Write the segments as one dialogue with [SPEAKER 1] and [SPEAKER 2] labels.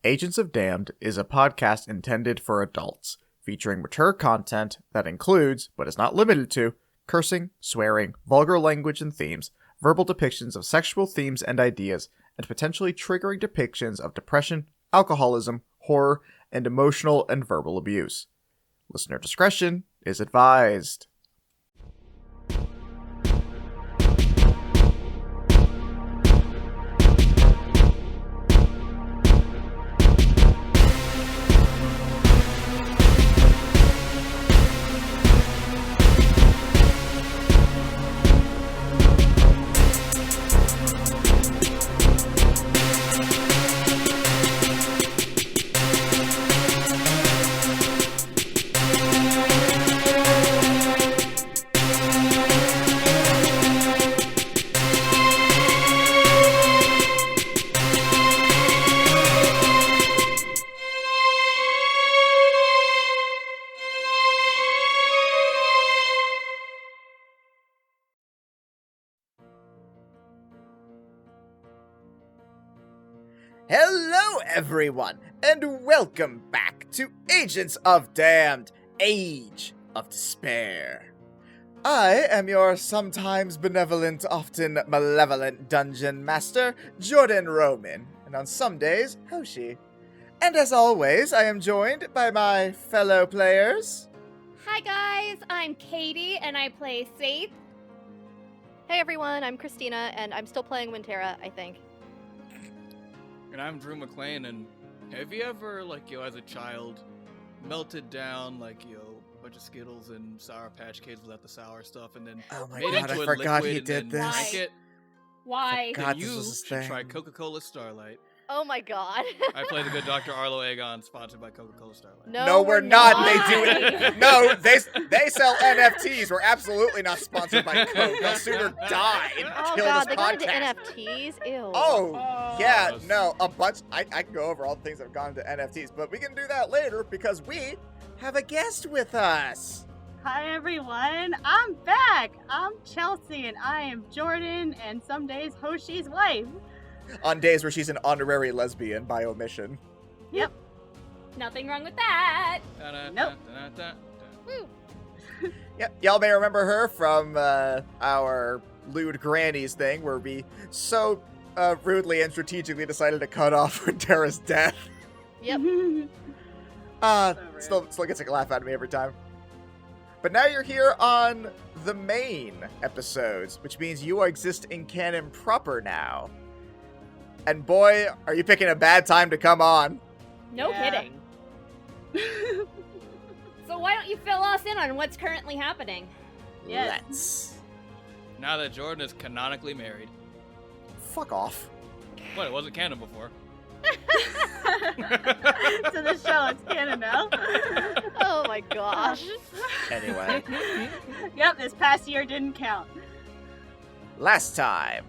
[SPEAKER 1] Agents of Damned is a podcast intended for adults, featuring mature content that includes, but is not limited to, cursing, swearing, vulgar language and themes, verbal depictions of sexual themes and ideas, and potentially triggering depictions of depression, alcoholism, horror, and emotional and verbal abuse. Listener discretion is advised. Hello everyone, and welcome back to Agents of Damned, Age of Despair. I am your sometimes benevolent, often malevolent dungeon master, Jordan Roman, and on some days, Hoshi. And as always, I am joined by my fellow players.
[SPEAKER 2] Hi guys, I'm Katie, and I play Saith.
[SPEAKER 3] Hey everyone, I'm Christina, and I'm still playing Winterra, I think.
[SPEAKER 4] And I'm Drew McLean, and have you ever, as a child, melted down, a bunch of Skittles and Sour Patch Kids without the sour stuff, and then
[SPEAKER 1] Oh my
[SPEAKER 4] made
[SPEAKER 1] god,
[SPEAKER 4] it into
[SPEAKER 1] I
[SPEAKER 4] a
[SPEAKER 1] forgot
[SPEAKER 4] liquid
[SPEAKER 1] he
[SPEAKER 4] and
[SPEAKER 1] did
[SPEAKER 4] then
[SPEAKER 1] this.
[SPEAKER 4] drank it?
[SPEAKER 2] Why?
[SPEAKER 1] God,
[SPEAKER 4] Then
[SPEAKER 1] this
[SPEAKER 4] you
[SPEAKER 1] was his
[SPEAKER 4] should
[SPEAKER 1] thing.
[SPEAKER 4] try Coca-Cola Starlight.
[SPEAKER 3] Oh my god.
[SPEAKER 4] I play the good Dr. Arlo Aegon, sponsored by Coca-Cola Starlight.
[SPEAKER 1] No, we're not.
[SPEAKER 2] not.
[SPEAKER 1] They do it. No, they sell NFTs. We're absolutely not sponsored by Coke. They'll sooner die and
[SPEAKER 3] Oh
[SPEAKER 1] kill
[SPEAKER 3] god,
[SPEAKER 1] this
[SPEAKER 3] they got into
[SPEAKER 1] podcast.
[SPEAKER 3] NFTs? Ew.
[SPEAKER 1] Oh, yeah,
[SPEAKER 4] Gross.
[SPEAKER 1] no, a bunch. I can go over all the things that have gone into NFTs, but we can do that later because we have a guest with us.
[SPEAKER 5] Hi everyone, I'm back. I'm Chelsea and I am Jordan and some days Hoshi's wife.
[SPEAKER 1] On days where she's an honorary lesbian by omission.
[SPEAKER 5] Yep.
[SPEAKER 2] Nothing wrong with that.
[SPEAKER 5] Nope.
[SPEAKER 3] Woo.
[SPEAKER 1] Yeah, y'all may remember her from our lewd grannies thing where we so rudely and strategically decided to cut off Winterra's death.
[SPEAKER 3] Yep.
[SPEAKER 5] rude.
[SPEAKER 1] Still gets a laugh out of me every time. But now you're here on the main episodes, which means you exist in canon proper now. And boy, are you picking a bad time to come on.
[SPEAKER 2] No
[SPEAKER 5] Yeah.
[SPEAKER 2] kidding. So why don't you fill us in on what's currently happening?
[SPEAKER 5] Yes.
[SPEAKER 1] Let's.
[SPEAKER 4] Now that Jordan is canonically married.
[SPEAKER 1] Fuck off.
[SPEAKER 4] What, it wasn't canon before?
[SPEAKER 5] So the show is canon now.
[SPEAKER 3] Oh my gosh.
[SPEAKER 1] Anyway,
[SPEAKER 5] Yep, this past year didn't count.
[SPEAKER 1] last time.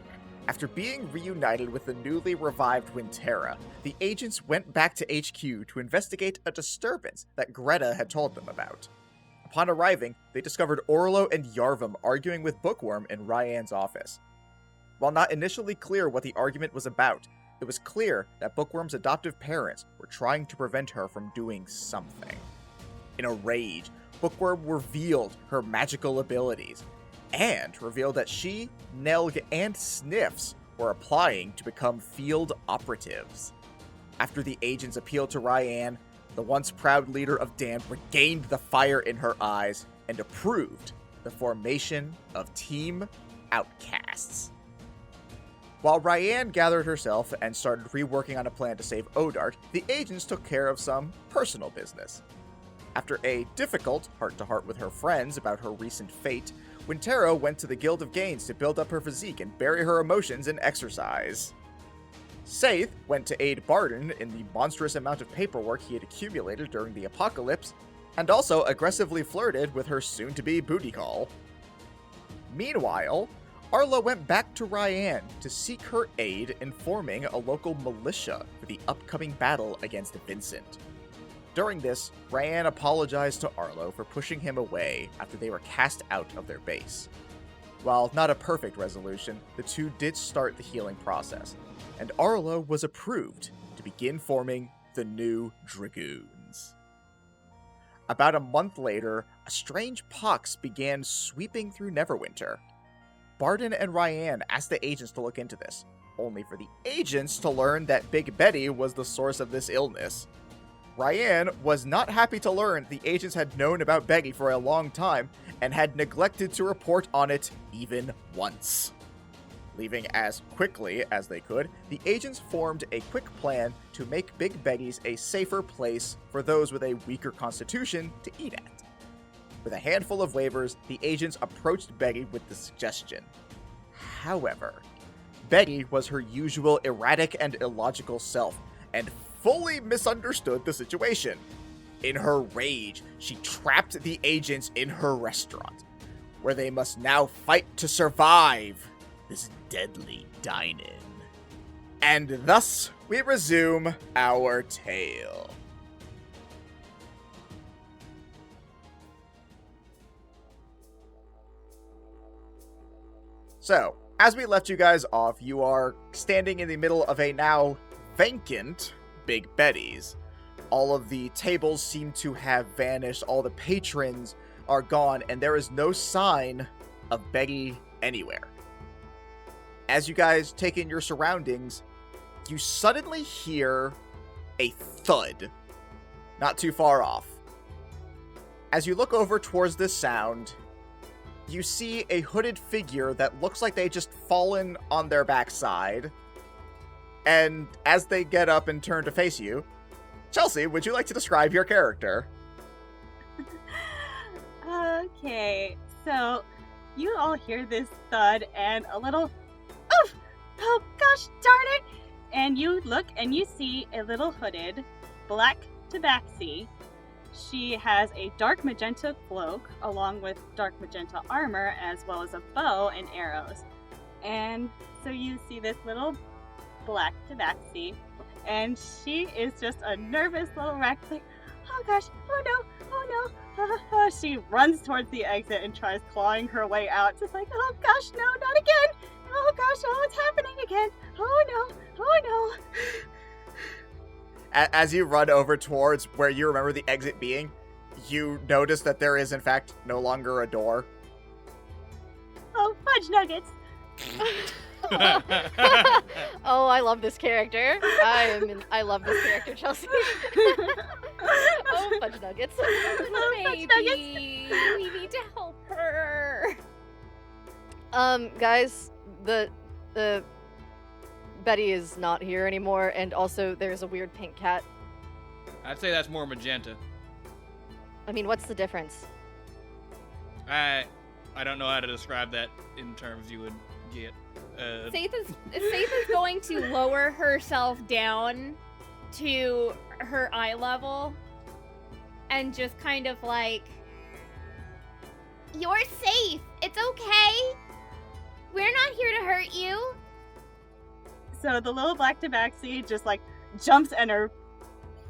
[SPEAKER 1] After being reunited with the newly revived Winterra, the agents went back to HQ to investigate a disturbance that Greta had told them about. Upon arriving, they discovered Orlo and Yarvum arguing with Bookworm in Ryan's office. While not initially clear what the argument was about, it was clear that Bookworm's adoptive parents were trying to prevent her from doing something. In a rage, Bookworm revealed her magical abilities, and revealed that she, Nelg, and Sniffs were applying to become field operatives. After the agents appealed to Ryan, the once proud leader of Damned regained the fire in her eyes and approved the formation of Team Outcasts. While Ryan gathered herself and started reworking on a plan to save Odart, the agents took care of some personal business. After a difficult heart-to-heart with her friends about her recent fate, Winterra went to the Guild of Gains to build up her physique and bury her emotions in exercise. Saith went to aid Barden in the monstrous amount of paperwork he had accumulated during the apocalypse, and also aggressively flirted with her soon-to-be booty call. Meanwhile, Arlo went back to Ryan to seek her aid in forming a local militia for the upcoming battle against Vincent. During this, Ryan apologized to Arlo for pushing him away after they were cast out of their base. While not a perfect resolution, the two did start the healing process, and Arlo was approved to begin forming the New Dragoons. About a month later, a strange pox began sweeping through Neverwinter. Barden and Ryan asked the agents to look into this, only for the agents to learn that Big Betty was the source of this illness. Ryan was not happy to learn the agents had known about Beggy for a long time and had neglected to report on it even once. Leaving as quickly as they could, the agents formed a quick plan to make Big Beggy's a safer place for those with a weaker constitution to eat at. With a handful of waivers, the agents approached Beggy with the suggestion. However, Beggy was her usual erratic and illogical self, and fully misunderstood the situation. In her rage, she trapped the agents in her restaurant, where they must now fight to survive this deadly dine-in. And thus, we resume our tale. So, as we left you guys off, you are standing in the middle of a now vacant Big Betty's. All of the tables seem to have vanished, all the patrons are gone, and there is no sign of Betty anywhere. As you guys take in your surroundings, you suddenly hear a thud not too far off. As you look over towards this sound, you see a hooded figure that looks like they just fallen on their backside. And as they get up and turn to face you, Chelsea, would you like to describe your character?
[SPEAKER 5] Okay, so you all hear this thud and a little, oof! Oh gosh darn it! And you look and you see a little hooded black tabaxi. She has a dark magenta cloak along with dark magenta armor as well as a bow and arrows. And so you see this little black tabaxi, and she is just a nervous little wreck, like, oh gosh, oh no, oh no. She runs towards the exit and tries clawing her way out, just like, oh gosh, no, not again. Oh gosh, oh, it's happening again. Oh no, oh no.
[SPEAKER 1] As you run over towards where you remember the exit being, you notice that there is in fact no longer a door.
[SPEAKER 5] Oh, fudge nuggets.
[SPEAKER 3] Oh, I love this character. I love this character, Chelsea. Oh, fudge nuggets.
[SPEAKER 2] Maybe we need to help her.
[SPEAKER 3] Guys, the Betty is not here anymore, and also there's a weird pink cat.
[SPEAKER 4] I'd say that's more magenta.
[SPEAKER 3] I mean, what's the difference?
[SPEAKER 4] I don't know how to describe that in terms you would get.
[SPEAKER 2] Saith is going to lower herself down to her eye level and just kind of like, you're safe. It's okay. We're not here to hurt you.
[SPEAKER 5] So the little black tabaxi just like jumps and her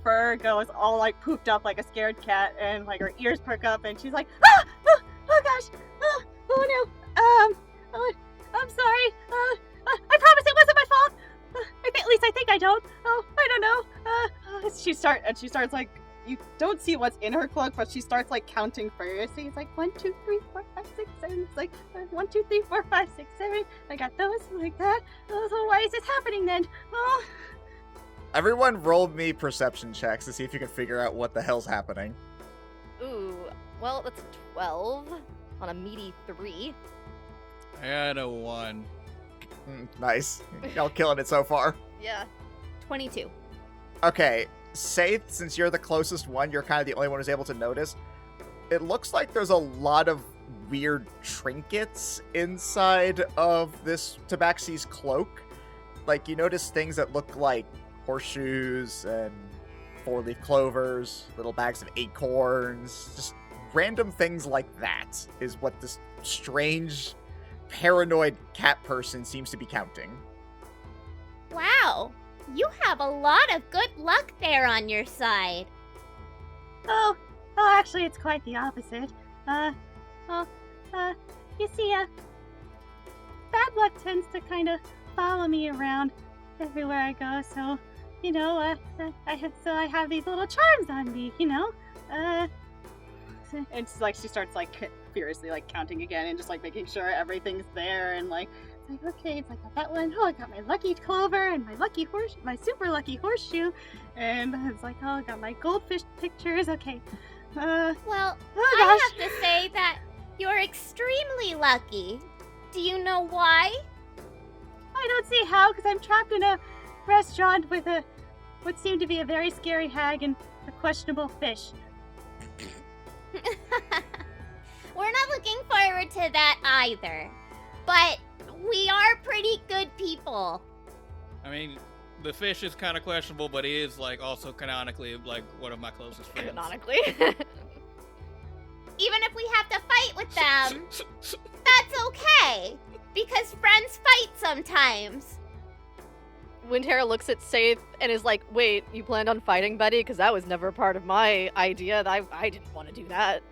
[SPEAKER 5] fur goes all like pooped up like a scared cat, and like her ears perk up and she's like, ah! Oh gosh! Oh no! Oh, I'm sorry. I promise it wasn't my fault. At least I think I don't. Oh, I don't know. She starts like, you don't see what's in her cloak, but she starts like counting furiously. It's like 1, 2, 3, 4, 5, 6, 7. It's like 1, 2, 3, 4, 5, 6, 7. I got those like that. Oh, so why is this happening then? Oh.
[SPEAKER 1] Everyone roll me perception checks to see if you can figure out what the hell's happening.
[SPEAKER 3] Ooh, well, that's a 12 on a meaty 3.
[SPEAKER 4] I had a 1.
[SPEAKER 1] Nice. Y'all killing it so far.
[SPEAKER 3] Yeah.
[SPEAKER 2] 22.
[SPEAKER 1] Okay, Saith, since you're the closest one, you're kind of the only one who's able to notice. It looks like there's a lot of weird trinkets inside of this tabaxi's cloak. Like, you notice things that look like horseshoes and 4-leaf clovers, little bags of acorns, just random things like that is what this strange, paranoid cat person seems to be counting.
[SPEAKER 2] Wow. You have a lot of good luck there on your side.
[SPEAKER 5] Oh, actually, it's quite the opposite. You see, bad luck tends to kind of follow me around everywhere I go, so I have these little charms on me, It's like she starts like furiously like counting again and just like making sure everything's there and like it's like okay, it's like I got that one. Oh, I got my lucky clover and my super lucky horseshoe, and it's like oh, I got my goldfish pictures. Okay.
[SPEAKER 2] Well,
[SPEAKER 5] Oh
[SPEAKER 2] I
[SPEAKER 5] gosh.
[SPEAKER 2] have to say that you're extremely lucky. Do you know why?
[SPEAKER 5] I don't see how, because I'm trapped in a restaurant with what seemed to be a very scary hag and a questionable fish.
[SPEAKER 2] We're not looking forward to that either. But we are pretty good people.
[SPEAKER 4] I mean, the fish is kind of questionable, but he is like also canonically like one of my closest friends.
[SPEAKER 3] Canonically.
[SPEAKER 2] Even if we have to fight with them, that's okay. Because friends fight sometimes.
[SPEAKER 3] Wintera looks at Saith and is like, wait, you planned on fighting Betty? Because that was never part of my idea. I didn't want to do that.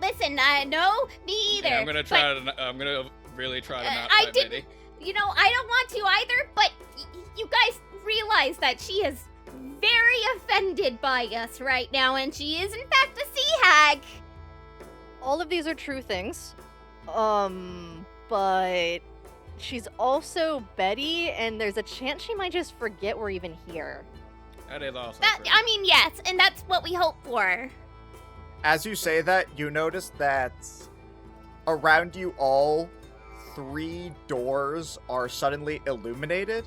[SPEAKER 2] Listen, no, me either.
[SPEAKER 4] Yeah, I'm gonna try
[SPEAKER 2] but,
[SPEAKER 4] to. I'm gonna really try to not
[SPEAKER 2] I
[SPEAKER 4] fight
[SPEAKER 2] didn't.
[SPEAKER 4] Betty.
[SPEAKER 2] You know, I don't want to either, but you guys realize that she is very offended by us right now, and she is in fact a sea hag.
[SPEAKER 3] All of these are true things. But she's also Betty, and there's a chance she might just forget we're even here.
[SPEAKER 4] That is also
[SPEAKER 2] That
[SPEAKER 4] true.
[SPEAKER 2] I mean, yes, and that's what we hope for.
[SPEAKER 1] As you say that, you notice that around you all, 3 doors are suddenly illuminated.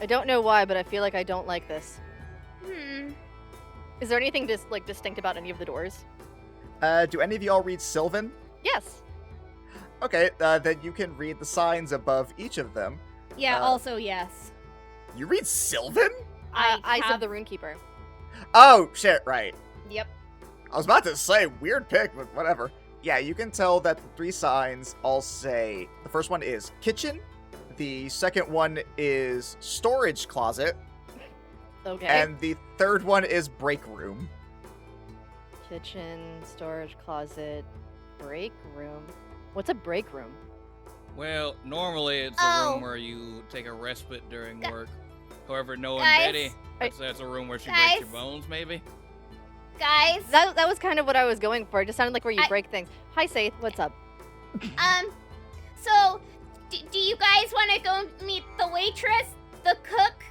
[SPEAKER 3] I don't know why, but I feel like I don't like this. Is there anything distinct about any of the doors?
[SPEAKER 1] Do any of y'all read Sylvan?
[SPEAKER 3] Yes.
[SPEAKER 1] Okay, then you can read the signs above each of them.
[SPEAKER 2] Yeah,
[SPEAKER 1] Uh,
[SPEAKER 2] also yes.
[SPEAKER 1] You read Sylvan?
[SPEAKER 3] Eyes
[SPEAKER 2] have-
[SPEAKER 3] of the Runekeeper.
[SPEAKER 1] Oh, shit, right.
[SPEAKER 2] Yep.
[SPEAKER 1] I was about to say, weird pick, but whatever. Yeah, you can tell that the 3 signs all say, the first one is kitchen, the second one is storage closet,
[SPEAKER 3] Okay.
[SPEAKER 1] and the third one is break room.
[SPEAKER 3] Kitchen, storage closet, break room. What's a break room?
[SPEAKER 4] Well, normally it's a
[SPEAKER 2] Oh.
[SPEAKER 4] room where you take a respite during
[SPEAKER 2] Gu-
[SPEAKER 4] work. However, knowing
[SPEAKER 2] Guys?
[SPEAKER 4] Betty, that's a room where she breaks your
[SPEAKER 2] Guys?
[SPEAKER 4] bones, maybe.
[SPEAKER 2] Guys,
[SPEAKER 3] That was kind of what I was going for. It just sounded like where you
[SPEAKER 2] I-
[SPEAKER 3] break things. Hi, Saith. What's up?
[SPEAKER 2] so do you guys want to go meet the waitress, the cook,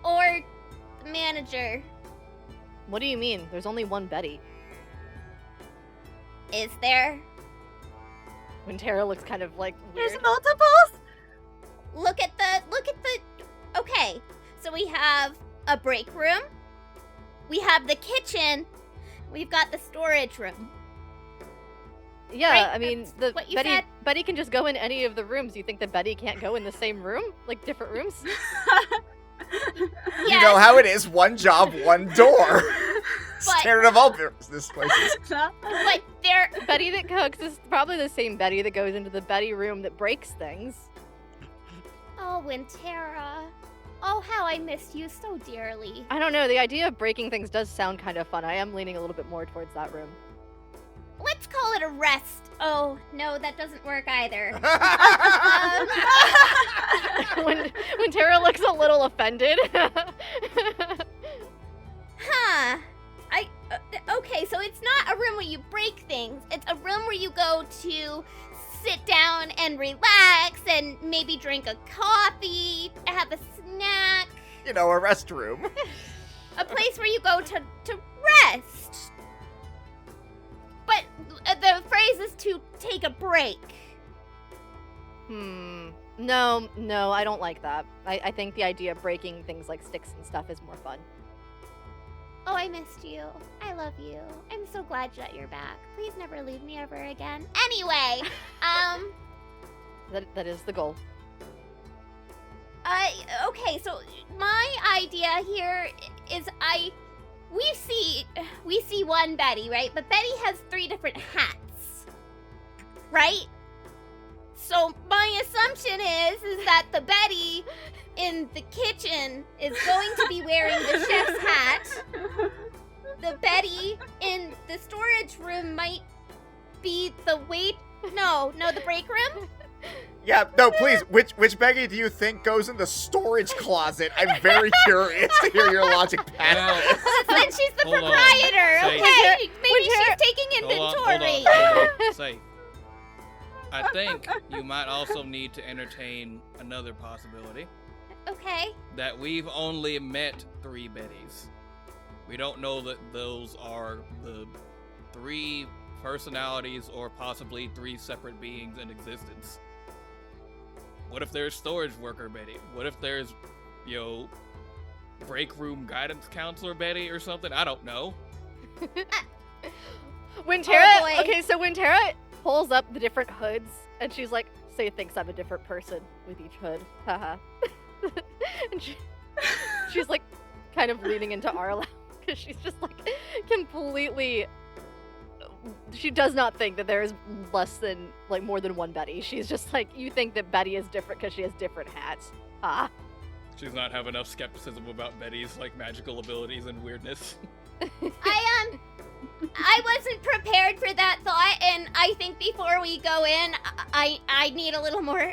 [SPEAKER 2] or the manager?
[SPEAKER 3] What do you mean? There's only one Betty.
[SPEAKER 2] Is there?
[SPEAKER 3] Wintera looks kind of like weird.
[SPEAKER 5] There's multiples?
[SPEAKER 2] Look at the okay, so we have a break room, we have the kitchen, we've got the storage room.
[SPEAKER 3] Yeah,
[SPEAKER 2] Right,
[SPEAKER 3] I mean,
[SPEAKER 2] that's what you
[SPEAKER 3] Betty
[SPEAKER 2] said.
[SPEAKER 3] Betty can just go in any of the rooms. You think that Betty can't go in the same room, like different rooms?
[SPEAKER 1] You know how it is, one job, one door.
[SPEAKER 2] But-
[SPEAKER 1] Standard of all business places.
[SPEAKER 2] But there
[SPEAKER 3] Betty that cooks is probably the same Betty that goes into the Betty room that breaks things.
[SPEAKER 2] Oh, Wintera. Oh, how I missed you so dearly.
[SPEAKER 3] I don't know. The idea of breaking things does sound kind of fun. I am leaning a little bit more towards that room.
[SPEAKER 2] Let's call it a rest. Oh, no, that doesn't work either.
[SPEAKER 3] when Tara looks a little offended.
[SPEAKER 2] Huh. Okay, so it's not a room where you break things. It's a room where you go to sit down and relax and maybe drink a coffee, have a snack.
[SPEAKER 1] You know, a restroom.
[SPEAKER 2] A place where you go to rest. But the phrase is to take a break.
[SPEAKER 3] No, I don't like that. I think the idea of breaking things like sticks and stuff is more fun.
[SPEAKER 2] Oh, I missed you. I love you. I'm so glad that you're back. Please never leave me ever again. Anyway,
[SPEAKER 3] That is the goal.
[SPEAKER 2] okay, so my idea here is we see one Betty, right? But Betty has 3 different hats, right? So my assumption is that the Betty in the kitchen is going to be wearing the chef's hat. The Betty in the storage room might be the the break room.
[SPEAKER 1] Yeah, no, please. Which Becky do you think goes in the storage closet? I'm very curious to hear your logic past
[SPEAKER 4] Well,
[SPEAKER 1] this.
[SPEAKER 2] Then she's the
[SPEAKER 4] Hold on.
[SPEAKER 2] proprietor,
[SPEAKER 4] Say-
[SPEAKER 2] okay? Maybe
[SPEAKER 3] Winter-
[SPEAKER 2] she's taking inventory.
[SPEAKER 4] Hold on. Say, I think you might also need to entertain another possibility.
[SPEAKER 2] Okay.
[SPEAKER 4] That we've only met 3 Bettys. We don't know that those are the 3 personalities or possibly 3 separate beings in existence. What if there's storage worker Betty? What if there's, break room guidance counselor Betty or something? I don't know.
[SPEAKER 3] When Tara,
[SPEAKER 2] Oh, boy.
[SPEAKER 3] okay, so when Tara pulls up the different hoods, and she's like, Say thinks I'm a different person with each hood, haha. And she's like, kind of leaning into Arla, because she's just like, completely. She does not think that there is more than one Betty. She's just like, you think that Betty is different because she has different hats. Ah.
[SPEAKER 4] She does not have enough skepticism about Betty's magical abilities and weirdness.
[SPEAKER 2] I wasn't prepared for that thought, and I think before we go in, I need a little more,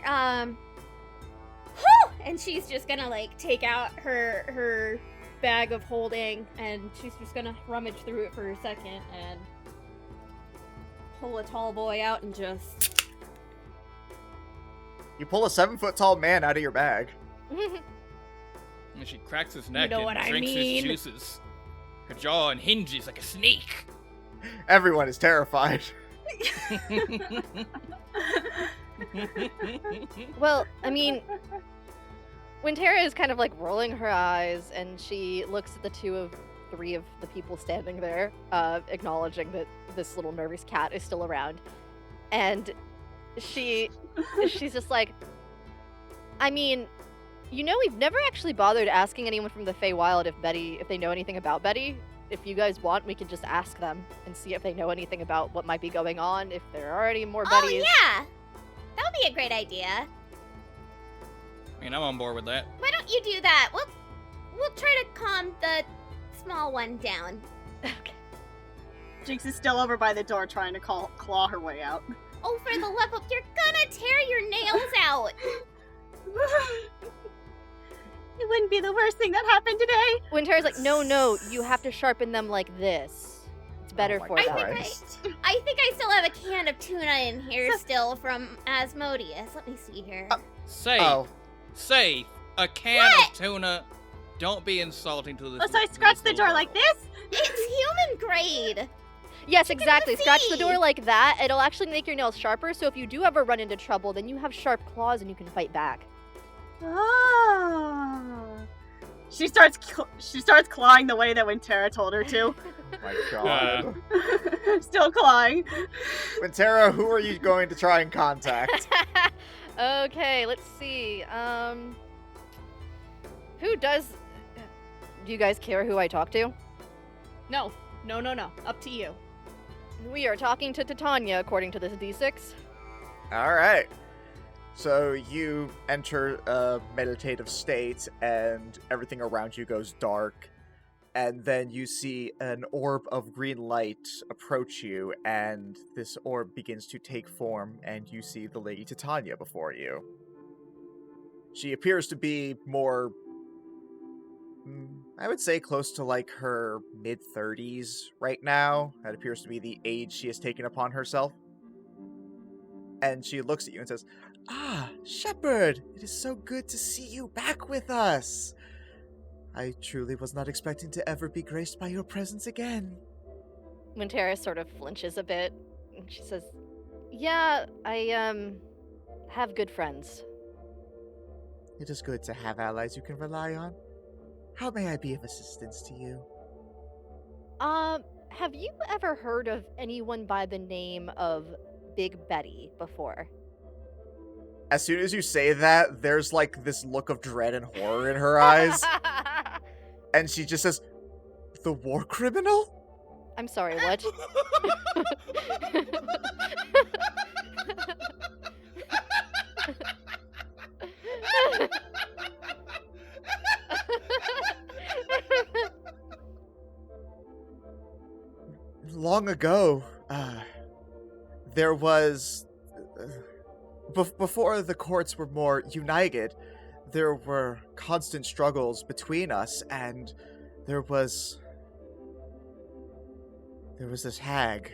[SPEAKER 2] whew! And she's just gonna, take out her bag of holding, and she's just gonna rummage through it for a second, and pull a tall boy out and just...
[SPEAKER 1] You pull a 7-foot tall man out of your bag.
[SPEAKER 4] And she cracks his neck
[SPEAKER 2] know
[SPEAKER 4] and
[SPEAKER 2] what I
[SPEAKER 4] drinks
[SPEAKER 2] mean.
[SPEAKER 4] his juices. Her jaw unhinges like a snake.
[SPEAKER 1] Everyone is terrified.
[SPEAKER 3] Well, I mean, when Tara is kind of rolling her eyes and she looks at the 3 of the people standing there, acknowledging that this little nervous cat is still around, and she's just like, I mean, we've never actually bothered asking anyone from the Feywild if they know anything about Betty. If you guys want, we can just ask them and see if they know anything about what might be going on, if there are any more
[SPEAKER 2] Oh,
[SPEAKER 3] Bettys.
[SPEAKER 2] yeah! That would be a great idea.
[SPEAKER 4] I mean, I'm on board with that.
[SPEAKER 2] Why don't you do that? We'll try to calm the small one down.
[SPEAKER 3] Okay.
[SPEAKER 5] Jinx is still over by the door trying to claw her way out.
[SPEAKER 2] Oh, for the love of... You're gonna tear your nails out!
[SPEAKER 5] It wouldn't be the worst thing that happened today.
[SPEAKER 3] When Tara's like, no, you have to sharpen them like this. It's better
[SPEAKER 1] Oh
[SPEAKER 3] for
[SPEAKER 1] my
[SPEAKER 3] them.
[SPEAKER 1] Christ.
[SPEAKER 2] I think I still have a can of tuna in here still from Asmodeus. Let me see here.
[SPEAKER 4] Say, a can of tuna. Don't be insulting to this.
[SPEAKER 5] Oh, so I scratched the door like this?
[SPEAKER 2] It's human grade.
[SPEAKER 3] Yes, exactly. Scratch the
[SPEAKER 2] see.
[SPEAKER 3] door like that. It'll actually make your nails sharper, so if you do ever run into trouble, then you have sharp claws and you can fight back.
[SPEAKER 5] Oh. She starts clawing the way that when Tara told her to.
[SPEAKER 1] Oh my god.
[SPEAKER 5] Still clawing.
[SPEAKER 1] Wintera, who are you going to try and contact?
[SPEAKER 3] Okay, let's see. Who does... Do you guys care who I talk to?
[SPEAKER 2] No. Up to you.
[SPEAKER 3] We are talking to Titania, according to this D6.
[SPEAKER 1] Alright. So you enter a meditative state and everything around you goes dark. And then you see an orb of green light approach you, and this orb begins to take form, and you see the Lady Titania before you. She appears to be more, I would say close to her mid-30s right now. That appears to be the age she has taken upon herself. And she looks at you and says, "Ah, Shepherd, it is so good to see you back with us. I truly was not expecting to ever be graced by your presence again."
[SPEAKER 3] When Tara sort of flinches a bit, and she says, yeah, I, have good friends.
[SPEAKER 1] It is good to have allies you can rely on. How may I be of assistance to you?
[SPEAKER 3] Have you ever heard of anyone by the name of Big Betty before?
[SPEAKER 1] As soon as you say that, there's this look of dread and horror in her eyes. And she just says, "The war criminal?"
[SPEAKER 3] I'm sorry, what?
[SPEAKER 1] Long ago, there was before the courts were more united, there were constant struggles between us, and there was this hag.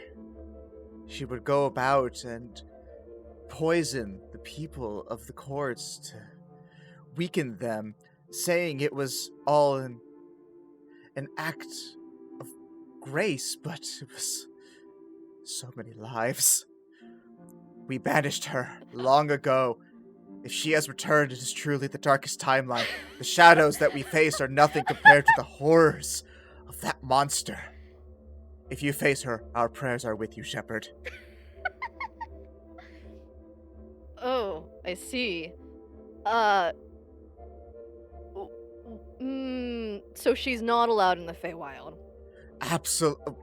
[SPEAKER 1] She would go about and poison the people of the courts to weaken them, saying it was all an act of grace, but it was so many lives. We banished her long ago. If she has returned, it is truly the darkest timeline. The shadows that we face are nothing compared to the horrors of that monster. If you face her, our prayers are with you, Shepherd.
[SPEAKER 3] Oh, I see. So she's not allowed in the Feywild.
[SPEAKER 1] Absolutely.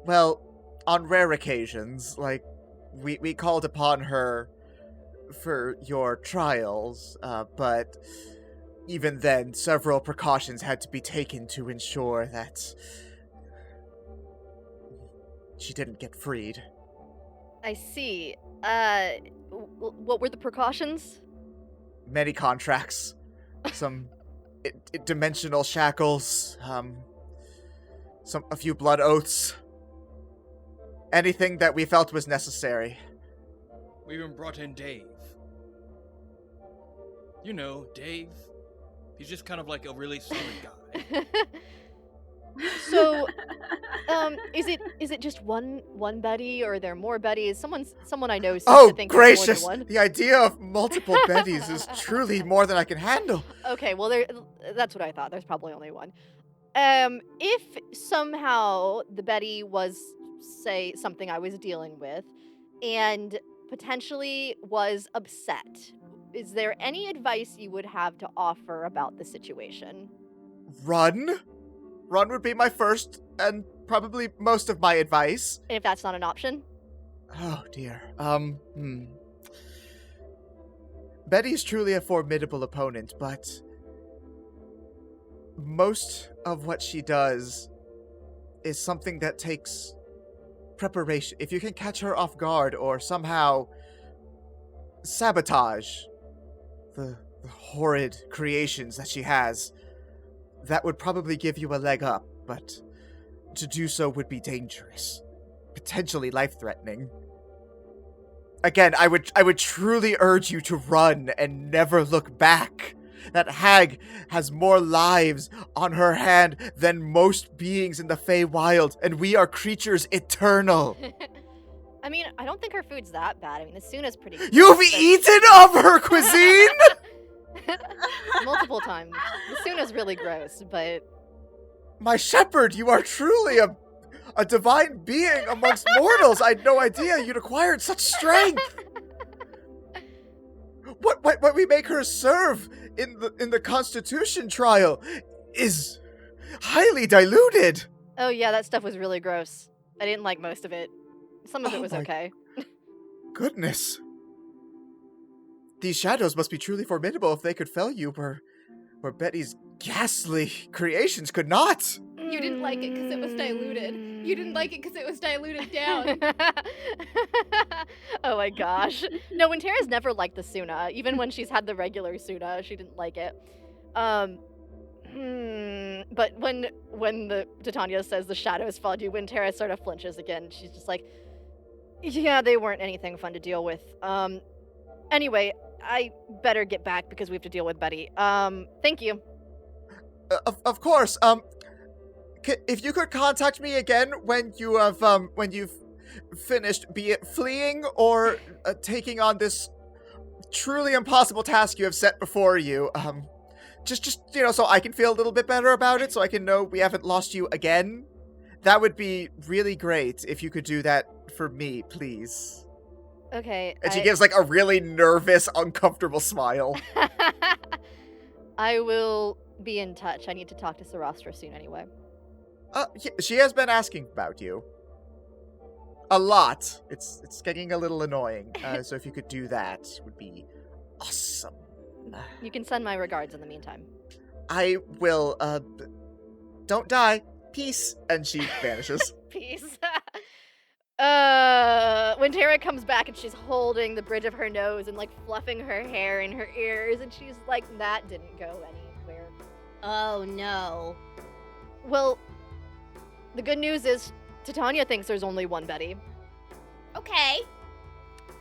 [SPEAKER 1] Well, on rare occasions, like, we called upon her for your trials, but even then, several precautions had to be taken to ensure that she didn't get freed.
[SPEAKER 3] I see. What were the precautions?
[SPEAKER 1] Many contracts, some dimensional shackles, a few blood oaths. Anything that we felt was necessary.
[SPEAKER 4] We even brought in Dave. You know, Dave. He's just kind of like a really solid guy.
[SPEAKER 3] So, is it just one Betty, or are there more Bettys? Someone I know seems
[SPEAKER 1] Oh,
[SPEAKER 3] to think there's
[SPEAKER 1] gracious!
[SPEAKER 3] more than one.
[SPEAKER 1] The idea of multiple Bettys is truly more than I can handle.
[SPEAKER 3] Okay, well, that's what I thought. There's probably only one. If somehow the Betty was, say, something I was dealing with, and potentially was upset, is there any advice you would have to offer about the situation?
[SPEAKER 1] Run? Run would be my first and probably most of my advice.
[SPEAKER 3] And if that's not an option?
[SPEAKER 1] Oh, dear. Betty's truly a formidable opponent, but most of what she does is something that takes preparation. If you can catch her off guard or somehow sabotage the horrid creations that she has, that would probably give you a leg up, but to do so would be dangerous, potentially life-threatening. Again, I would truly urge you to run and never look back. That hag has more lives on her hand than most beings in the Feywild, and we are creatures eternal.
[SPEAKER 3] I mean, I don't think her food's that bad. I mean, the Suna's pretty good.
[SPEAKER 1] You've eaten of her cuisine?
[SPEAKER 3] Multiple times. The Suna's really gross, but...
[SPEAKER 1] My shepherd, you are truly a divine being amongst mortals. I had no idea you'd acquired such strength. What we make her serve in the Constitution trial is highly diluted.
[SPEAKER 3] Oh yeah, that stuff was really gross. I didn't like most of it. Some of it was
[SPEAKER 1] my
[SPEAKER 3] okay.
[SPEAKER 1] Goodness. These shadows must be truly formidable if they could fell you where Betty's ghastly creations could not.
[SPEAKER 2] You didn't like it because it was diluted. You didn't like it because it was diluted down.
[SPEAKER 3] Oh my gosh. No, Wintera's never liked the Suna. Even when she's had the regular Suna, she didn't like it. But when the Titania says the shadows followed you, Wintera sort of flinches again. She's just like, yeah, they weren't anything fun to deal with. Anyway, I better get back because we have to deal with Betty. Thank you.
[SPEAKER 1] Of course. If you could contact me again when you've finished, be it fleeing or taking on this truly impossible task you have set before you. Just so I can feel a little bit better about it, so I can know we haven't lost you again. That would be really great if you could do that for me, please.
[SPEAKER 3] Okay.
[SPEAKER 1] And she gives like a really nervous, uncomfortable smile.
[SPEAKER 3] I will be in touch. I need to talk to Sarastra soon anyway.
[SPEAKER 1] She has been asking about you. A lot. It's getting a little annoying. So if you could do that, would be awesome.
[SPEAKER 3] You can send my regards in the meantime.
[SPEAKER 1] I will, don't die. Peace. And she vanishes.
[SPEAKER 3] Peace. When Tara comes back and she's holding the bridge of her nose and like fluffing her hair in her ears, and she's like, that didn't go anywhere.
[SPEAKER 2] Oh no.
[SPEAKER 3] Well, the good news is Titania thinks there's only one Betty.
[SPEAKER 2] Okay.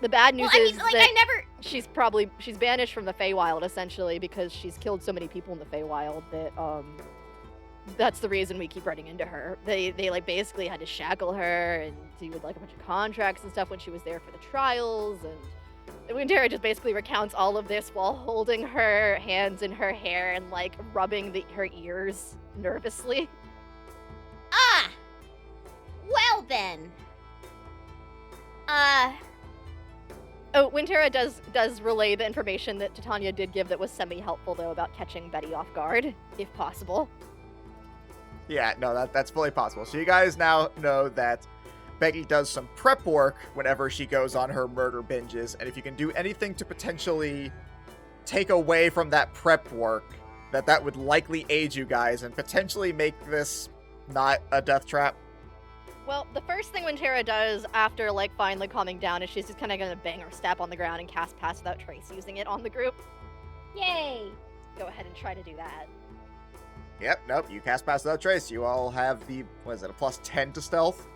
[SPEAKER 3] The bad news
[SPEAKER 2] Well, I
[SPEAKER 3] is
[SPEAKER 2] mean, like,
[SPEAKER 3] that
[SPEAKER 2] I never.
[SPEAKER 3] she's banished from the Feywild essentially because she's killed so many people in the Feywild that that's the reason we keep running into her. They like basically had to shackle her and do like a bunch of contracts and stuff when she was there for the trials, and when Tara just basically recounts all of this while holding her hands in her hair and like rubbing her ears nervously.
[SPEAKER 2] Ah! Well then.
[SPEAKER 3] Oh, Wintera does relay the information that Titania did give that was semi-helpful, though, about catching Betty off guard, if possible.
[SPEAKER 1] Yeah, no, that's fully possible. So you guys now know that Becky does some prep work whenever she goes on her murder binges, and if you can do anything to potentially take away from that prep work, that would likely aid you guys and potentially make this not a death trap.
[SPEAKER 3] Well, the first thing Wintera does after, like, finally calming down is she's just kind of gonna bang her step on the ground and cast Pass Without Trace using it on the group.
[SPEAKER 2] Yay!
[SPEAKER 3] Go ahead and try to do that.
[SPEAKER 1] Yep, nope, you cast Pass Without Trace. You all have the, what is it, a plus 10 to stealth?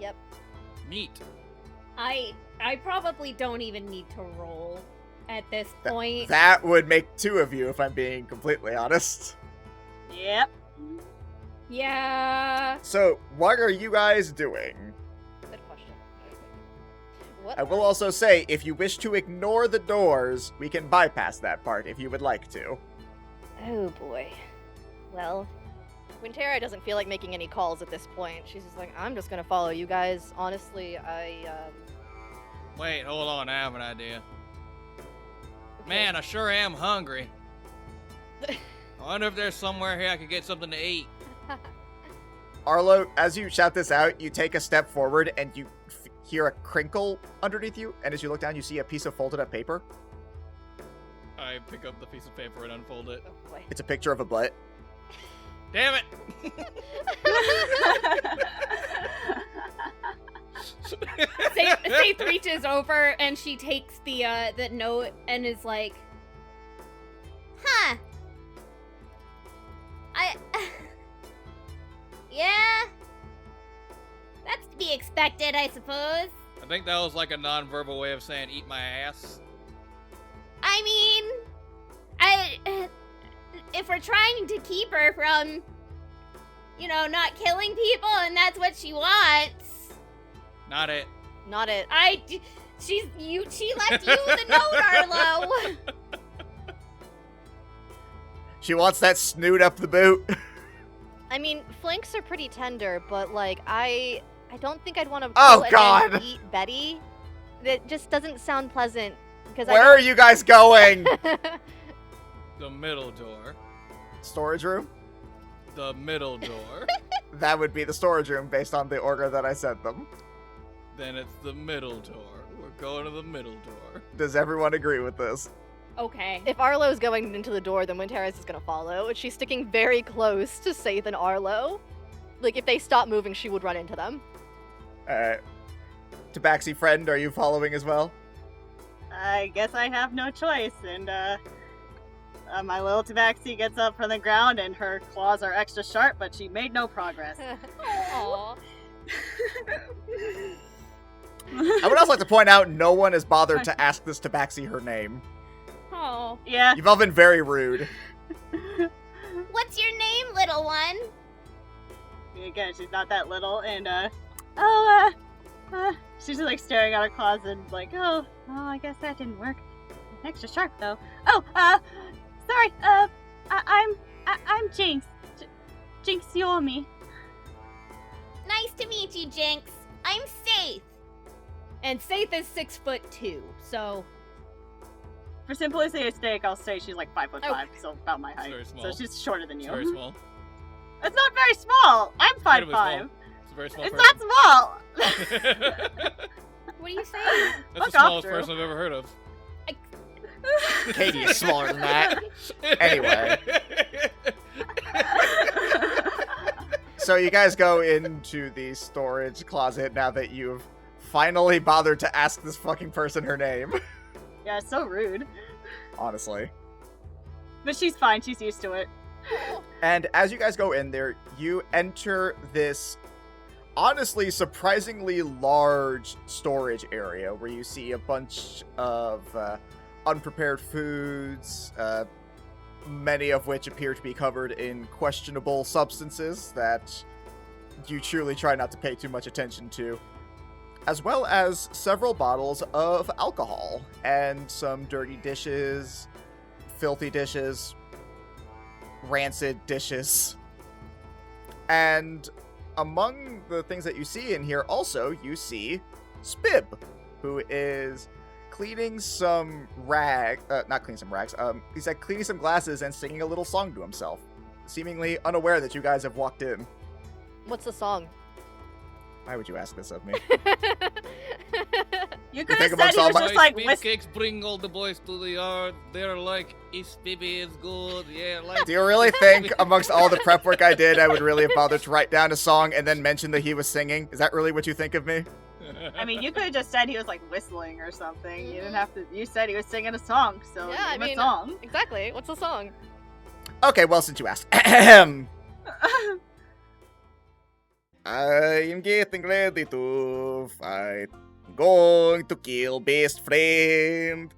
[SPEAKER 3] Yep.
[SPEAKER 4] Neat.
[SPEAKER 2] I probably don't even need to roll at this point.
[SPEAKER 1] That would make two of you, if I'm being completely honest.
[SPEAKER 5] Yep.
[SPEAKER 2] Yeah.
[SPEAKER 1] So, what are you guys doing?
[SPEAKER 3] Good question. What?
[SPEAKER 1] I will also say, if you wish to ignore the doors, we can bypass that part if you would like to.
[SPEAKER 3] Oh boy. Well, Wintera doesn't feel like making any calls at this point. She's just like, I'm just gonna follow you guys. Honestly,
[SPEAKER 4] Wait, hold on, I have an idea.
[SPEAKER 3] okay.
[SPEAKER 4] Man, I sure am hungry. I wonder if there's somewhere here I could get something to eat.
[SPEAKER 1] Arlo, as you shout this out, you take a step forward and you hear a crinkle underneath you, and as you look down, you see a piece of folded up paper.
[SPEAKER 4] I pick up the piece of paper and unfold it.
[SPEAKER 3] Oh boy.
[SPEAKER 1] It's a picture of a butt.
[SPEAKER 4] Damn it!
[SPEAKER 2] Faith reaches over and she takes the note and is like, huh. Yeah. That's to be expected, I suppose.
[SPEAKER 4] I think that was like a non-verbal way of saying eat my ass.
[SPEAKER 2] I mean, if we're trying to keep her from, not killing people and that's what she wants.
[SPEAKER 4] Not it.
[SPEAKER 3] Not it.
[SPEAKER 2] She left you the note, Arlo.
[SPEAKER 1] She wants that snoot up the boot.
[SPEAKER 3] I mean, flanks are pretty tender, but like I don't think I'd want to
[SPEAKER 1] Oh,
[SPEAKER 3] and
[SPEAKER 1] God.
[SPEAKER 3] then eat Betty. That just doesn't sound pleasant. Because
[SPEAKER 1] Where are you guys going?
[SPEAKER 4] The middle door.
[SPEAKER 1] Storage room?
[SPEAKER 4] The middle door.
[SPEAKER 1] That would be the storage room based on the order that I sent them.
[SPEAKER 4] Then it's the middle door. We're going to the middle door.
[SPEAKER 1] Does everyone agree with this?
[SPEAKER 2] Okay.
[SPEAKER 3] If Arlo's going into the door, then Wintera's is gonna follow. She's sticking very close to Saith and Arlo. Like, if they stop moving, she would run into them.
[SPEAKER 1] Alright. Tabaxi friend, are you following as well?
[SPEAKER 5] I guess I have no choice, and my little tabaxi gets up from the ground, and her claws are extra sharp, but she made no progress.
[SPEAKER 2] Aw.
[SPEAKER 1] I would also like to point out no one has bothered to ask this Tabaxi her name.
[SPEAKER 2] Oh.
[SPEAKER 5] Yeah.
[SPEAKER 1] You've all been very rude.
[SPEAKER 2] What's your name, little one?
[SPEAKER 5] Again, she's not that little, and she's just like staring at her claws and like, oh, I guess that didn't work. Extra sharp though. Oh, sorry. I'm Jinx. Jinx Yomi.
[SPEAKER 2] Nice to meet you, Jinx. I'm Saith. And Saith is 6'2", so.
[SPEAKER 5] For simplicity's sake, I'll say she's like 5'5",
[SPEAKER 2] Okay.
[SPEAKER 5] so about my height.
[SPEAKER 4] very small.
[SPEAKER 5] So she's shorter than
[SPEAKER 4] It's
[SPEAKER 5] you.
[SPEAKER 4] very small.
[SPEAKER 5] It's not very small. I'm
[SPEAKER 4] Incredibly
[SPEAKER 5] 5'5".
[SPEAKER 4] It's a very small
[SPEAKER 5] It's
[SPEAKER 4] person.
[SPEAKER 5] not small.
[SPEAKER 2] What are you saying?
[SPEAKER 4] That's
[SPEAKER 5] Fuck
[SPEAKER 4] the
[SPEAKER 5] off,
[SPEAKER 4] smallest
[SPEAKER 5] Drew.
[SPEAKER 4] person I've ever heard of.
[SPEAKER 1] Katie is smaller than that. Anyway. So you guys go into the storage closet now that you've finally bothered to ask this fucking person her name.
[SPEAKER 5] Yeah, it's so rude.
[SPEAKER 1] Honestly.
[SPEAKER 5] But she's fine. She's used to it.
[SPEAKER 1] And as you guys go in there, you enter this honestly surprisingly large storage area where you see a bunch of unprepared foods, many of which appear to be covered in questionable substances that you truly try not to pay too much attention to, as well as several bottles of alcohol and some dirty dishes, filthy dishes, rancid dishes. And among the things that you see in here also, you see Spib, who is cleaning some he's like cleaning some glasses and singing a little song to himself, seemingly unaware that you guys have walked in.
[SPEAKER 3] What's the song?
[SPEAKER 1] Why would you ask this of me?
[SPEAKER 5] You could
[SPEAKER 1] think
[SPEAKER 5] have said
[SPEAKER 1] amongst
[SPEAKER 5] he
[SPEAKER 1] all
[SPEAKER 5] was
[SPEAKER 1] my-
[SPEAKER 5] just like,
[SPEAKER 4] Beefcakes bring all the boys to the yard. They're like, "Is Bibi is good?" Yeah, like.
[SPEAKER 1] Do you really think amongst all the prep work I did, I would really have bothered to write down a song and then mention that he was singing? Is that really what you think of me?
[SPEAKER 5] I mean, you could have just said he was like whistling or something. You didn't have to. You said he was singing a song, so
[SPEAKER 3] Yeah,
[SPEAKER 5] name
[SPEAKER 3] I mean-
[SPEAKER 5] a song.
[SPEAKER 3] Exactly. What's the song?
[SPEAKER 1] Okay, well, since you asked. I am getting ready to fight. I'm going to kill best friend.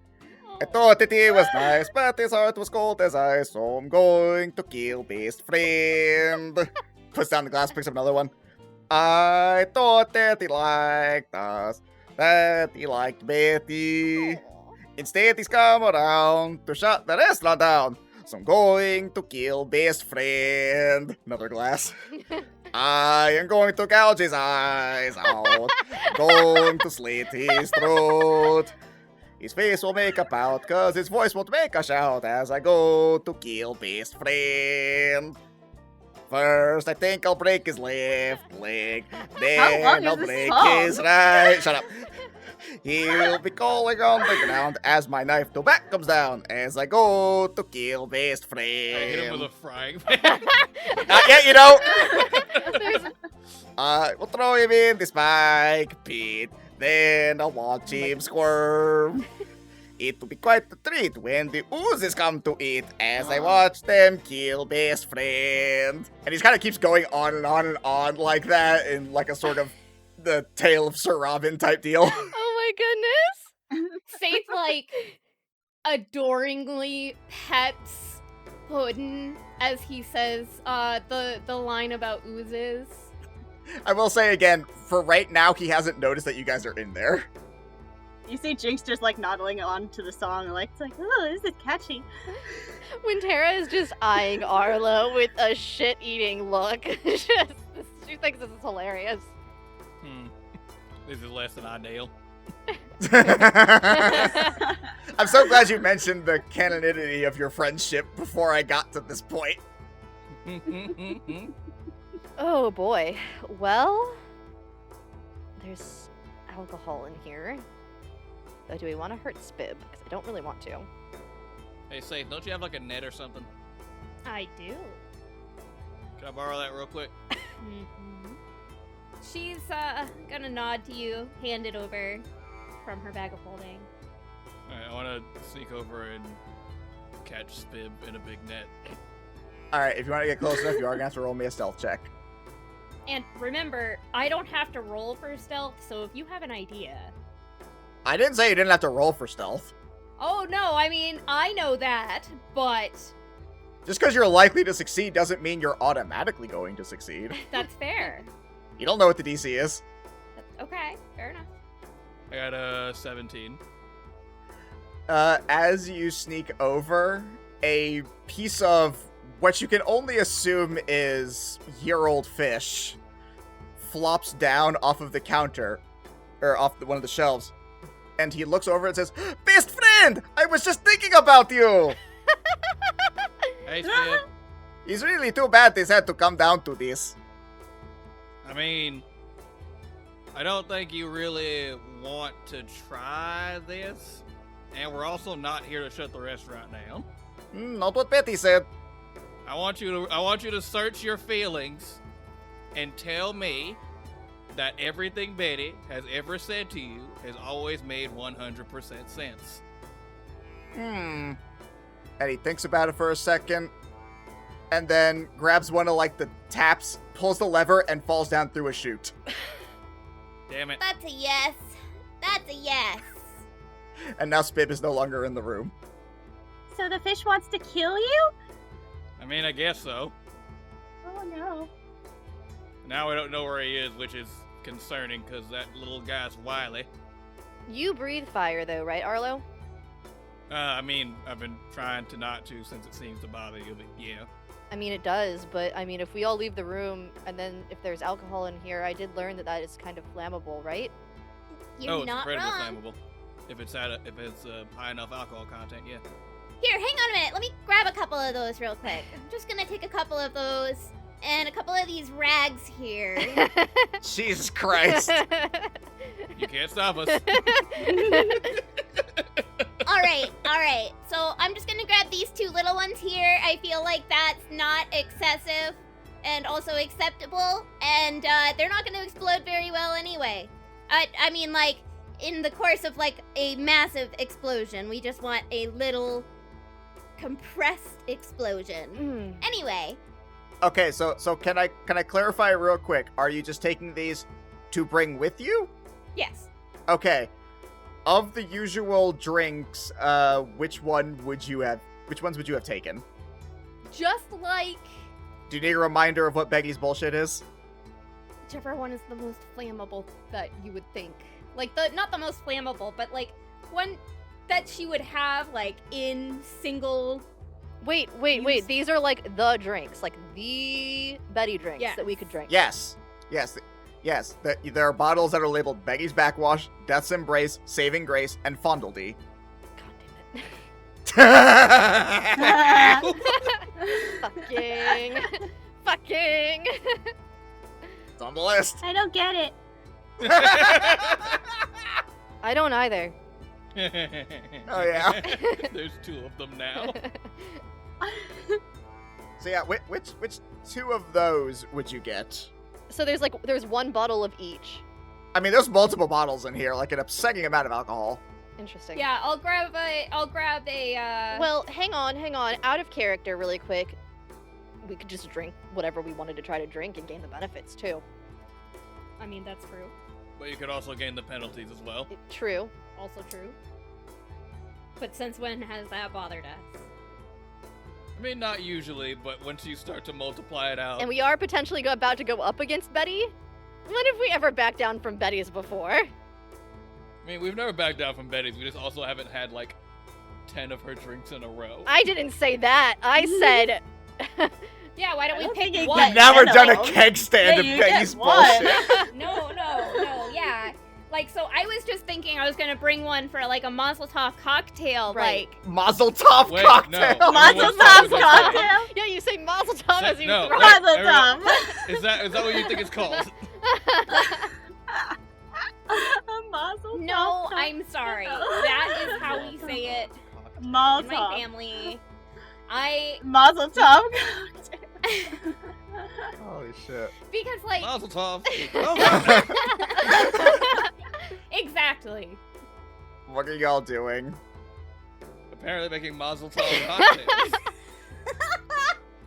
[SPEAKER 1] I thought that he was nice, but his heart was cold as ice, so I'm going to kill best friend. Puts down the glass, picks up another one. I thought that he liked us, that he liked Betty. Instead, he's come around to shut the restaurant down. So I'm going to kill best friend. Another glass. I am going to gouge his eyes out. Going to slit his throat. His face will make a pout, cause his voice won't make a shout as I go to kill best friend. First, I think I'll break his left leg. Then
[SPEAKER 5] long is
[SPEAKER 1] I'll
[SPEAKER 5] this
[SPEAKER 1] break
[SPEAKER 5] song?
[SPEAKER 1] his right. Shut up. He'll be calling on the ground as my knife to back comes down as I go to kill best
[SPEAKER 4] I hit him with a
[SPEAKER 1] friend.
[SPEAKER 4] frying pan.
[SPEAKER 1] Not yet, you know. I will throw him in the spike pit. Then I'll watch him squirm. It will be quite a treat when the oozes come to eat as I watch them kill best friend. And he kind of keeps going on and on and on like that in like a sort of the tale of Sir Robin type deal.
[SPEAKER 3] Oh my goodness!
[SPEAKER 2] Faith, like, adoringly pets Puddin as he says the line about oozes.
[SPEAKER 1] I will say again, for right now, he hasn't noticed that you guys are in there.
[SPEAKER 5] You see Jinx just like nodding on to the song, like it's like, oh, this is catchy.
[SPEAKER 3] When Tara is just eyeing Arlo with a shit-eating look. She thinks this is hilarious.
[SPEAKER 4] This is less than ideal.
[SPEAKER 1] I'm so glad you mentioned the canonity of your friendship before I got to this point.
[SPEAKER 3] Oh boy. Well, there's alcohol in here. Though, do we want to hurt Spib? Because I don't really want to.
[SPEAKER 4] Hey, Safe, don't you have like a net or something?
[SPEAKER 2] I do.
[SPEAKER 4] Can I borrow that real quick?
[SPEAKER 2] Mm-hmm. She's gonna nod to you, hand it over from her bag of holding.
[SPEAKER 4] Alright, I want to sneak over and catch Spib in a big net.
[SPEAKER 1] Alright, if you want to get close enough, you are going to have to roll me a stealth check.
[SPEAKER 2] And remember, I don't have to roll for stealth, so if you have an idea.
[SPEAKER 1] I didn't say you didn't have to roll for stealth.
[SPEAKER 2] Oh no, I mean, I know that, but
[SPEAKER 1] Just because you're likely to succeed doesn't mean you're automatically going to succeed.
[SPEAKER 2] that's fair.
[SPEAKER 1] You don't know what the DC is.
[SPEAKER 2] Okay, fair enough.
[SPEAKER 4] I got a 17.
[SPEAKER 1] As you sneak over, a piece of what you can only assume is year-old fish flops down off of the counter, or off one of the shelves, and he looks over and says, "Best friend, I was just thinking about you."
[SPEAKER 4] Hey, Spib.
[SPEAKER 1] It's really too bad this had to come down to this.
[SPEAKER 4] I mean, I don't think you really want to try this, and we're also not here to shut the restaurant down.
[SPEAKER 1] Not what Betty said.
[SPEAKER 4] I want you to search your feelings and tell me that everything Betty has ever said to you has always made 100% sense.
[SPEAKER 1] And he thinks about it for a second, and then grabs one of, like, the taps, pulls the lever, and falls down through a chute.
[SPEAKER 4] Damn it.
[SPEAKER 2] That's a yes. That's a yes.
[SPEAKER 1] And now Spib is no longer in the room.
[SPEAKER 5] So the fish wants to kill you?
[SPEAKER 4] I mean, I guess so.
[SPEAKER 5] Oh no.
[SPEAKER 4] Now I don't know where he is, which is concerning, because that little guy's wily.
[SPEAKER 3] You breathe fire, though, right, Arlo?
[SPEAKER 4] I mean, I've been trying to not to since it seems to bother you, but yeah.
[SPEAKER 3] I mean, it does, but I mean, if we all leave the room, and then if there's alcohol in here, I did learn that that is kind of flammable, right?
[SPEAKER 2] You're
[SPEAKER 4] it's
[SPEAKER 2] not
[SPEAKER 4] incredibly
[SPEAKER 2] wrong.
[SPEAKER 4] flammable. If it's high enough alcohol content, yeah.
[SPEAKER 2] Here, hang on a minute. Let me grab a couple of those real quick. I'm just gonna take a couple of those and a couple of these rags here.
[SPEAKER 1] Jesus Christ.
[SPEAKER 4] You can't stop us.
[SPEAKER 2] All right. So I'm just gonna grab these two little ones here. I feel like that's not excessive and also acceptable, and they're not gonna explode very well anyway. I mean, like, in the course of, like, a massive explosion. We just want a little compressed explosion. Anyway.
[SPEAKER 1] Okay, so can I clarify real quick? Are you just taking these to bring with you?
[SPEAKER 2] Yes.
[SPEAKER 1] Okay. Of the usual drinks, which ones would you have taken?
[SPEAKER 2] Just like
[SPEAKER 1] Do you need a reminder of what Beggy's bullshit is?
[SPEAKER 2] whichever one is the most flammable that you would think. Like, not the most flammable, but, like, one that she would have, like, in single...
[SPEAKER 3] Wait. These are like the drinks, like the Betty drinks
[SPEAKER 2] Yes.
[SPEAKER 3] that we could drink.
[SPEAKER 1] Yes. There are bottles that are labeled Beggy's Backwash, Death's Embrace, Saving Grace, and Fondledy.
[SPEAKER 3] God damn it. Fucking.
[SPEAKER 1] It's on the list.
[SPEAKER 5] I don't get it.
[SPEAKER 3] I don't either.
[SPEAKER 1] Oh, yeah.
[SPEAKER 4] There's two of them now.
[SPEAKER 1] So yeah, which two of those would you get?
[SPEAKER 3] So there's one bottle of each.
[SPEAKER 1] I mean, there's multiple bottles in here, like an upsetting amount of alcohol.
[SPEAKER 3] Interesting.
[SPEAKER 2] Yeah, I'll grab a...
[SPEAKER 3] Well, hang on. Out of character, really quick. We could just drink whatever we wanted to try to drink and gain the benefits too.
[SPEAKER 2] I mean, that's true.
[SPEAKER 4] But you could also gain the penalties as well.
[SPEAKER 3] True.
[SPEAKER 2] Also true. But since when has that bothered us?
[SPEAKER 4] I mean, not usually, but once you start to multiply it out.
[SPEAKER 3] And we are potentially about to go up against Betty. When have we ever backed down from Betty's before?
[SPEAKER 4] I mean, we've never backed down from Betty's. We just also haven't had, like, 10 of her drinks in a row.
[SPEAKER 3] I didn't say that. I said...
[SPEAKER 2] Yeah, why don't
[SPEAKER 5] I
[SPEAKER 2] we
[SPEAKER 5] don't
[SPEAKER 2] pick
[SPEAKER 5] think you
[SPEAKER 2] one?
[SPEAKER 5] get
[SPEAKER 1] You've never
[SPEAKER 5] ten
[SPEAKER 1] done
[SPEAKER 5] of
[SPEAKER 1] a
[SPEAKER 5] them.
[SPEAKER 1] keg stand of
[SPEAKER 5] Yeah, you get
[SPEAKER 1] Beggy's
[SPEAKER 5] one.
[SPEAKER 1] bullshit.
[SPEAKER 2] No, yeah. Like, so I was just thinking I was gonna bring one for, like, a Mazel Tov cocktail,
[SPEAKER 3] Right.
[SPEAKER 2] like...
[SPEAKER 1] Mazel Tov
[SPEAKER 4] Wait,
[SPEAKER 1] cocktail.
[SPEAKER 4] no.
[SPEAKER 5] Mazel
[SPEAKER 4] Everyone's talking
[SPEAKER 5] Tov
[SPEAKER 4] about
[SPEAKER 5] cocktail.
[SPEAKER 3] Yeah, you say Mazel Tov as you
[SPEAKER 4] No,
[SPEAKER 3] throw
[SPEAKER 4] wait.
[SPEAKER 5] Mazel
[SPEAKER 4] everyone-
[SPEAKER 5] Tov.
[SPEAKER 4] Is that what you think it's called?
[SPEAKER 5] A Mazel Tov
[SPEAKER 2] No,
[SPEAKER 5] cocktail.
[SPEAKER 2] I'm sorry. That is how we say it in
[SPEAKER 5] Mazel
[SPEAKER 2] my
[SPEAKER 5] Tov.
[SPEAKER 2] family.
[SPEAKER 5] Mazel Tov.
[SPEAKER 1] Holy shit.
[SPEAKER 2] Because, like...
[SPEAKER 4] Mazel tov.
[SPEAKER 2] Exactly.
[SPEAKER 1] What are y'all doing?
[SPEAKER 4] Apparently making Mazel tov cocktails.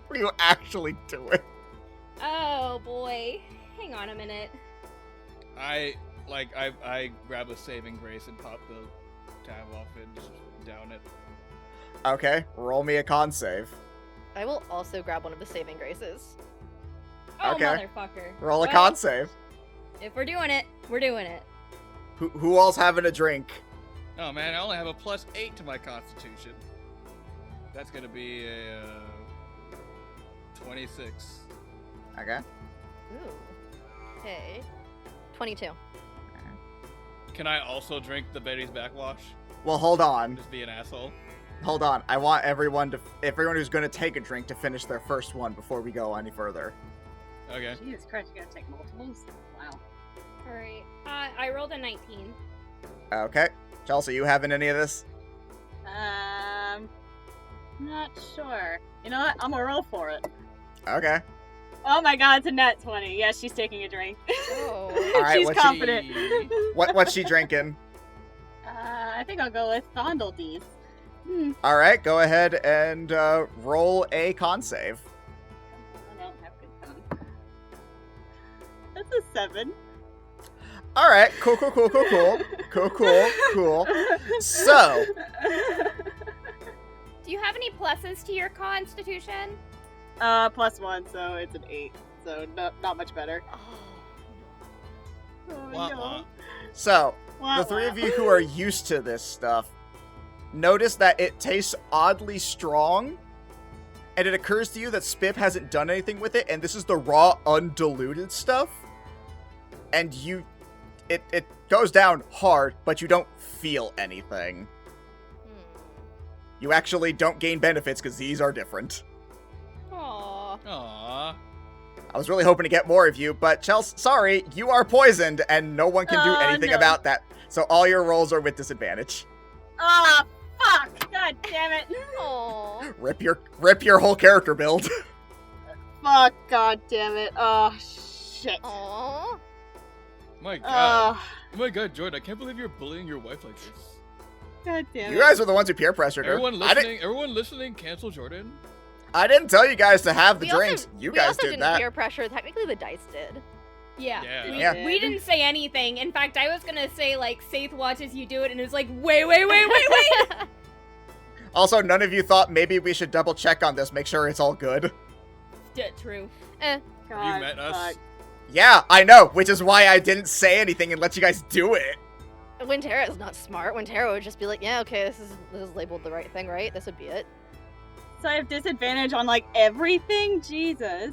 [SPEAKER 1] What are you actually doing?
[SPEAKER 2] Oh, boy. Hang on a minute.
[SPEAKER 4] I grab a saving grace and pop the tab off and just down it.
[SPEAKER 1] Okay, roll me a con save.
[SPEAKER 3] I will also grab one of the saving graces.
[SPEAKER 2] Oh,
[SPEAKER 1] Okay.
[SPEAKER 2] motherfucker.
[SPEAKER 1] Roll a
[SPEAKER 2] Well,
[SPEAKER 1] con save.
[SPEAKER 2] If we're doing it, we're doing it.
[SPEAKER 1] Who all's having a drink?
[SPEAKER 4] Oh man, I only have a +8 to my constitution. That's gonna be a 26.
[SPEAKER 1] Okay.
[SPEAKER 3] Ooh. Okay. 22.
[SPEAKER 4] Can I also drink the Betty's backwash?
[SPEAKER 1] Well, hold on.
[SPEAKER 4] Just be an asshole?
[SPEAKER 1] Hold on. I want everyone who's going to take a drink to finish their first one before we go any further.
[SPEAKER 4] Okay.
[SPEAKER 5] Jesus Christ, you gotta take multiples? Wow.
[SPEAKER 2] Alright. I rolled a 19.
[SPEAKER 1] Okay. Chelsea, you having any of this?
[SPEAKER 5] Not sure. You know what? I'm gonna roll for it.
[SPEAKER 1] Okay.
[SPEAKER 5] Oh my god, it's a net 20. Yes, she's taking a drink.
[SPEAKER 3] Oh.
[SPEAKER 1] All right,
[SPEAKER 5] She's
[SPEAKER 1] what's
[SPEAKER 5] confident.
[SPEAKER 1] What's she drinking?
[SPEAKER 5] I think I'll go with Fondledees.
[SPEAKER 1] All right, go ahead and roll a con save.
[SPEAKER 5] I don't have good con. That's a 7.
[SPEAKER 1] All right, cool. So,
[SPEAKER 2] Do you have any pluses to your constitution?
[SPEAKER 5] +1, so it's an 8. So not much better. Oh
[SPEAKER 4] Wah,
[SPEAKER 5] no.
[SPEAKER 4] wah.
[SPEAKER 1] so
[SPEAKER 5] Wah,
[SPEAKER 1] the three
[SPEAKER 5] wah.
[SPEAKER 1] of you who are used to this stuff notice that it tastes oddly strong, and it occurs to you that Spiff hasn't done anything with it, and this is the raw, undiluted stuff. And it goes down hard, but you don't feel anything. You actually don't gain benefits because these are different.
[SPEAKER 2] Aww.
[SPEAKER 4] Aw.
[SPEAKER 1] I was really hoping to get more of you, but Chels, sorry, you are poisoned, and no one can do
[SPEAKER 5] Oh,
[SPEAKER 1] anything
[SPEAKER 5] no.
[SPEAKER 1] about that. So all your rolls are with disadvantage.
[SPEAKER 5] Ah, fuck! God damn it!
[SPEAKER 3] Aw.
[SPEAKER 1] Rip your whole character build.
[SPEAKER 5] Fuck! God damn it! Oh shit!
[SPEAKER 3] Aw.
[SPEAKER 4] My god.
[SPEAKER 5] Oh,
[SPEAKER 4] Oh my god, Jordan, I can't believe you're bullying your wife like this.
[SPEAKER 5] God damn
[SPEAKER 1] You
[SPEAKER 5] it!
[SPEAKER 1] guys are the ones who peer pressured her.
[SPEAKER 4] Everyone listening, cancel Jordan.
[SPEAKER 1] I didn't tell you guys to have the
[SPEAKER 3] We also-
[SPEAKER 1] drinks. You
[SPEAKER 3] we
[SPEAKER 1] guys
[SPEAKER 3] also
[SPEAKER 1] did
[SPEAKER 3] didn't
[SPEAKER 1] that.
[SPEAKER 3] peer pressure. Technically, the dice did.
[SPEAKER 2] Yeah.
[SPEAKER 4] Yeah.
[SPEAKER 2] We,
[SPEAKER 1] Yeah.
[SPEAKER 2] we didn't say anything. In fact, I was gonna say, like, Saith watches you do it, and it's like, wait.
[SPEAKER 1] Also, none of you thought maybe we should double check on this, make sure it's all good.
[SPEAKER 2] Yeah, true.
[SPEAKER 5] God,
[SPEAKER 4] Have you met us?
[SPEAKER 5] fuck.
[SPEAKER 1] Yeah, I know, which is why I didn't say anything and let you guys do it.
[SPEAKER 3] Wintera is not smart. Wintera would just be like, yeah, okay, this is labeled the right thing, right? This would be it.
[SPEAKER 5] So I have disadvantage on like everything. Jesus,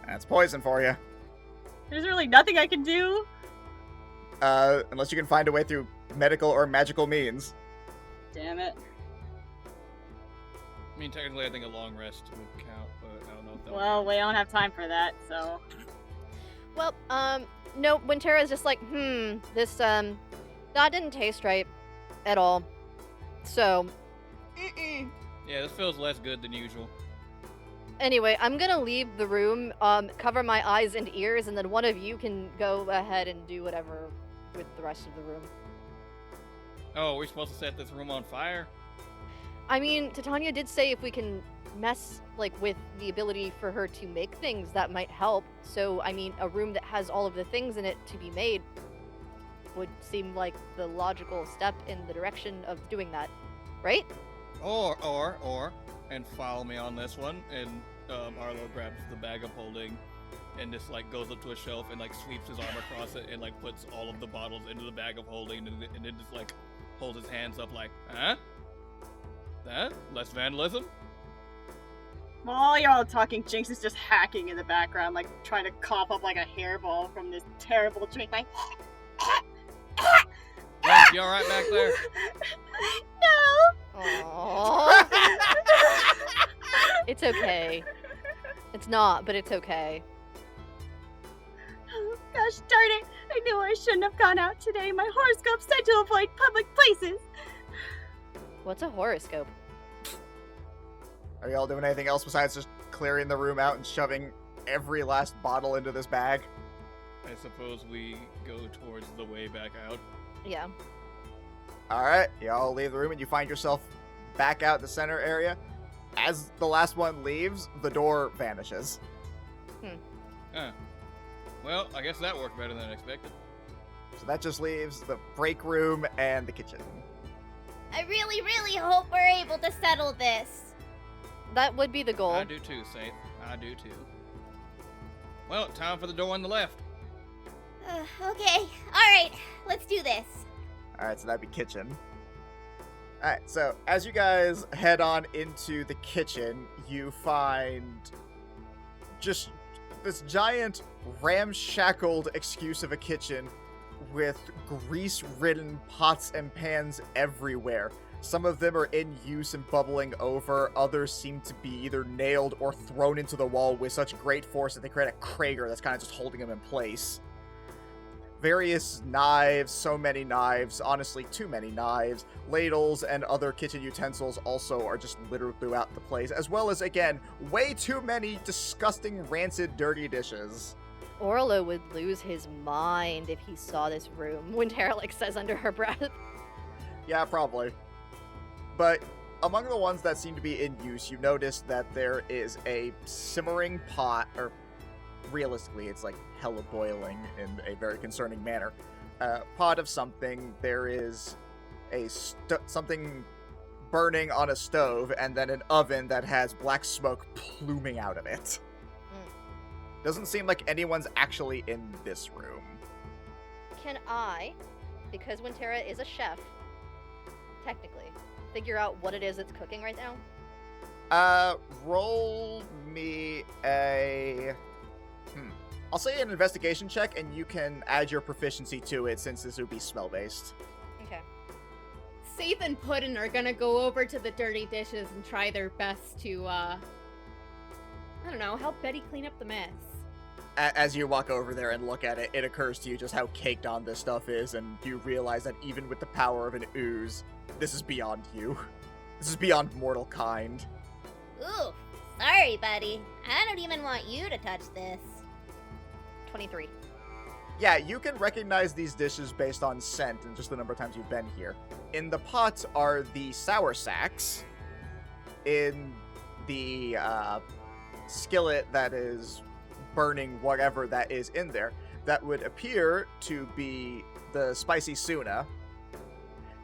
[SPEAKER 1] That's poison for you.
[SPEAKER 5] there's really nothing I can do.
[SPEAKER 1] Unless you can find a way through medical or magical means.
[SPEAKER 5] Damn it.
[SPEAKER 4] I mean, technically, I think a long rest would count, but I don't know if that
[SPEAKER 5] Well, we don't have time for that, so.
[SPEAKER 3] Well, no, Wintera is just like, this, that didn't taste right at all. So,
[SPEAKER 4] Yeah, this feels less good than usual.
[SPEAKER 3] anyway, I'm gonna leave the room, cover my eyes and ears, and then one of you can go ahead and do whatever with the rest of the room.
[SPEAKER 4] Oh, we're supposed to set this room on fire?
[SPEAKER 3] I mean, Titania did say if we can mess, like, with the ability for her to make things, that might help. So, I mean, a room that has all of the things in it to be made would seem like the logical step in the direction of doing that, right?
[SPEAKER 4] Or, and follow me on this one, and Arlo grabs the bag of holding and just, like, goes up to a shelf and, like, sweeps his arm across it and, like, puts all of the bottles into the bag of holding and then just, like, holds his hands up like, huh? That? Less vandalism?
[SPEAKER 5] While you're all talking, Jinx is just hacking in the background, like trying to cough up like a hairball from this terrible drink. Like,
[SPEAKER 4] Jinx, you alright back there?
[SPEAKER 5] no.
[SPEAKER 3] Aww. It's okay. It's not, but it's okay.
[SPEAKER 5] Oh, gosh darn it! I knew I shouldn't have gone out today. My horoscope said to avoid public places.
[SPEAKER 3] What's a horoscope?
[SPEAKER 1] Are y'all doing anything else besides just clearing the room out and shoving every last bottle into this bag?
[SPEAKER 4] I suppose we go towards the way back out.
[SPEAKER 3] Yeah.
[SPEAKER 1] Alright, y'all leave the room and you find yourself back out the center area. As the last one leaves, the door vanishes.
[SPEAKER 4] Huh. Well, I guess that worked better than expected.
[SPEAKER 1] So that just leaves the break room and the kitchen.
[SPEAKER 2] I really, really hope we're able to settle this.
[SPEAKER 3] That would be the goal.
[SPEAKER 4] I do too, Saith. I do too. Well, time for the door on the left.
[SPEAKER 2] Okay. Alright. Let's do this.
[SPEAKER 1] Alright, so that'd be kitchen. Alright, so as you guys head on into the kitchen, you find just this giant ramshackled excuse of a kitchen with grease-ridden pots and pans everywhere. Some of them are in use and bubbling over, others seem to be either nailed or thrown into the wall with such great force that they create a Krager that's kind of just holding them in place. Various knives, so many knives, honestly too many knives, ladles, and other kitchen utensils also are just littered throughout the place, as well as, again, way too many disgusting, rancid, dirty dishes.
[SPEAKER 3] Orlo would lose his mind if he saw this room, Wintera, like, says under her breath.
[SPEAKER 1] Yeah, probably. But among the ones that seem to be in use, you notice that there is a simmering pot, or realistically, it's like hella boiling in a very concerning manner. Pot of something. There is a something burning on a stove, and then an oven that has black smoke pluming out of it. Doesn't seem like anyone's actually in this room.
[SPEAKER 3] Can I, because Wintera is a chef, technically, figure out what it is that's cooking right now?
[SPEAKER 1] Roll me a... I'll say an investigation check, and you can add your proficiency to it, since this would be smell-based.
[SPEAKER 3] Okay.
[SPEAKER 2] Saith and Puddin are gonna go over to the dirty dishes and try their best to, I don't know, help Betty clean up the mess.
[SPEAKER 1] As you walk over there and look at it, it occurs to you just how caked on this stuff is, and you realize that even with the power of an ooze, this is beyond you. This is beyond mortal kind.
[SPEAKER 2] Ooh, sorry, buddy. I don't even want you to touch this.
[SPEAKER 3] 23.
[SPEAKER 1] Yeah, you can recognize these dishes based on scent and just the number of times you've been here. In the pot are the sour sacks. In the skillet that is burning whatever that is in there, that would appear to be the spicy tuna.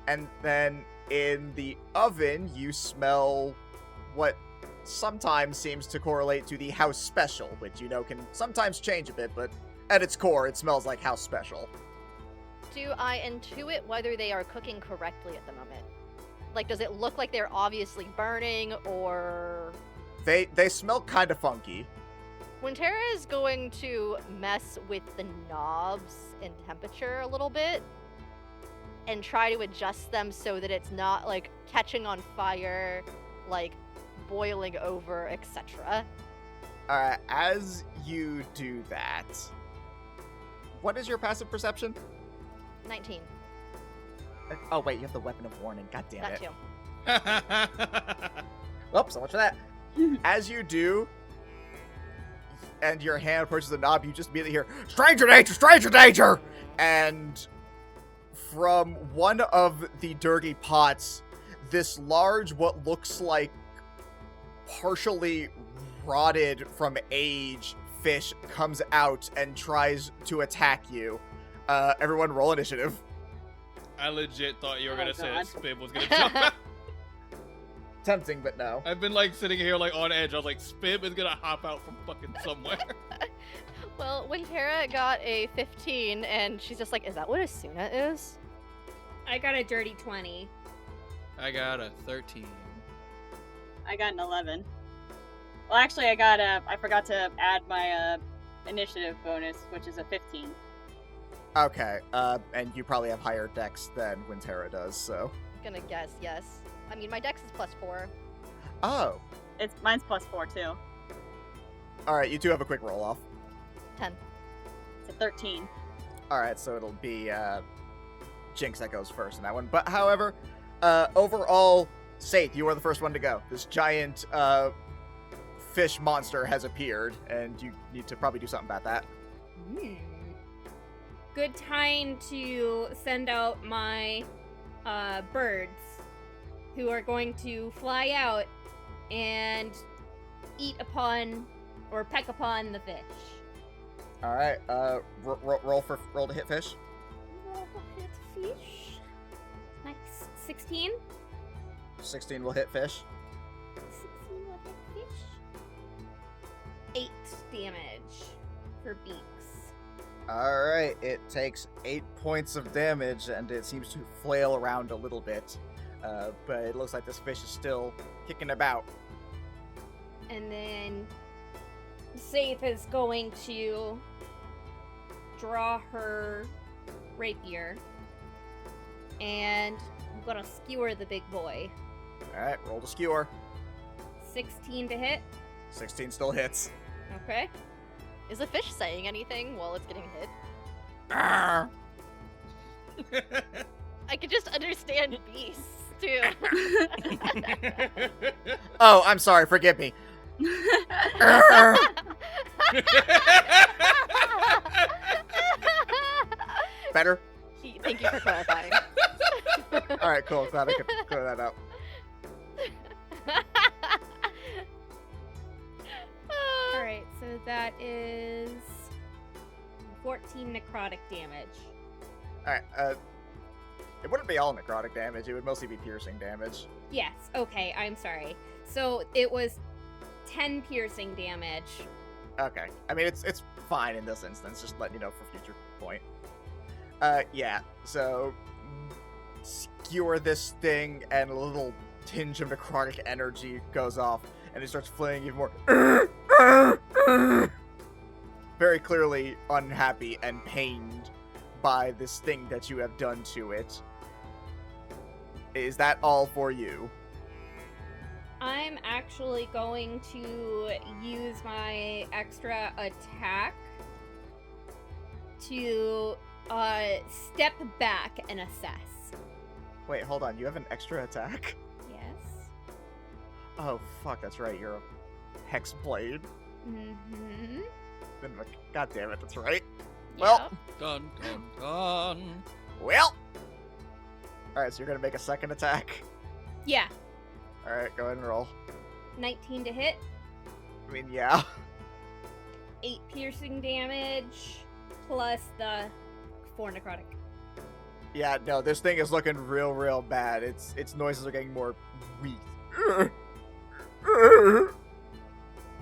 [SPEAKER 1] And then in the oven, you smell what sometimes seems to correlate to the house special, which you know can sometimes change a bit, but at its core, it smells like house special.
[SPEAKER 3] Do I intuit whether they are cooking correctly at the moment? Like, does it look like they're obviously burning, or...
[SPEAKER 1] They smell kind of funky.
[SPEAKER 3] Wintera is going to mess with the knobs and temperature a little bit and try to adjust them so that it's not, like, catching on fire, like, boiling over, etc.
[SPEAKER 1] Alright, as you do that, what is your passive perception?
[SPEAKER 3] 19.
[SPEAKER 1] Oh wait, you have the weapon of warning, god damn
[SPEAKER 3] That
[SPEAKER 1] it.
[SPEAKER 3] too.
[SPEAKER 1] Oh, so much for that. As you do, and your hand approaches the knob, you just immediately hear, "Stranger danger! Stranger danger!" And from one of the dirty pots, this large, what looks like partially rotted from age fish comes out and tries to attack you. Everyone roll initiative.
[SPEAKER 4] I legit thought you were
[SPEAKER 5] Oh,
[SPEAKER 4] gonna say that
[SPEAKER 5] God.
[SPEAKER 4] Spib was gonna jump out.
[SPEAKER 1] Tempting, but no.
[SPEAKER 4] I've been like sitting here like on edge. I was like, Spib is gonna hop out from fucking somewhere.
[SPEAKER 3] Well, Wintera got a 15, and she's just like, is that what a Suna is?
[SPEAKER 2] I got a dirty 20.
[SPEAKER 4] I got a 13.
[SPEAKER 5] I got an 11. Well, actually, I forgot to add my initiative bonus, which is a 15.
[SPEAKER 1] Okay, and you probably have higher dex than Wintera does, so.
[SPEAKER 3] Gonna guess, yes. I mean, my dex is +4.
[SPEAKER 1] Oh.
[SPEAKER 5] Mine's +4 too.
[SPEAKER 1] Alright, you two have a quick roll off.
[SPEAKER 3] 10.
[SPEAKER 5] It's a 13.
[SPEAKER 1] Alright, so it'll be Jinx that goes first in that one. But however, overall, Saith, you are the first one to go. This giant fish monster has appeared, and you need to probably do something about that.
[SPEAKER 2] Good time to send out my birds, who are going to fly out and eat upon or peck upon the fish.
[SPEAKER 1] Alright, roll to hit fish.
[SPEAKER 2] Roll to hit fish. Nice. 16?
[SPEAKER 1] 16 will hit fish.
[SPEAKER 2] 16 will hit fish. 8 damage for beaks.
[SPEAKER 1] Alright, it takes 8 points of damage, and it seems to flail around a little bit. But it looks like this fish is still kicking about.
[SPEAKER 2] And then Saith is going to draw her rapier, and I'm gonna skewer the big boy.
[SPEAKER 1] Alright, roll to skewer.
[SPEAKER 2] 16 to hit.
[SPEAKER 1] 16 still hits.
[SPEAKER 2] Okay.
[SPEAKER 3] Is the fish saying anything while it's getting hit?
[SPEAKER 1] Arr!
[SPEAKER 3] I could just understand beasts, too.
[SPEAKER 1] Oh, I'm sorry, forgive me. Arr!
[SPEAKER 3] you for clarifying.
[SPEAKER 1] All right, cool. Glad I could clear that up.
[SPEAKER 2] Alright, so that is 14 necrotic damage.
[SPEAKER 1] All right. It wouldn't be all necrotic damage. It would mostly be piercing damage.
[SPEAKER 2] Yes, okay, I'm sorry. So it was 10 piercing damage.
[SPEAKER 1] Okay. I mean, it's fine in this instance. Just letting you know for future point. Yeah. So skewer this thing, and a little tinge of necrotic energy goes off, and it starts flaying even more. Very clearly unhappy and pained by this thing that you have done to it. Is that all for you?
[SPEAKER 2] I'm actually going to use my extra attack to step back and assess.
[SPEAKER 1] Wait, hold on. You have an extra attack?
[SPEAKER 2] Yes.
[SPEAKER 1] Oh, fuck, that's right. You're a hex blade.
[SPEAKER 2] Mm-hmm.
[SPEAKER 1] God damn it, that's right. Well,
[SPEAKER 4] Dun, dun, dun.
[SPEAKER 1] well. Alright, so you're gonna make a second attack.
[SPEAKER 2] Yeah.
[SPEAKER 1] Alright, go ahead and roll.
[SPEAKER 2] 19 to hit,
[SPEAKER 1] I mean, yeah.
[SPEAKER 2] 8 piercing damage, plus the 4 necrotic.
[SPEAKER 1] Yeah, no, this thing is looking real bad. Its noises are getting more weak.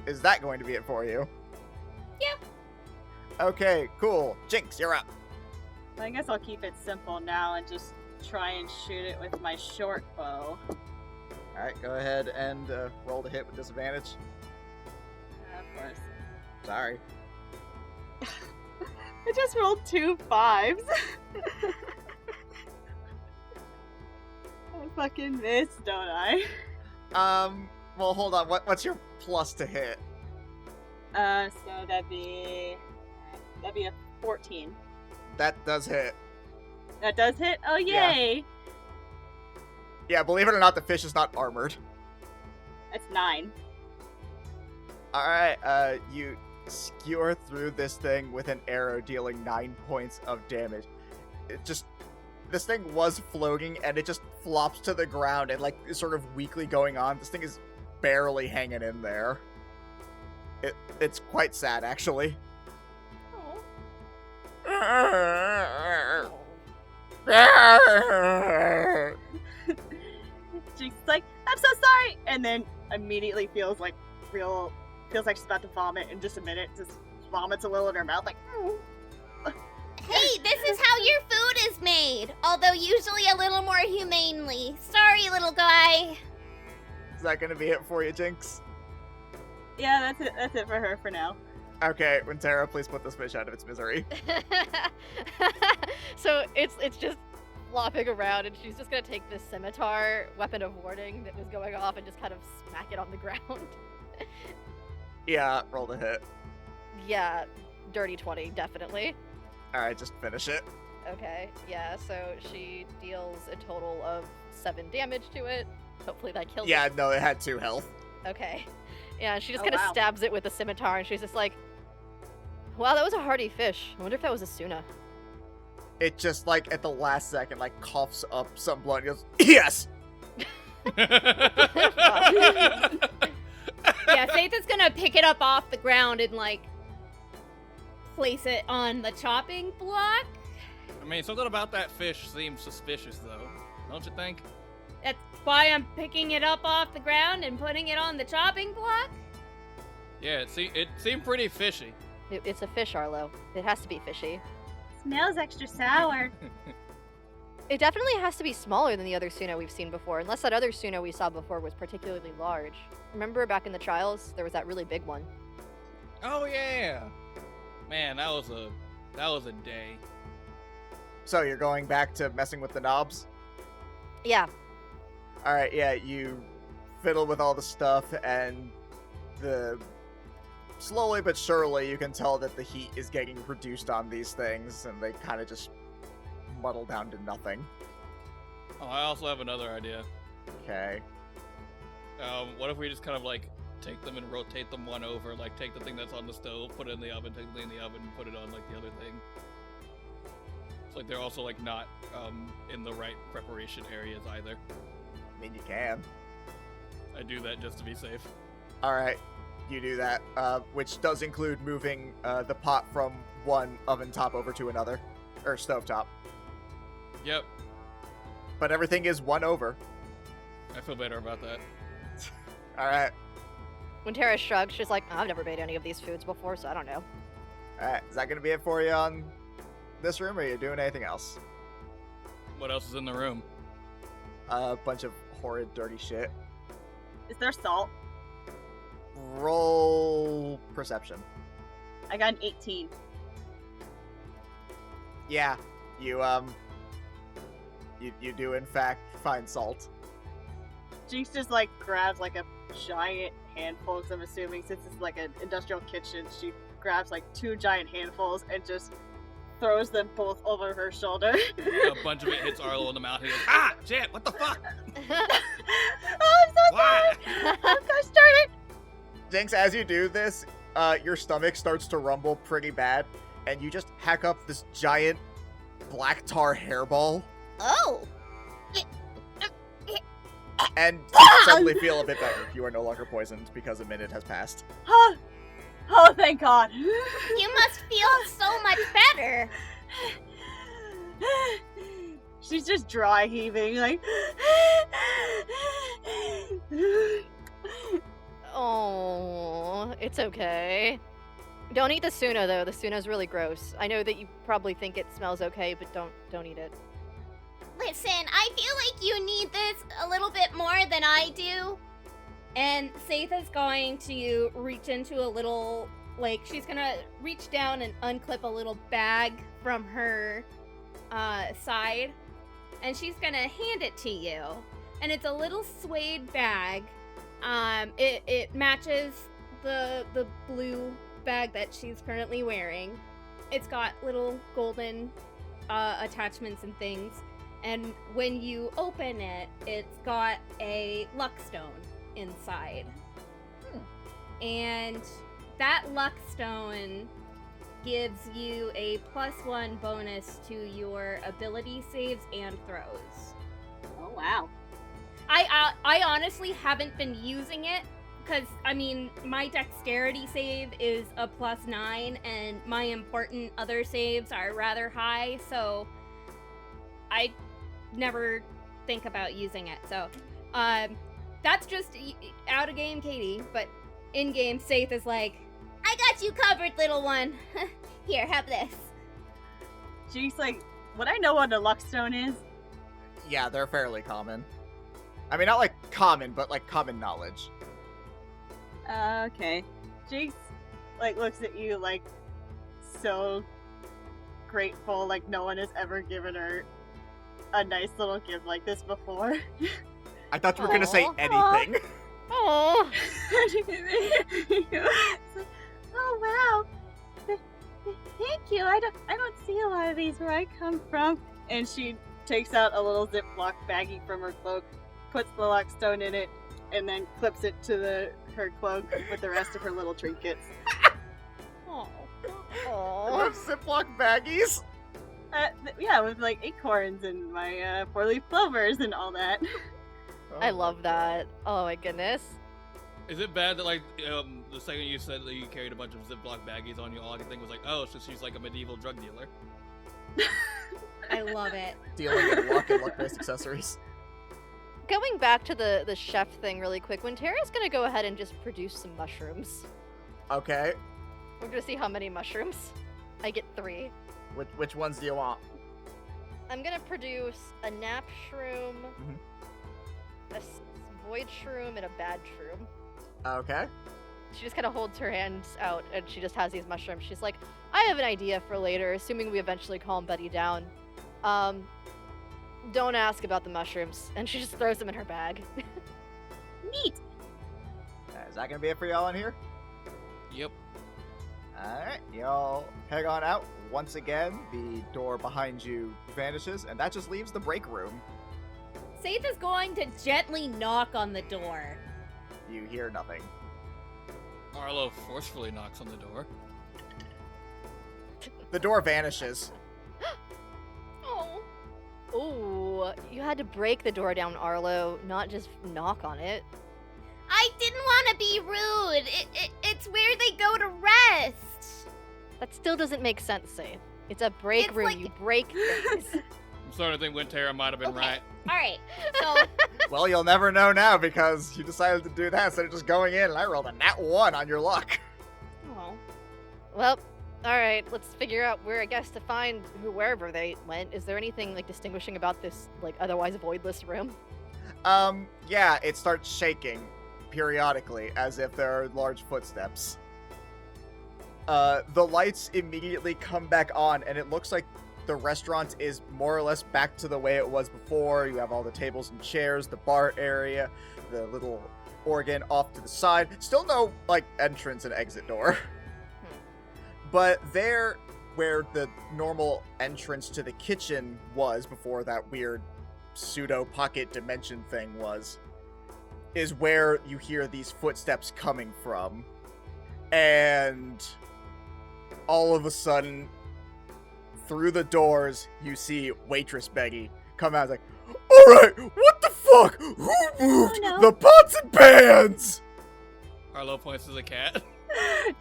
[SPEAKER 1] Is that going to be it for you?
[SPEAKER 2] Yeah.
[SPEAKER 1] Okay, cool. Jinx, you're up.
[SPEAKER 5] I guess I'll keep it simple now and just try and shoot it with my short bow.
[SPEAKER 1] Alright, go ahead and roll to hit with disadvantage.
[SPEAKER 5] Of course.
[SPEAKER 1] Sorry.
[SPEAKER 5] I just rolled 2 5s. I fucking missed, don't I?
[SPEAKER 1] Well, hold on. What's your plus to hit?
[SPEAKER 5] So that'd be a 14.
[SPEAKER 1] That does hit.
[SPEAKER 5] That does hit? Oh, yay!
[SPEAKER 1] Yeah, believe it or not, the fish is not armored.
[SPEAKER 5] That's 9.
[SPEAKER 1] Alright, you skewer through this thing with an arrow dealing 9 points of damage. This thing was floating, and it just flops to the ground and, like, is sort of weakly going on. This thing is barely hanging in there. It's quite sad, actually.
[SPEAKER 5] She's like, I'm so sorry! And then immediately feels like she's about to vomit in just a minute. Just vomits a little in her mouth, like,
[SPEAKER 2] Hey, this is how your food is made, although usually a little more humanely. Sorry, little guy.
[SPEAKER 1] Is that gonna be it for you, Jinx?
[SPEAKER 5] yeah, that's it. That's it for her for now.
[SPEAKER 1] Okay, Wintera, please put this fish out of its misery.
[SPEAKER 3] So it's just flopping around, and she's just gonna take this scimitar weapon of warning that was going off and just kind of smack it on the ground.
[SPEAKER 1] Yeah, roll to hit.
[SPEAKER 3] Yeah, dirty 20, definitely.
[SPEAKER 1] Alright, just finish it.
[SPEAKER 3] Okay, yeah, so she deals a total of 7 damage to it. Hopefully that kills
[SPEAKER 1] Yeah,
[SPEAKER 3] it.
[SPEAKER 1] no, it had 2 health.
[SPEAKER 3] Okay. Yeah, she just
[SPEAKER 5] Oh,
[SPEAKER 3] kind of
[SPEAKER 5] wow.
[SPEAKER 3] stabs it with the scimitar, and she's just like, wow, that was a hardy fish. I wonder if that was a Suna.
[SPEAKER 1] It just, like, at the last second, like, coughs up some blood and goes, yes!
[SPEAKER 2] Yeah, Sathan's gonna pick it up off the ground and, like, place it on the chopping block.
[SPEAKER 4] I mean, something about that fish seems suspicious, though. Don't you think?
[SPEAKER 2] That's why I'm picking it up off the ground and putting it on the chopping block.
[SPEAKER 4] Yeah, it seemed pretty fishy.
[SPEAKER 3] It's a fish, Arlo. It has to be fishy.
[SPEAKER 5] Smells extra sour.
[SPEAKER 3] It definitely has to be smaller than the other Suna we've seen before, unless that other Suna we saw before was particularly large. Remember back in the trials, there was that really big one.
[SPEAKER 4] Oh yeah, man, that was a day.
[SPEAKER 1] So you're going back to messing with the knobs?
[SPEAKER 3] Yeah.
[SPEAKER 1] Alright, yeah, you fiddle with all the stuff, and slowly but surely you can tell that the heat is getting reduced on these things, and they kind of just muddle down to nothing.
[SPEAKER 4] Oh, I also have another idea.
[SPEAKER 1] Okay.
[SPEAKER 4] What if we just kind of like take them and rotate them one over, like take the thing that's on the stove, put it in the oven, take the thing in the oven, and put it on like the other thing. It's like they're also like not in the right preparation areas either.
[SPEAKER 1] I mean, you can.
[SPEAKER 4] I do that just to be safe.
[SPEAKER 1] All right, you do that, which does include moving the pot from one oven top over to another, or stove top.
[SPEAKER 4] Yep,
[SPEAKER 1] But everything is one over.
[SPEAKER 4] I feel better about that.
[SPEAKER 1] All right,
[SPEAKER 3] When Tara shrugs, she's like, I've never made any of these foods before, so I don't know.
[SPEAKER 1] all right. Is that gonna be it for you on this room, or are you doing anything else?
[SPEAKER 4] What else is in the room?
[SPEAKER 1] A bunch of horrid, dirty shit.
[SPEAKER 5] Is there salt?
[SPEAKER 1] Roll perception.
[SPEAKER 5] I got an 18.
[SPEAKER 1] Yeah, you do in fact find salt.
[SPEAKER 5] Jinx just like grabs like a giant handful, because I'm assuming since it's like an industrial kitchen, she grabs like 2 giant handfuls and just throws them both over her shoulder.
[SPEAKER 4] A bunch of it hits Arlo in the mouth. He goes, ah, shit, what the fuck?
[SPEAKER 5] Oh, I'm so
[SPEAKER 4] Why?
[SPEAKER 5] sorry! Oh gosh darn it!
[SPEAKER 1] Jinx, as you do this, your stomach starts to rumble pretty bad, and you just hack up this giant black tar hairball,
[SPEAKER 2] Oh!
[SPEAKER 1] and you suddenly feel a bit better. You are no longer poisoned because a minute has passed.
[SPEAKER 5] Oh, thank God.
[SPEAKER 2] You must feel so much better.
[SPEAKER 5] She's just dry heaving, like.
[SPEAKER 3] Oh, it's okay. Don't eat the Suna though. The Suna's really gross. I know that you probably think it smells okay, but don't eat it.
[SPEAKER 2] Listen, I feel like you need this a little bit more than I do. And Saith is going to reach into a little, like, she's gonna reach down and unclip a little bag from her side. And she's gonna hand it to you. And it's a little suede bag. It matches the blue bag that she's currently wearing. It's got little golden attachments and things. And when you open it, it's got a luck stone inside. And that luck stone gives you a +1 bonus to your ability saves and throws.
[SPEAKER 5] Oh, wow.
[SPEAKER 2] I honestly haven't been using it because, I mean, my dexterity save is a +9 and my important other saves are rather high, so I never think about using it. So, that's just out of game Katie, but in game Saith is like, I got you covered, little one. Here, have this.
[SPEAKER 5] Jinx, like, would I know what a luck stone is?
[SPEAKER 1] Yeah, they're fairly common. I mean, not like common, but like common knowledge.
[SPEAKER 5] Okay. Jinx, like, looks at you, like, so grateful, like no one has ever given her a nice little gift like this before.
[SPEAKER 1] I thought you were gonna say
[SPEAKER 3] Aw.
[SPEAKER 1] anything.
[SPEAKER 3] Oh,
[SPEAKER 5] Oh wow! Thank you. I don't see a lot of these where I come from. And she takes out a little Ziploc baggie from her cloak, puts the luck stone in it, and then clips it to her cloak with the rest of her little trinkets.
[SPEAKER 3] oh,
[SPEAKER 1] You
[SPEAKER 3] oh.
[SPEAKER 1] have Ziploc baggies?
[SPEAKER 5] Yeah, with like acorns and my 4-leaf clovers and all that.
[SPEAKER 3] I love that. Oh my goodness.
[SPEAKER 4] Is it bad that, like, the second you said that you carried a bunch of Ziploc baggies on you, all I could think was like, oh, so she's like a medieval drug dealer.
[SPEAKER 2] I love it.
[SPEAKER 1] Dealing in luck and luck-based accessories.
[SPEAKER 3] Going back to the chef thing really quick, Wintera's gonna go ahead and just produce some mushrooms.
[SPEAKER 1] Okay.
[SPEAKER 3] We're gonna see how many mushrooms. I get 3.
[SPEAKER 1] Which ones do you want?
[SPEAKER 3] I'm gonna produce a nap shroom, a void shroom, and a bad shroom.
[SPEAKER 1] Okay.
[SPEAKER 3] She just kind of holds her hands out and she just has these mushrooms. She's like, I have an idea for later, assuming we eventually calm Betty down. Don't ask about the mushrooms. And she just throws them in her bag.
[SPEAKER 5] Neat.
[SPEAKER 1] Is that gonna be it for y'all in here?
[SPEAKER 4] Yep.
[SPEAKER 1] Alright, y'all head on out. Once again, the door behind you vanishes, and that just leaves the break room.
[SPEAKER 2] Saith is going to gently knock on the door.
[SPEAKER 1] You hear nothing.
[SPEAKER 4] Arlo forcefully knocks on the door.
[SPEAKER 1] The door vanishes.
[SPEAKER 3] Ooh, you had to break the door down, Arlo, not just knock on it.
[SPEAKER 2] I didn't want to be rude. It's where they go to rest.
[SPEAKER 3] That still doesn't make sense, Safe. It's a break
[SPEAKER 2] It's
[SPEAKER 3] room.
[SPEAKER 2] like-
[SPEAKER 3] You break things.
[SPEAKER 4] I'm starting to think Wintera might have been
[SPEAKER 2] Okay.
[SPEAKER 4] right.
[SPEAKER 2] All right. So
[SPEAKER 1] Well, you'll never know now because you decided to do that instead of just going in, and I rolled a nat 1 on your luck.
[SPEAKER 5] Oh.
[SPEAKER 3] Well, alright, let's figure out where I guess to find wherever they went. Is there anything like distinguishing about this like otherwise voidless room?
[SPEAKER 1] Yeah, it starts shaking periodically as if there are large footsteps. The lights immediately come back on, and it looks like the restaurant is more or less back to the way it was before. You have all the tables and chairs, the bar area, the little organ off to the side. Still no, like, entrance and exit door. But there, where the normal entrance to the kitchen was before that weird pseudo-pocket dimension thing was, is where you hear these footsteps coming from. And all of a sudden, through the doors, you see Waitress Becky come out like, "Alright, what the fuck? Who moved
[SPEAKER 5] no.
[SPEAKER 1] the pots and pans?"
[SPEAKER 4] Arlo points to the cat.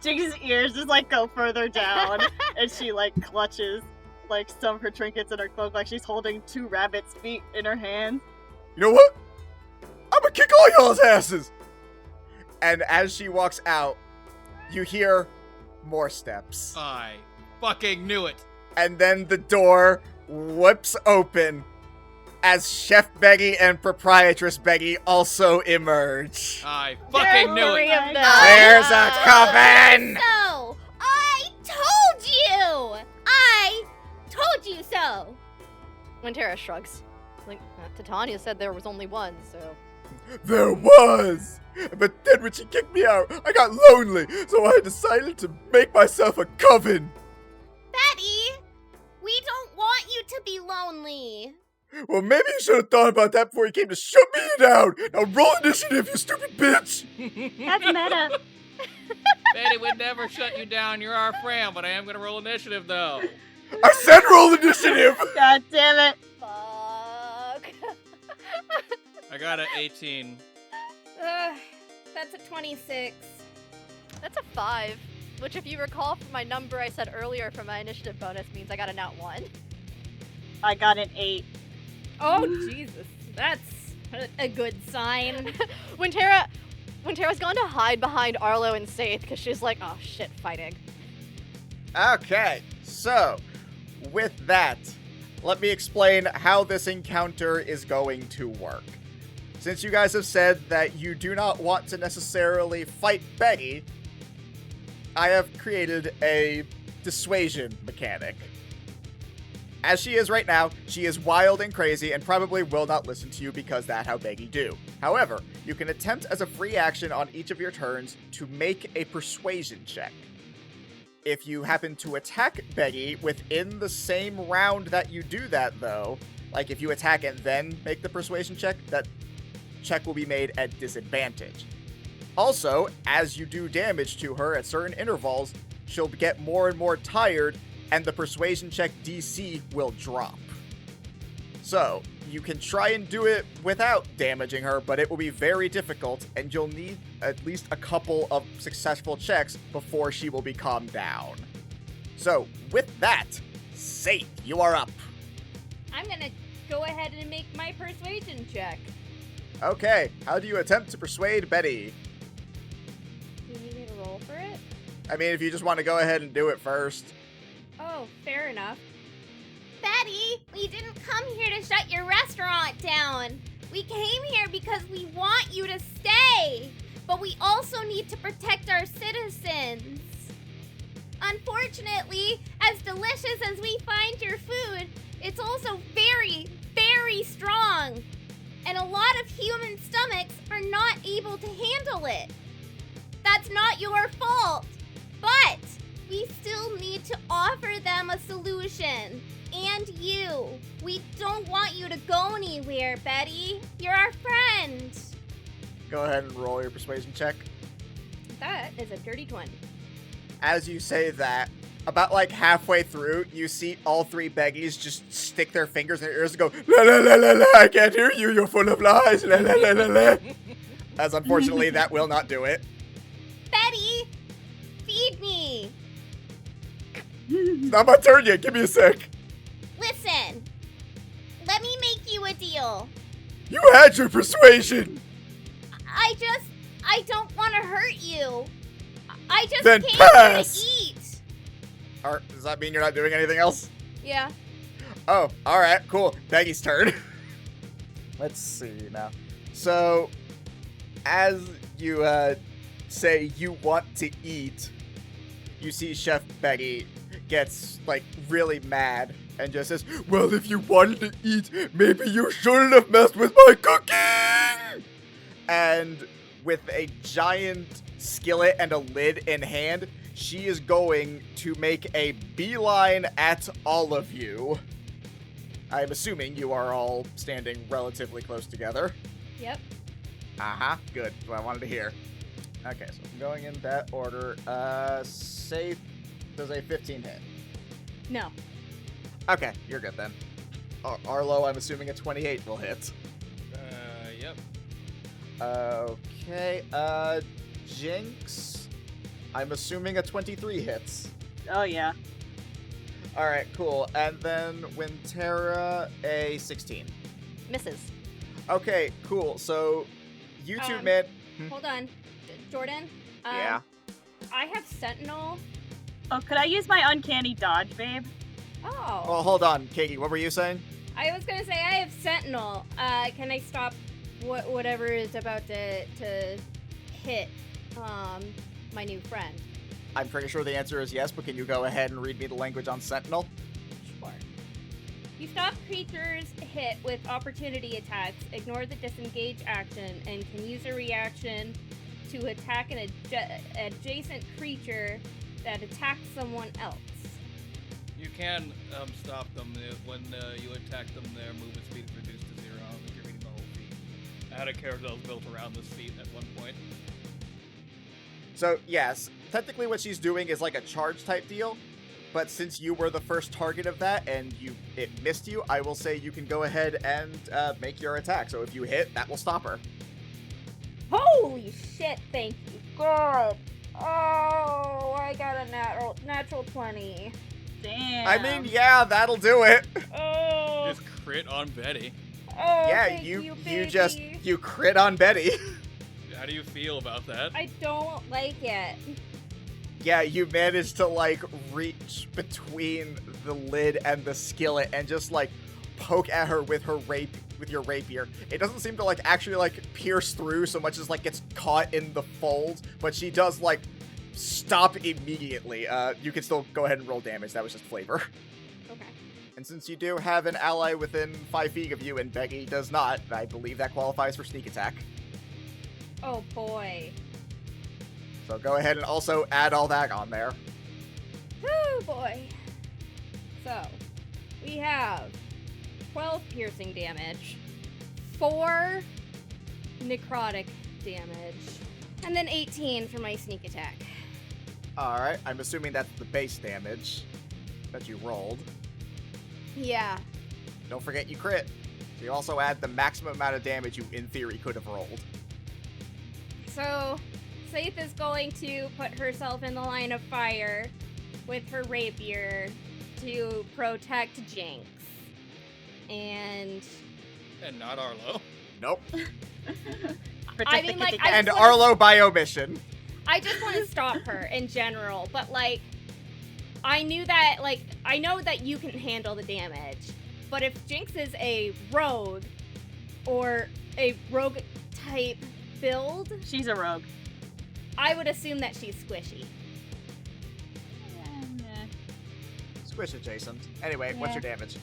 [SPEAKER 5] Jinx's ears just like go further down, and she like clutches like some of her trinkets in her cloak, like she's holding 2 rabbits' feet in her hand.
[SPEAKER 1] You know what? I'm gonna kick all y'all's asses! And as she walks out, you hear more steps.
[SPEAKER 4] I fucking knew it.
[SPEAKER 1] And then the door whips open as Chef Beggy and Proprietress Beggy also emerge.
[SPEAKER 4] I
[SPEAKER 3] There
[SPEAKER 4] fucking
[SPEAKER 3] are
[SPEAKER 4] knew
[SPEAKER 3] 3
[SPEAKER 4] it.
[SPEAKER 3] of them.
[SPEAKER 1] There's a coven!
[SPEAKER 2] So, I told you! I told you so!
[SPEAKER 3] Wintera shrugs. Like, Titania said there was only one, so...
[SPEAKER 1] There was! But then when she kicked me out, I got lonely, so I decided to make myself a coven!
[SPEAKER 2] Betty, we don't want you to be lonely.
[SPEAKER 1] Well, maybe you should have thought about that before you came to shut me down! Now roll initiative, you stupid bitch!
[SPEAKER 5] That's meta.
[SPEAKER 4] Betty would never shut you down. You're our friend, but I am gonna roll initiative though.
[SPEAKER 1] I said roll initiative!
[SPEAKER 5] God damn it.
[SPEAKER 3] Fuck.
[SPEAKER 4] I got an 18.
[SPEAKER 2] That's a 26.
[SPEAKER 3] That's a 5. Which, if you recall from my number I said earlier for my initiative bonus, means I got a nat 1.
[SPEAKER 5] I got an 8.
[SPEAKER 2] Oh, Jesus. That's a good sign.
[SPEAKER 3] Wintera's gone to hide behind Arlo and Saith because she's like, oh shit, fighting.
[SPEAKER 1] Okay, so, with that, let me explain how this encounter is going to work. Since you guys have said that you do not want to necessarily fight Betty, I have created a dissuasion mechanic. As she is right now, she is wild and crazy and probably will not listen to you because that's how Beggy do. However, you can attempt as a free action on each of your turns to make a persuasion check. If you happen to attack Beggy within the same round that you do that, though, like if you attack and then make the persuasion check, that check will be made at disadvantage. Also, as you do damage to her at certain intervals, she'll get more and more tired, and the persuasion check DC will drop. So, you can try and do it without damaging her, but it will be very difficult, and you'll need at least a couple of successful checks before she will be calmed down. So, with that, Saith, you are up.
[SPEAKER 2] I'm gonna go ahead and make my persuasion check.
[SPEAKER 1] Okay, how do you attempt to persuade Betty?
[SPEAKER 2] Do you need me to roll for it?
[SPEAKER 1] I mean, if you just want to go ahead and do it first.
[SPEAKER 2] Oh, fair enough. Betty, we didn't come here to shut your restaurant down. We came here because we want you to stay, but we also need to protect our citizens. Unfortunately, as delicious as we find your food, it's also very, very strong. And a lot of human stomachs are not able to handle it. That's not your fault, but we still need to offer them a solution. And you. We don't want you to go anywhere, Betty. You're our friend.
[SPEAKER 1] Go ahead and roll your persuasion check.
[SPEAKER 2] That is a dirty 20.
[SPEAKER 1] As you say that, About like halfway through, you see all three Beggies just stick their fingers in their ears and go, la la la la la, I can't hear you, you're full of lies, la la la la la. As unfortunately, that will not do it.
[SPEAKER 2] Betty, feed me.
[SPEAKER 1] It's not my turn yet, give me a sec.
[SPEAKER 2] Listen, let me make you a deal.
[SPEAKER 1] You had your persuasion.
[SPEAKER 2] I don't want to hurt you. I just
[SPEAKER 1] Then
[SPEAKER 2] came
[SPEAKER 1] pass.
[SPEAKER 2] here to eat.
[SPEAKER 1] Or, does that mean you're not doing anything else?
[SPEAKER 3] Yeah.
[SPEAKER 1] Oh, alright, cool. Peggy's turn. Let's see now. So, as you say you want to eat, you see Chef Beggy gets, like, really mad and just says, well, if you wanted to eat, maybe you shouldn't have messed with my cooking! And with a giant skillet and a lid in hand, she is going to make a beeline at all of you. I'm assuming you are all standing relatively close together.
[SPEAKER 3] Yep.
[SPEAKER 1] Uh-huh, good. That's what I wanted to hear. Okay, so I'm going in that order. Say, does a 15 hit?
[SPEAKER 3] No.
[SPEAKER 1] Okay, you're good then. Arlo, I'm assuming a 28 will hit.
[SPEAKER 4] Yep.
[SPEAKER 1] Okay, Jinx, I'm assuming a 23 hits.
[SPEAKER 5] Oh, yeah.
[SPEAKER 1] Alright, cool. And then Wintera, a 16.
[SPEAKER 3] Misses.
[SPEAKER 1] Okay, cool. So, you two made...
[SPEAKER 3] Hold on. Jordan?
[SPEAKER 1] Yeah.
[SPEAKER 3] I have Sentinel.
[SPEAKER 5] Oh, could I use my uncanny dodge, babe?
[SPEAKER 3] Oh.
[SPEAKER 1] Well, hold on, Katie, what were you saying?
[SPEAKER 3] I was gonna say I have Sentinel. Can I stop whatever is about to hit my new friend?
[SPEAKER 1] I'm pretty sure the answer is yes, but can you go ahead and read me the language on Sentinel?
[SPEAKER 3] Sure. You stop creatures hit with opportunity attacks, ignore the disengage action, and can use a reaction to attack an adjacent creature that attacks someone else.
[SPEAKER 4] You can stop them when you attack them. Their movement speed is reduced to 0. I don't think you're reading the whole feat. I had a character that was built around this feat at one point.
[SPEAKER 1] So, yes, technically what she's doing is like a charge type deal, but since you were the first target of that and it missed you, I will say you can go ahead and make your attack. So if you hit, that will stop her.
[SPEAKER 2] Holy shit, thank you, God. Oh, I got a natural 20.
[SPEAKER 5] Damn.
[SPEAKER 1] I mean, yeah, that'll do it.
[SPEAKER 2] Oh,
[SPEAKER 4] Just crit on Betty.
[SPEAKER 1] Yeah,
[SPEAKER 2] thank you
[SPEAKER 1] you crit on Betty.
[SPEAKER 4] How do you feel about that?
[SPEAKER 2] I don't like it.
[SPEAKER 1] Yeah, you managed to, like, reach between the lid and the skillet and just, like, poke at her with your rapier. It doesn't seem to, like, actually, like, pierce through so much as, like, gets caught in the folds, but she does, like, stop immediately. You can still go ahead and roll damage. That was just flavor.
[SPEAKER 3] Okay.
[SPEAKER 1] And since you do have an ally within 5 feet of you and Beggy does not, I believe that qualifies for sneak attack.
[SPEAKER 3] Oh boy.
[SPEAKER 1] So go ahead and also add all that on there.
[SPEAKER 3] Oh boy. So, we have 12 piercing damage, 4 necrotic damage, and then 18 for my sneak attack.
[SPEAKER 1] Alright, I'm assuming that's the base damage that you rolled.
[SPEAKER 3] Yeah.
[SPEAKER 1] Don't forget you crit. So you also add the maximum amount of damage you, in theory, could have rolled.
[SPEAKER 3] So, Saith is going to put herself in the line of fire with her rapier to protect Jinx. And
[SPEAKER 4] not Arlo.
[SPEAKER 1] Nope.
[SPEAKER 5] Protect
[SPEAKER 3] I
[SPEAKER 5] the
[SPEAKER 3] mean, like,
[SPEAKER 5] kitty
[SPEAKER 3] I
[SPEAKER 5] cat.
[SPEAKER 1] And
[SPEAKER 3] just
[SPEAKER 1] Arlo by omission.
[SPEAKER 3] I just want to stop her in general, but like, I know that you can handle the damage, but if Jinx is a rogue or a rogue type build,
[SPEAKER 5] She's a rogue.
[SPEAKER 3] I would assume that she's squishy.
[SPEAKER 1] Squish adjacent. Anyway, what's your damage?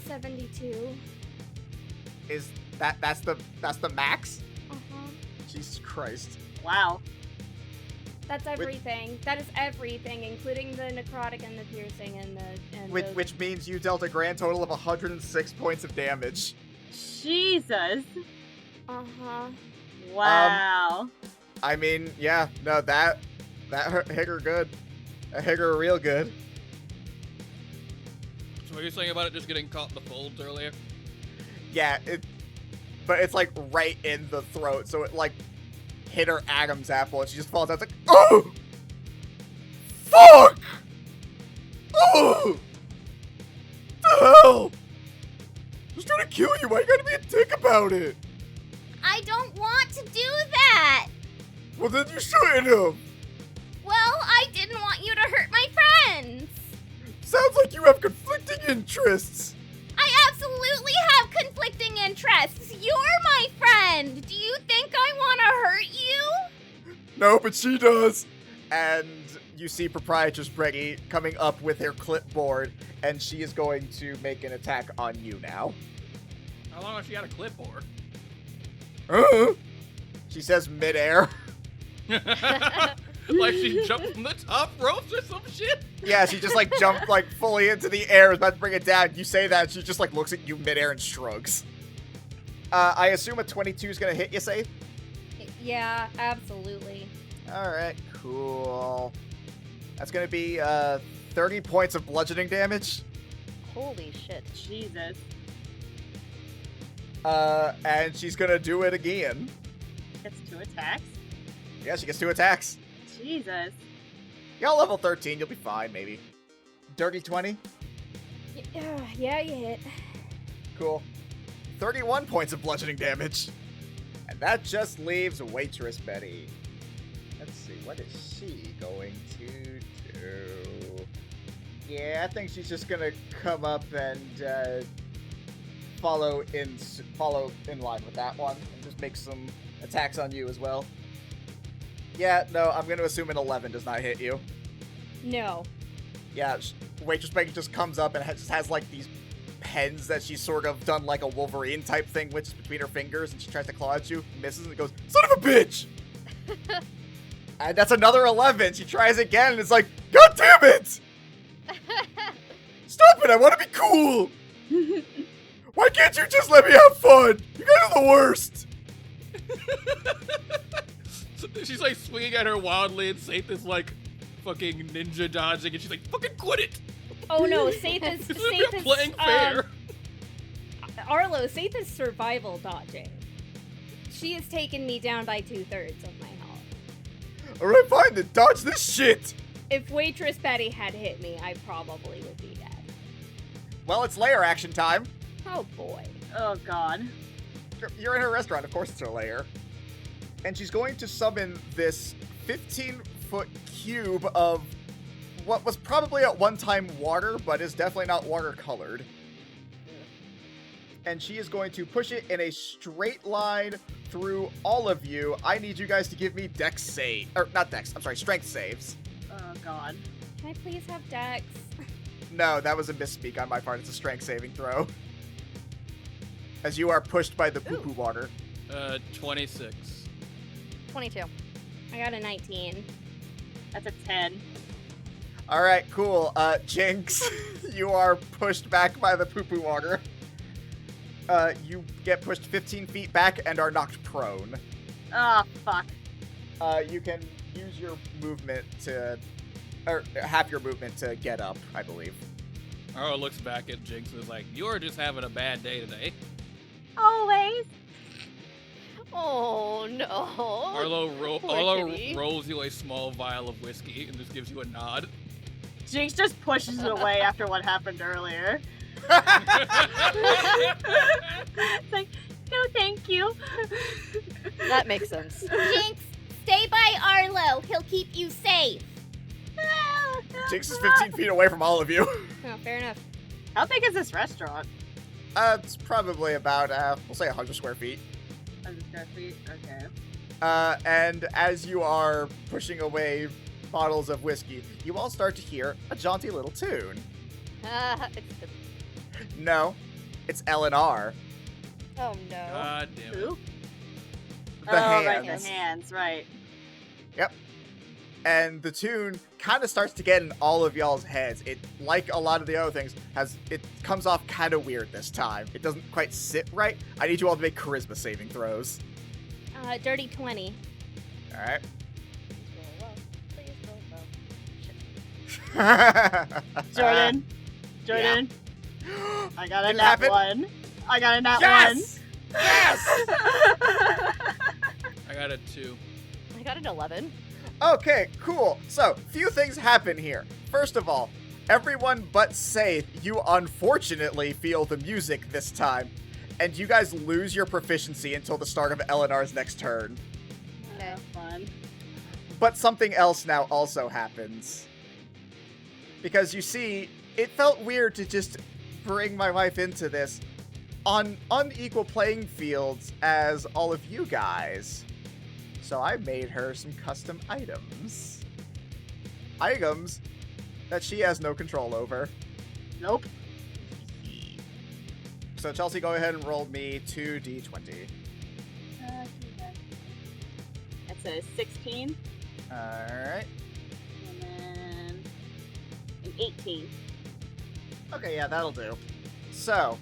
[SPEAKER 3] 72.
[SPEAKER 1] Is that's the max?
[SPEAKER 3] Uh-huh.
[SPEAKER 1] Jesus Christ.
[SPEAKER 5] Wow.
[SPEAKER 3] That's everything. That is everything, including the necrotic and the piercing and the
[SPEAKER 1] Which means you dealt a grand total of 106 points of damage.
[SPEAKER 5] Jesus.
[SPEAKER 3] Uh-huh.
[SPEAKER 5] Wow.
[SPEAKER 1] I mean, yeah, no, that hit her good. That hit her real good.
[SPEAKER 4] Were you saying about it just getting caught in the folds earlier?
[SPEAKER 1] Yeah, but it's like right in the throat, so it like hit her Adam's apple, and she just falls out. It's like, oh, fuck, oh, what the hell? Just trying to kill you. Why you gotta be a dick about it?
[SPEAKER 2] I don't want to do that.
[SPEAKER 1] Well, then you shouldn't have.
[SPEAKER 2] Well, I didn't want you to hurt my friends.
[SPEAKER 1] Sounds like you have conflicting interests.
[SPEAKER 2] I absolutely have conflicting interests. You're my friend. Do you think I want to hurt you?
[SPEAKER 1] No, but she does. And you see Proprietress Breggy coming up with her clipboard, and she is going to make an attack on you now.
[SPEAKER 4] How long has she got a clipboard?
[SPEAKER 1] She says midair.
[SPEAKER 4] Like she jumped from the top ropes or some shit?
[SPEAKER 1] Yeah, she just like jumped like fully into the air, was about to bring it down. You say that, she just like looks at you midair and shrugs. I assume a 22 is gonna hit you, Safe?
[SPEAKER 2] Yeah, absolutely.
[SPEAKER 1] Alright, cool. That's gonna be 30 points of bludgeoning damage.
[SPEAKER 3] Holy shit.
[SPEAKER 5] Jesus.
[SPEAKER 1] And she's gonna do it again.
[SPEAKER 5] Gets 2 attacks.
[SPEAKER 1] Yeah, she gets 2 attacks.
[SPEAKER 5] Jesus.
[SPEAKER 1] You're level 13, you'll be fine, maybe. Dirty 20?
[SPEAKER 2] Yeah, you hit.
[SPEAKER 1] Cool. 31 points of bludgeoning damage. And that just leaves Waitress Betty. Let's see, what is she going to do? Yeah, I think she's just gonna come up and follow in line with that one and just make some attacks on you as well. Yeah, no, I'm gonna assume an 11 does not hit you.
[SPEAKER 2] No.
[SPEAKER 1] Yeah, Waitress Betty just comes up and just has like these pens that she's sort of done like a Wolverine type thing with just between her fingers, and she tries to claw at you, misses, and goes, son of a bitch! And that's another 11. She tries again, and it's like, god damn it! Stop it, I want to be cool! Why can't you just let me have fun? You guys are the worst!
[SPEAKER 4] She's like swinging at her wildly, and Saith is like fucking ninja dodging, and she's like, fucking quit it!
[SPEAKER 2] Oh no, Saith is
[SPEAKER 4] playing fair.
[SPEAKER 2] Arlo, Saith is survival dodging. She has taken me down by 2/3 of my health.
[SPEAKER 1] Alright, fine, then dodge this shit!
[SPEAKER 2] If Waitress Betty had hit me, I probably would be dead.
[SPEAKER 1] Well, it's lair action time.
[SPEAKER 2] Oh boy.
[SPEAKER 5] Oh god.
[SPEAKER 1] You're in her restaurant, of course it's her lair. And she's going to summon this 15-foot cube of what was probably at one time water, but is definitely not water-colored. And she is going to push it in a straight line through all of you. I need you guys to give me dex save. Or, not dex, I'm sorry, strength saves.
[SPEAKER 5] Oh god.
[SPEAKER 2] Can I please have Dex?
[SPEAKER 1] No, that was a misspeak on my part. It's a strength saving throw. As you are pushed by the poo-poo water.
[SPEAKER 4] 26.
[SPEAKER 3] 22.
[SPEAKER 2] I got a 19.
[SPEAKER 5] That's a 10.
[SPEAKER 1] Alright, cool. Jinx, you are pushed back by the poo-poo water. You get pushed 15 feet back and are knocked prone.
[SPEAKER 5] Oh, fuck.
[SPEAKER 1] You can use your movement to... Or half your movement to get up, I believe.
[SPEAKER 4] Arlo looks back at Jinx and is like, you're just having a bad day today.
[SPEAKER 5] Always.
[SPEAKER 3] Oh no.
[SPEAKER 4] Arlo
[SPEAKER 3] Poor kitty.
[SPEAKER 4] rolls you a small vial of whiskey and just gives you a nod.
[SPEAKER 5] Jinx just pushes it away after what happened earlier. It's like, no thank you.
[SPEAKER 3] That makes sense.
[SPEAKER 2] Jinx, stay by Arlo. He'll keep you safe.
[SPEAKER 1] Jinx is 15 feet away from all of you.
[SPEAKER 2] Oh, fair enough.
[SPEAKER 5] How big is this restaurant?
[SPEAKER 1] It's probably about, we'll say 100 square feet.
[SPEAKER 5] 100 square feet? Okay.
[SPEAKER 1] And as you are pushing away bottles of whiskey, you all start to hear a jaunty little tune.
[SPEAKER 3] It's the...
[SPEAKER 1] No, it's L&R.
[SPEAKER 3] Oh no.
[SPEAKER 4] God damn it.
[SPEAKER 5] Who?
[SPEAKER 1] The
[SPEAKER 5] Right,
[SPEAKER 1] hands.
[SPEAKER 5] the hands, right.
[SPEAKER 1] Yep. And the tune kind of starts to get in all of y'all's heads. It, like a lot of the other things, it comes off kind of weird this time. It doesn't quite sit right. I need you all to make charisma saving throws.
[SPEAKER 2] Dirty 20.
[SPEAKER 1] All right.
[SPEAKER 3] Please roll well. Shit.
[SPEAKER 5] Jordan. Jordan. I got a
[SPEAKER 1] Didn't
[SPEAKER 5] nat
[SPEAKER 1] happen?
[SPEAKER 5] 1. I got a nat
[SPEAKER 1] Yes! Yes!
[SPEAKER 5] 1.
[SPEAKER 4] I got a 2.
[SPEAKER 3] I got an 11.
[SPEAKER 1] Okay, cool. So, few things happen here. First of all, everyone but Saith, you unfortunately feel the music this time, and you guys lose your proficiency until the start of Elinar's next turn.
[SPEAKER 3] Okay.
[SPEAKER 5] Fun.
[SPEAKER 1] But something else now also happens. Because you see, it felt weird to just bring my wife into this on unequal playing fields as all of you guys. So I made her some custom items. Items that she has no control over.
[SPEAKER 5] Nope.
[SPEAKER 1] So Chelsea, go ahead and roll me 2d20.
[SPEAKER 5] That's a 16.
[SPEAKER 1] Alright.
[SPEAKER 5] And then an 18.
[SPEAKER 1] Okay, yeah, that'll do. So,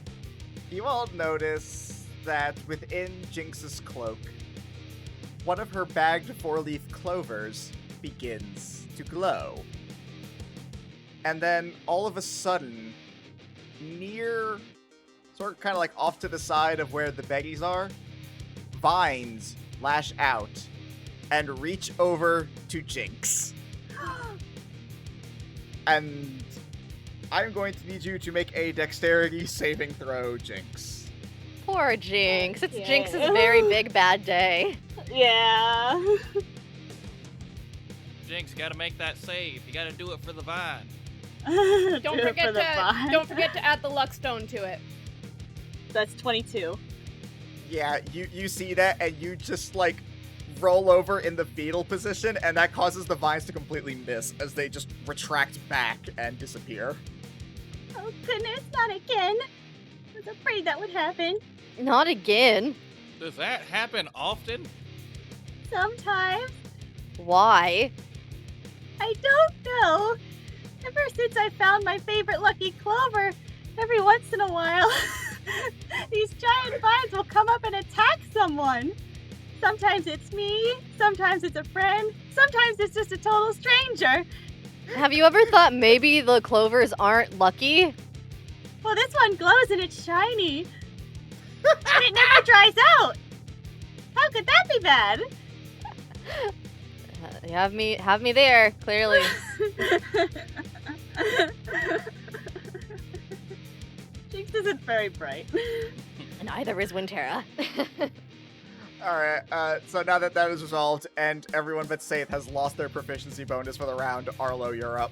[SPEAKER 1] you all notice that within Jinx's cloak, one of her bagged four-leaf clovers begins to glow. And then, all of a sudden, near, sort of kind of like off to the side of where the Beggies are, vines lash out and reach over to Jinx. And I'm going to need you to make a dexterity saving throw, Jinx.
[SPEAKER 3] Poor Jinx. It's
[SPEAKER 5] Okay.
[SPEAKER 3] Jinx's very big bad day.
[SPEAKER 5] Yeah.
[SPEAKER 4] Jinx, you gotta make that save. You gotta do it for the vine.
[SPEAKER 2] Don't
[SPEAKER 5] Do it
[SPEAKER 2] forget
[SPEAKER 5] for the vine.
[SPEAKER 2] don't forget to add the luck stone to it.
[SPEAKER 5] That's 22.
[SPEAKER 1] Yeah, you see that, and you just, like, roll over in the fetal position, and that causes the vines to completely miss as they just retract back and disappear.
[SPEAKER 5] Oh goodness, not again. I was afraid that would happen.
[SPEAKER 3] Not again.
[SPEAKER 4] Does that happen often?
[SPEAKER 5] Sometimes.
[SPEAKER 3] Why?
[SPEAKER 5] I don't know. Ever since I found my favorite lucky clover, every once in a while, these giant vines will come up and attack someone. Sometimes it's me, sometimes it's a friend, sometimes it's just a total stranger.
[SPEAKER 3] Have you ever thought maybe the clovers aren't lucky?
[SPEAKER 5] Well, this one glows and it's shiny. And it never dries out. How could that be bad?
[SPEAKER 3] You have me there, clearly.
[SPEAKER 5] Jinx isn't very bright.
[SPEAKER 3] And either is Winterra.
[SPEAKER 1] Alright, so now that that is resolved, and everyone but Saith has lost their proficiency bonus for the round, Arlo, you're up.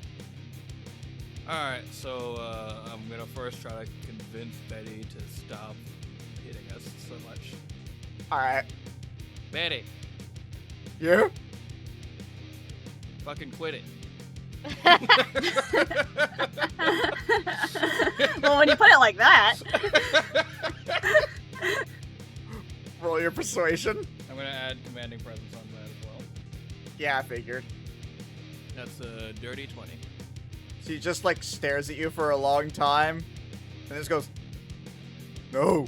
[SPEAKER 4] Alright, so I'm gonna first try to convince Betty to stop hitting us so much.
[SPEAKER 1] Alright.
[SPEAKER 4] Betty,
[SPEAKER 1] You?
[SPEAKER 4] fucking quit it.
[SPEAKER 5] Well, when you put it like that.
[SPEAKER 1] Roll your persuasion.
[SPEAKER 4] I'm gonna add commanding presence on that as well.
[SPEAKER 1] Yeah, I figured.
[SPEAKER 4] That's a dirty 20.
[SPEAKER 1] She just, like, stares at you for a long time, and just goes, no.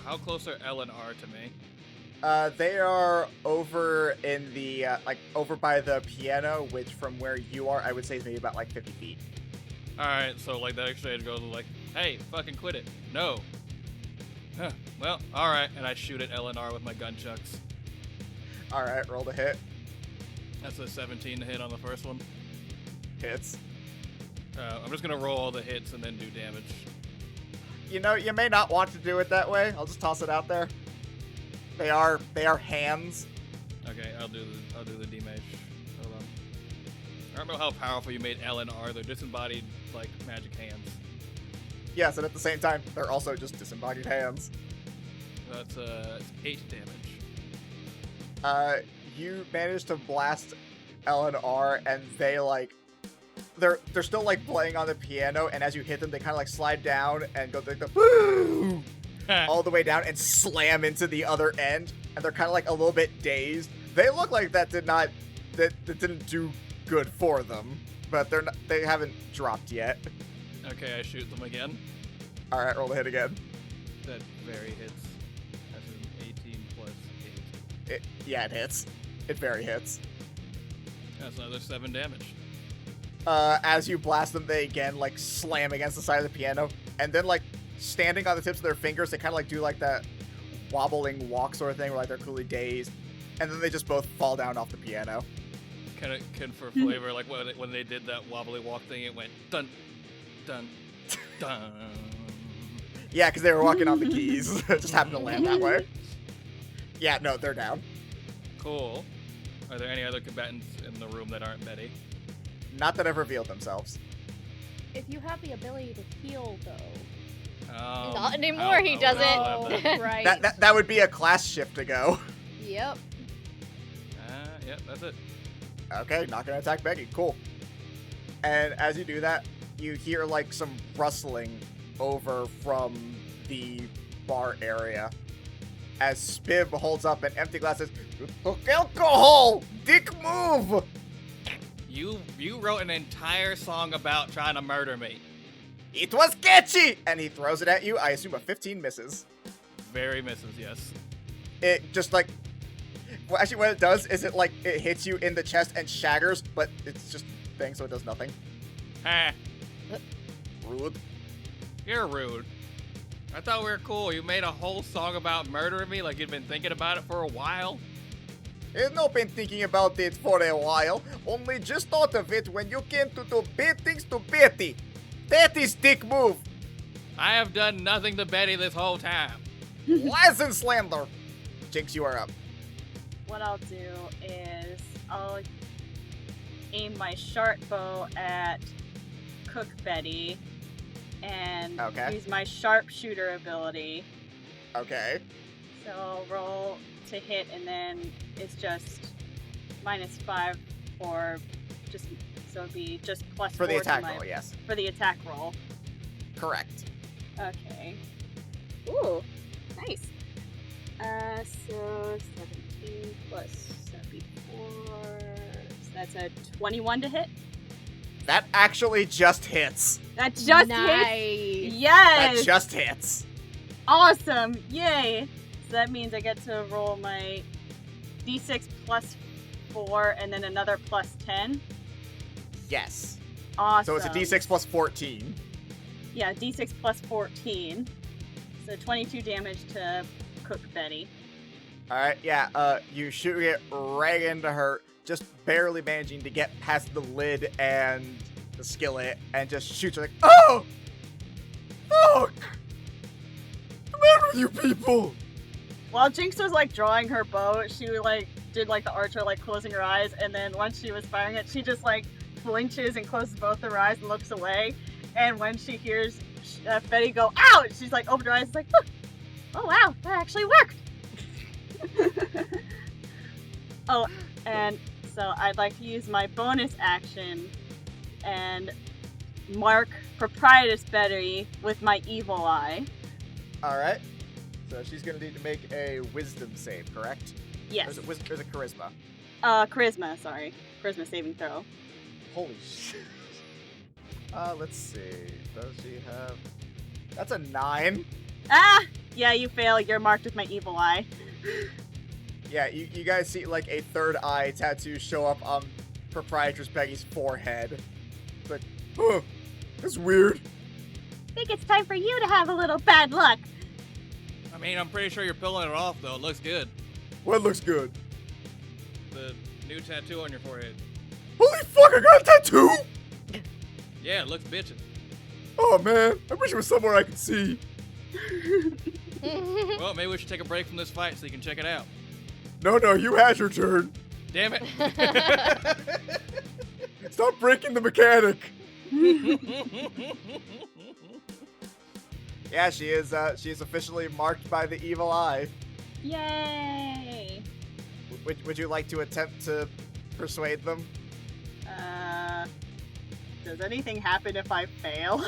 [SPEAKER 4] How close are L and R to me?
[SPEAKER 1] They are over in the, over by the piano, which from where you are, I would say is maybe about, 50 feet.
[SPEAKER 4] Alright, so like that exchange goes like, hey, fucking quit it. No. Huh. Well, alright, and I shoot at L and R with my gun chucks.
[SPEAKER 1] Alright, roll the hit.
[SPEAKER 4] That's a 17 to hit on the first one.
[SPEAKER 1] Hits.
[SPEAKER 4] I'm just gonna roll all the hits and then do damage.
[SPEAKER 1] You know, you may not want to do it that way. I'll just toss it out there. They are hands.
[SPEAKER 4] Okay, I'll do the demage. Hold on. I don't know how powerful you made L and R. They're disembodied like magic hands.
[SPEAKER 1] Yes, and at the same time, they're also just disembodied hands.
[SPEAKER 4] That's 8 damage.
[SPEAKER 1] You manage to blast L and R, and they they're still playing on the piano, and as you hit them, they kind of slide down and go the woo all the way down and slam into the other end, and they're kind of a little bit dazed. They look like that didn't do good for them, but they haven't dropped yet.
[SPEAKER 4] Okay, I shoot them again.
[SPEAKER 1] All right, roll the hit again.
[SPEAKER 4] That very hits. That's an 18 plus 8.
[SPEAKER 1] Yeah, it hits. It very hits.
[SPEAKER 4] That's another 7 damage.
[SPEAKER 1] As you blast them, they again, like, slam against the side of the piano. And then, like, standing on the tips of their fingers, they kind of, like, do, like, that wobbling walk sort of thing where, like, they're clearly dazed. And then they just both fall down off the piano.
[SPEAKER 4] Can for flavor, like when they did that wobbly walk thing, it went dun, dun, dun.
[SPEAKER 1] Yeah, because they were walking on the keys. It just happened to land that way. Yeah, no, they're down.
[SPEAKER 4] Cool. Are there any other combatants in the room that aren't Betty?
[SPEAKER 1] Not that have revealed themselves.
[SPEAKER 2] If you have the ability to heal, though.
[SPEAKER 3] Not anymore, he doesn't.
[SPEAKER 2] Oh, right.
[SPEAKER 1] That would be a class shift to go.
[SPEAKER 3] Yep.
[SPEAKER 4] Yep, that's it.
[SPEAKER 1] Okay, not gonna attack Becky. Cool. And as you do that, you hear like some rustling over from the bar area. As Spiv holds up an empty glass and says, "You took alcohol! Dick move!"
[SPEAKER 4] You wrote an entire song about trying to murder me.
[SPEAKER 1] It was catchy! And he throws it at you. I assume a 15 misses.
[SPEAKER 4] Very misses, yes.
[SPEAKER 1] It just like... Well, actually, what it does is it like it hits you in the chest and shatters, but it's just a thing, so it does nothing.
[SPEAKER 4] Ha!
[SPEAKER 1] Rude.
[SPEAKER 4] You're rude. I thought we were cool. You made a whole song about murdering me like you'd been thinking about it for a while.
[SPEAKER 1] I've not been thinking about it for a while, only just thought of it when you came to do bad things to Betty. That is dick move.
[SPEAKER 4] I have done nothing to Betty this whole time.
[SPEAKER 1] Lies and slander. Jinx, you are up.
[SPEAKER 5] What I'll do is I'll aim my sharp bow at Cook Betty and
[SPEAKER 1] Okay.
[SPEAKER 5] use my sharpshooter ability.
[SPEAKER 1] Okay.
[SPEAKER 5] So I'll roll to hit, and then it's just -5 for just, so it'd be just plus
[SPEAKER 1] For the
[SPEAKER 5] 4
[SPEAKER 1] attack
[SPEAKER 5] to my,
[SPEAKER 1] roll, yes.
[SPEAKER 5] for the attack roll.
[SPEAKER 1] Correct.
[SPEAKER 5] Okay. Ooh, nice. So 17 plus 74. So that's a 21 to hit.
[SPEAKER 1] That actually just hits.
[SPEAKER 5] That just hits.
[SPEAKER 2] Nice.
[SPEAKER 5] Yes.
[SPEAKER 1] That just hits.
[SPEAKER 5] Awesome. Yay. So that means I get to roll my d6 plus 4 and then another plus 10.
[SPEAKER 1] Yes.
[SPEAKER 5] Awesome.
[SPEAKER 1] So it's a d6 plus 14.
[SPEAKER 5] Yeah, d6 plus 14. So 22 damage to Cook Betty.
[SPEAKER 1] Alright, yeah, you shoot it right into her, just barely managing to get past the lid and the skillet, and just shoots her like, oh! Fuck! What's the matter with you people?
[SPEAKER 5] While Jinx was like drawing her bow, she like did like the archer like closing her eyes, and then once she was firing it, she just like flinches and closes both her eyes and looks away. And when she hears Betty go, "Ow!" she's like opened her eyes, like, "Oh wow, that actually worked." Oh, and so I'd like to use my bonus action and mark Proprietress Betty with my evil eye.
[SPEAKER 1] Alright. So she's gonna need to make a wisdom save, correct?
[SPEAKER 5] Yes.
[SPEAKER 1] Or is it charisma?
[SPEAKER 5] Charisma, sorry. Charisma saving throw.
[SPEAKER 1] Holy shit. Let's see. Does she have... That's a 9.
[SPEAKER 5] Ah! Yeah, you fail. You're marked with my evil eye.
[SPEAKER 1] Yeah, you guys see like a third eye tattoo show up on Proprietress Peggy's forehead. It's like, oh, that's weird.
[SPEAKER 5] Think it's time for you to have a little bad luck.
[SPEAKER 4] I mean, I'm pretty sure you're pulling it off, though. It looks good.
[SPEAKER 1] What looks good?
[SPEAKER 4] The new tattoo on your forehead.
[SPEAKER 1] Holy fuck, I got a tattoo!
[SPEAKER 4] Yeah, it looks bitchin'.
[SPEAKER 1] Oh man, I wish it was somewhere I could see.
[SPEAKER 4] Well, maybe we should take a break from this fight so you can check it out.
[SPEAKER 1] No, you had your turn.
[SPEAKER 4] Damn it.
[SPEAKER 1] Stop breaking the mechanic. Yeah, she is officially marked by the evil eye.
[SPEAKER 5] Yay!
[SPEAKER 1] Would you like to attempt to persuade them?
[SPEAKER 5] Does anything happen if I fail?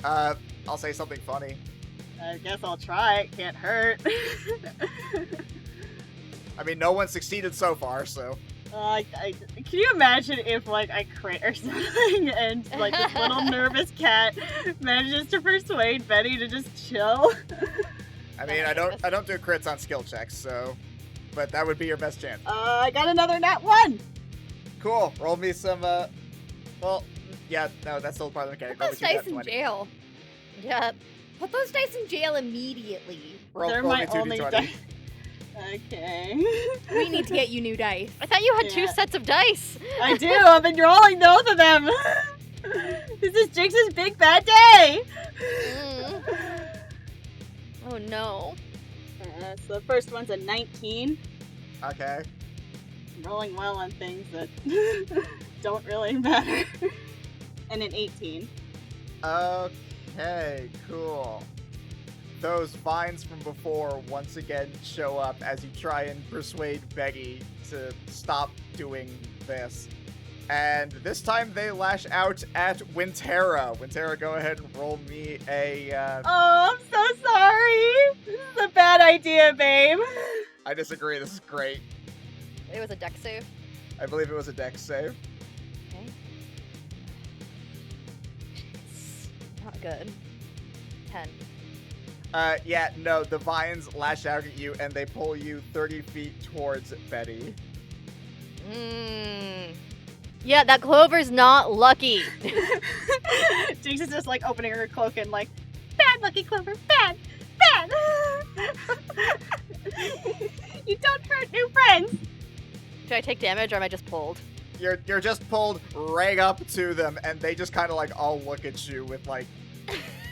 [SPEAKER 1] I'll say something funny.
[SPEAKER 5] I guess I'll try. It can't hurt.
[SPEAKER 1] I mean, no one succeeded so far, so.
[SPEAKER 5] Can you imagine if, like, I crit or something and, like, this little nervous cat manages to persuade Betty to just chill?
[SPEAKER 1] I mean, I don't do crits on skill checks, so. But that would be your best chance.
[SPEAKER 5] I got another nat 1!
[SPEAKER 1] Cool. Roll me some Well, yeah, no, that's still part of the mechanic.
[SPEAKER 2] Put those
[SPEAKER 1] Roll me
[SPEAKER 2] dice in
[SPEAKER 1] 2d20.
[SPEAKER 2] jail.
[SPEAKER 3] Yep.
[SPEAKER 2] Put those dice in jail immediately.
[SPEAKER 5] They're
[SPEAKER 1] roll
[SPEAKER 5] my
[SPEAKER 1] me 2d20.
[SPEAKER 5] only dice. Okay.
[SPEAKER 2] We need to get you new dice.
[SPEAKER 3] I thought you had 2
[SPEAKER 5] Yeah.
[SPEAKER 3] sets of dice.
[SPEAKER 5] I do. I've been rolling both of them. This is Jinx's big bad day.
[SPEAKER 3] Mm. Oh no.
[SPEAKER 5] So the first one's a 19.
[SPEAKER 1] Okay.
[SPEAKER 5] I'm rolling well on things that don't really matter. And an 18.
[SPEAKER 1] Okay, cool. Those vines from before once again show up as you try and persuade Becky to stop doing this. And this time they lash out at Wintera. Wintera, go ahead and roll me a,
[SPEAKER 5] Oh, I'm so sorry. This is a bad idea, babe.
[SPEAKER 1] I disagree, this is great.
[SPEAKER 3] It was a deck save.
[SPEAKER 1] I believe it was a dex save.
[SPEAKER 3] Okay. It's not good. 10.
[SPEAKER 1] Yeah, no, the vines lash out at you and they pull you 30 feet towards Betty.
[SPEAKER 3] Yeah, that clover's not lucky.
[SPEAKER 5] Jinx is just like opening her cloak and like, bad lucky Clover, bad, bad. You don't hurt new friends.
[SPEAKER 3] Do I take damage or am I just pulled?
[SPEAKER 1] You're just pulled right up to them and they just kind of like all look at you with like,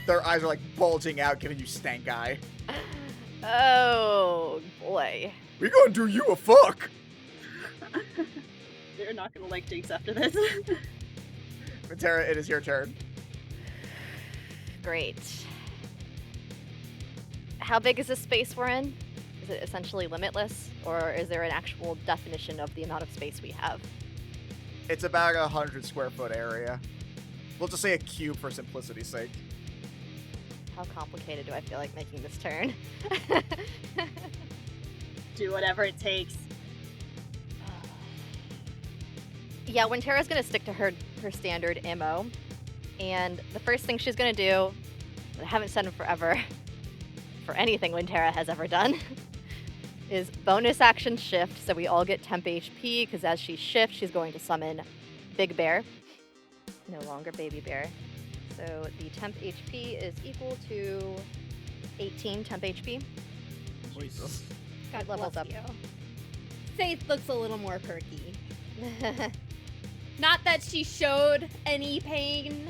[SPEAKER 1] their eyes are like bulging out, giving you stank eye.
[SPEAKER 3] Oh boy.
[SPEAKER 1] We gonna do you a fuck!
[SPEAKER 5] They're not gonna like Jinx after this.
[SPEAKER 1] Matera, it is your turn.
[SPEAKER 3] Great. How big is this space we're in? Is it essentially limitless? Or is there an actual definition of the amount of space we have?
[SPEAKER 1] It's about 100 square foot area. We'll just say a cube for simplicity's sake.
[SPEAKER 3] How complicated do I feel like making this turn?
[SPEAKER 5] Do whatever it takes.
[SPEAKER 3] Yeah, Wintera's gonna stick to her standard MO. And the first thing she's gonna do, I haven't said in forever, for anything Wintera has ever done, is bonus action shift, so we all get temp HP, because as she shifts, she's going to summon Big Bear. No longer Baby Bear. So the temp HP is equal to 18 temp HP.
[SPEAKER 1] Jesus.
[SPEAKER 2] God
[SPEAKER 3] Levels
[SPEAKER 2] bless
[SPEAKER 3] up.
[SPEAKER 2] you. Faith looks a little more perky. Not that she showed any pain,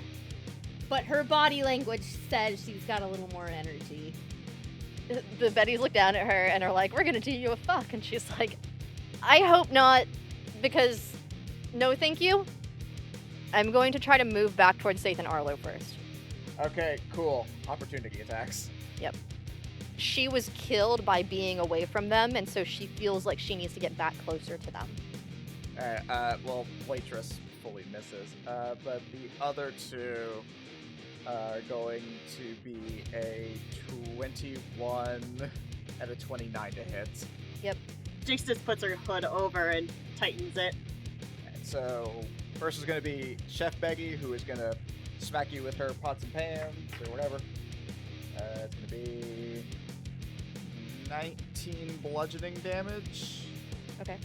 [SPEAKER 2] but her body language says she's got a little more energy.
[SPEAKER 3] The Bettys look down at her and are like, we're gonna do you a fuck. And she's like, I hope not, because no thank you. I'm going to try to move back towards Saith and Arlo first.
[SPEAKER 1] Okay, cool. Opportunity attacks.
[SPEAKER 3] She was killed by being away from them, and so she feels like she needs to get back closer to them.
[SPEAKER 1] Well, Waitress fully misses. But the other two are going to be a 21 and a 29 to hit.
[SPEAKER 5] Jinx just puts her hood over and tightens it.
[SPEAKER 1] So, first is going to be Chef Beggy, who is going to smack you with her pots and pans or whatever. It's going to be 19 bludgeoning damage.
[SPEAKER 3] Okay.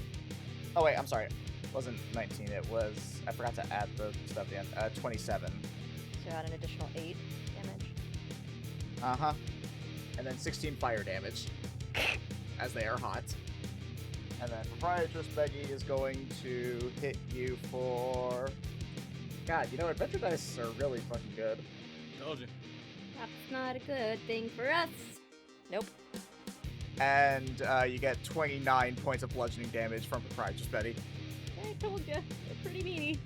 [SPEAKER 1] Oh, wait, I'm sorry. It wasn't 19. It was... I forgot to add the stuff at the end. 27.
[SPEAKER 3] So add an additional 8 damage.
[SPEAKER 1] Uh-huh. And then 16 fire damage, as they are hot. And then Proprietress Beggy is going to hit you for... God, you know, adventure dice are really fucking good.
[SPEAKER 4] Told you.
[SPEAKER 2] That's not a good thing for us.
[SPEAKER 3] Nope.
[SPEAKER 1] And you get 29 points of bludgeoning damage from Proprietress Betty.
[SPEAKER 2] I told you, they're pretty meany.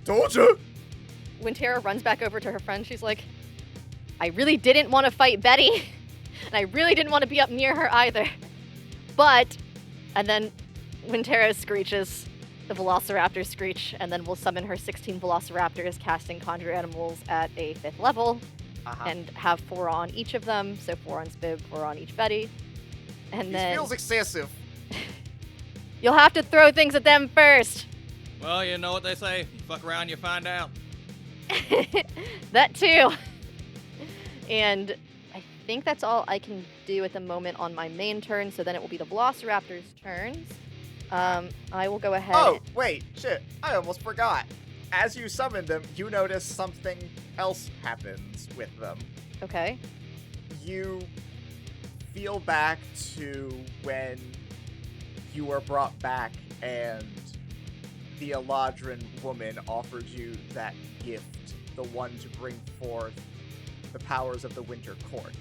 [SPEAKER 1] Told you!
[SPEAKER 3] When Tara runs back over to her friend, she's like, I really didn't want to fight Betty, and I really didn't want to be up near her either. But, and then when Tara screeches, the Velociraptors screech, and then we'll summon her 16 Velociraptors, casting Conjure Animals at a 5th level, and have 4 on each of them, so 4 on Spib, 4 on each Betty. And
[SPEAKER 1] This
[SPEAKER 3] then
[SPEAKER 1] feels excessive.
[SPEAKER 3] you'll have to throw things at them first.
[SPEAKER 4] Well, you know what they say. You fuck around, you find out.
[SPEAKER 3] That too. And I think that's all I can do at the moment on my main turn, so then it will be the Velociraptors' turns. I will go ahead.
[SPEAKER 1] Oh, wait, shit. I almost forgot. as you summon them, you notice something else happens with them.
[SPEAKER 3] Okay.
[SPEAKER 1] You feel back to when you were brought back and the Eladrin woman offered you that gift, the one to bring forth the powers of the Winter Court.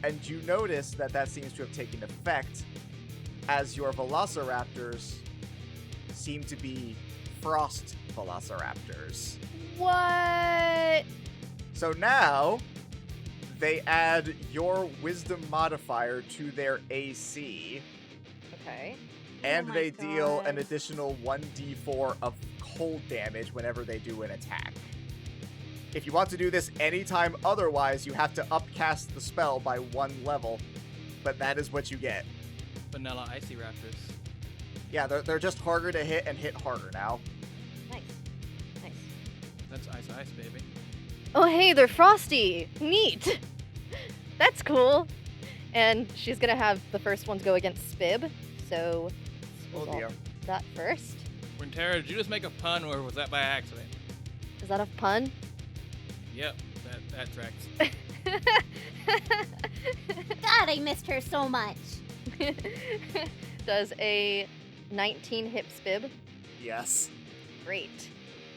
[SPEAKER 1] And you notice that that seems to have taken effect as your velociraptors seem to be frost velociraptors.
[SPEAKER 3] What?
[SPEAKER 1] So now they add your wisdom modifier to their AC,
[SPEAKER 3] Okay.
[SPEAKER 1] and
[SPEAKER 5] my
[SPEAKER 1] they deal
[SPEAKER 5] God.
[SPEAKER 1] an additional 1d4 of cold damage whenever they do an attack. If you want to do this anytime otherwise, you have to upcast the spell by 1 level, but that is what you get.
[SPEAKER 4] Vanilla Icy Raptors.
[SPEAKER 1] Yeah, they're just harder to hit and hit harder now.
[SPEAKER 3] Nice. Nice.
[SPEAKER 4] That's Ice, baby.
[SPEAKER 3] Oh, hey, they're frosty. Neat. That's cool. And she's gonna have the first ones go against Spib. So,
[SPEAKER 1] Oh
[SPEAKER 3] resolve
[SPEAKER 1] dear.
[SPEAKER 3] that first.
[SPEAKER 4] Runeterra, did you just make a pun or was that by accident?
[SPEAKER 3] Is that a pun?
[SPEAKER 4] Yep, that tracks.
[SPEAKER 2] God, I missed her so much.
[SPEAKER 3] Does a 19 hit Spib?
[SPEAKER 1] Yes.
[SPEAKER 3] Great.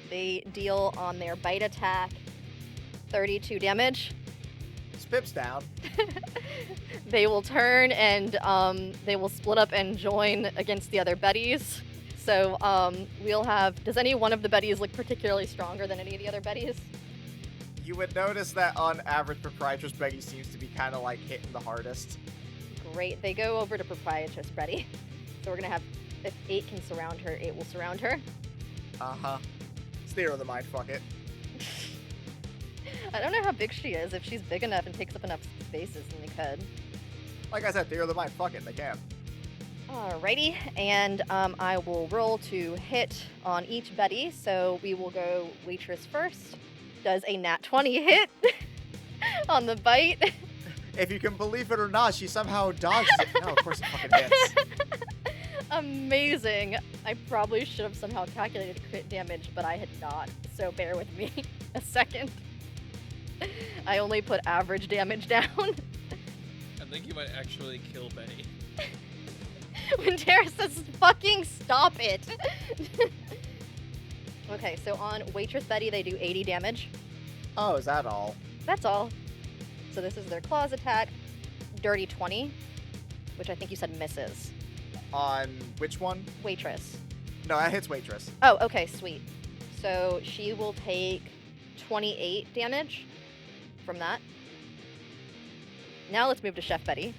[SPEAKER 3] They deal on their bite attack 32 damage.
[SPEAKER 1] Spip's down.
[SPEAKER 3] They will turn and they will split up and join against the other Bettys. So we'll have. Does any one of the Bettys look particularly stronger than any of the other Bettys?
[SPEAKER 1] You would notice that on average, Proprietress Beggy seems to be kind of like hitting the hardest.
[SPEAKER 3] Great. They go over to Proprietress Betty. So we're gonna have. If 8 can surround her, 8 will surround her.
[SPEAKER 1] Uh-huh. It's theater of the mind, fuck it.
[SPEAKER 3] I don't know how big she is. If she's big enough and takes up enough spaces, then they could.
[SPEAKER 1] Like I said, theater of the mind, fuck it, they can.
[SPEAKER 3] Alrighty, and I will roll to hit on each Betty. So we will go waitress first. Does a nat 20 hit on the bite?
[SPEAKER 1] If you can believe it or not, she somehow dodged it. No, of course it fucking hits.
[SPEAKER 3] Amazing. I probably should have somehow calculated crit damage, but I had not. So bear with me a second. I only put average damage down.
[SPEAKER 4] I think you might actually kill Betty.
[SPEAKER 3] When Tara says, fucking stop it. Okay, so on Waitress Betty, they do 80 damage.
[SPEAKER 1] Oh, is that all?
[SPEAKER 3] That's all. So this is their claws attack. Dirty 20, which I think you said misses.
[SPEAKER 1] On which one?
[SPEAKER 3] Waitress.
[SPEAKER 1] No, that hits Waitress.
[SPEAKER 3] Oh, okay, sweet. So she will take 28 damage from that. Now let's move to Chef Betty.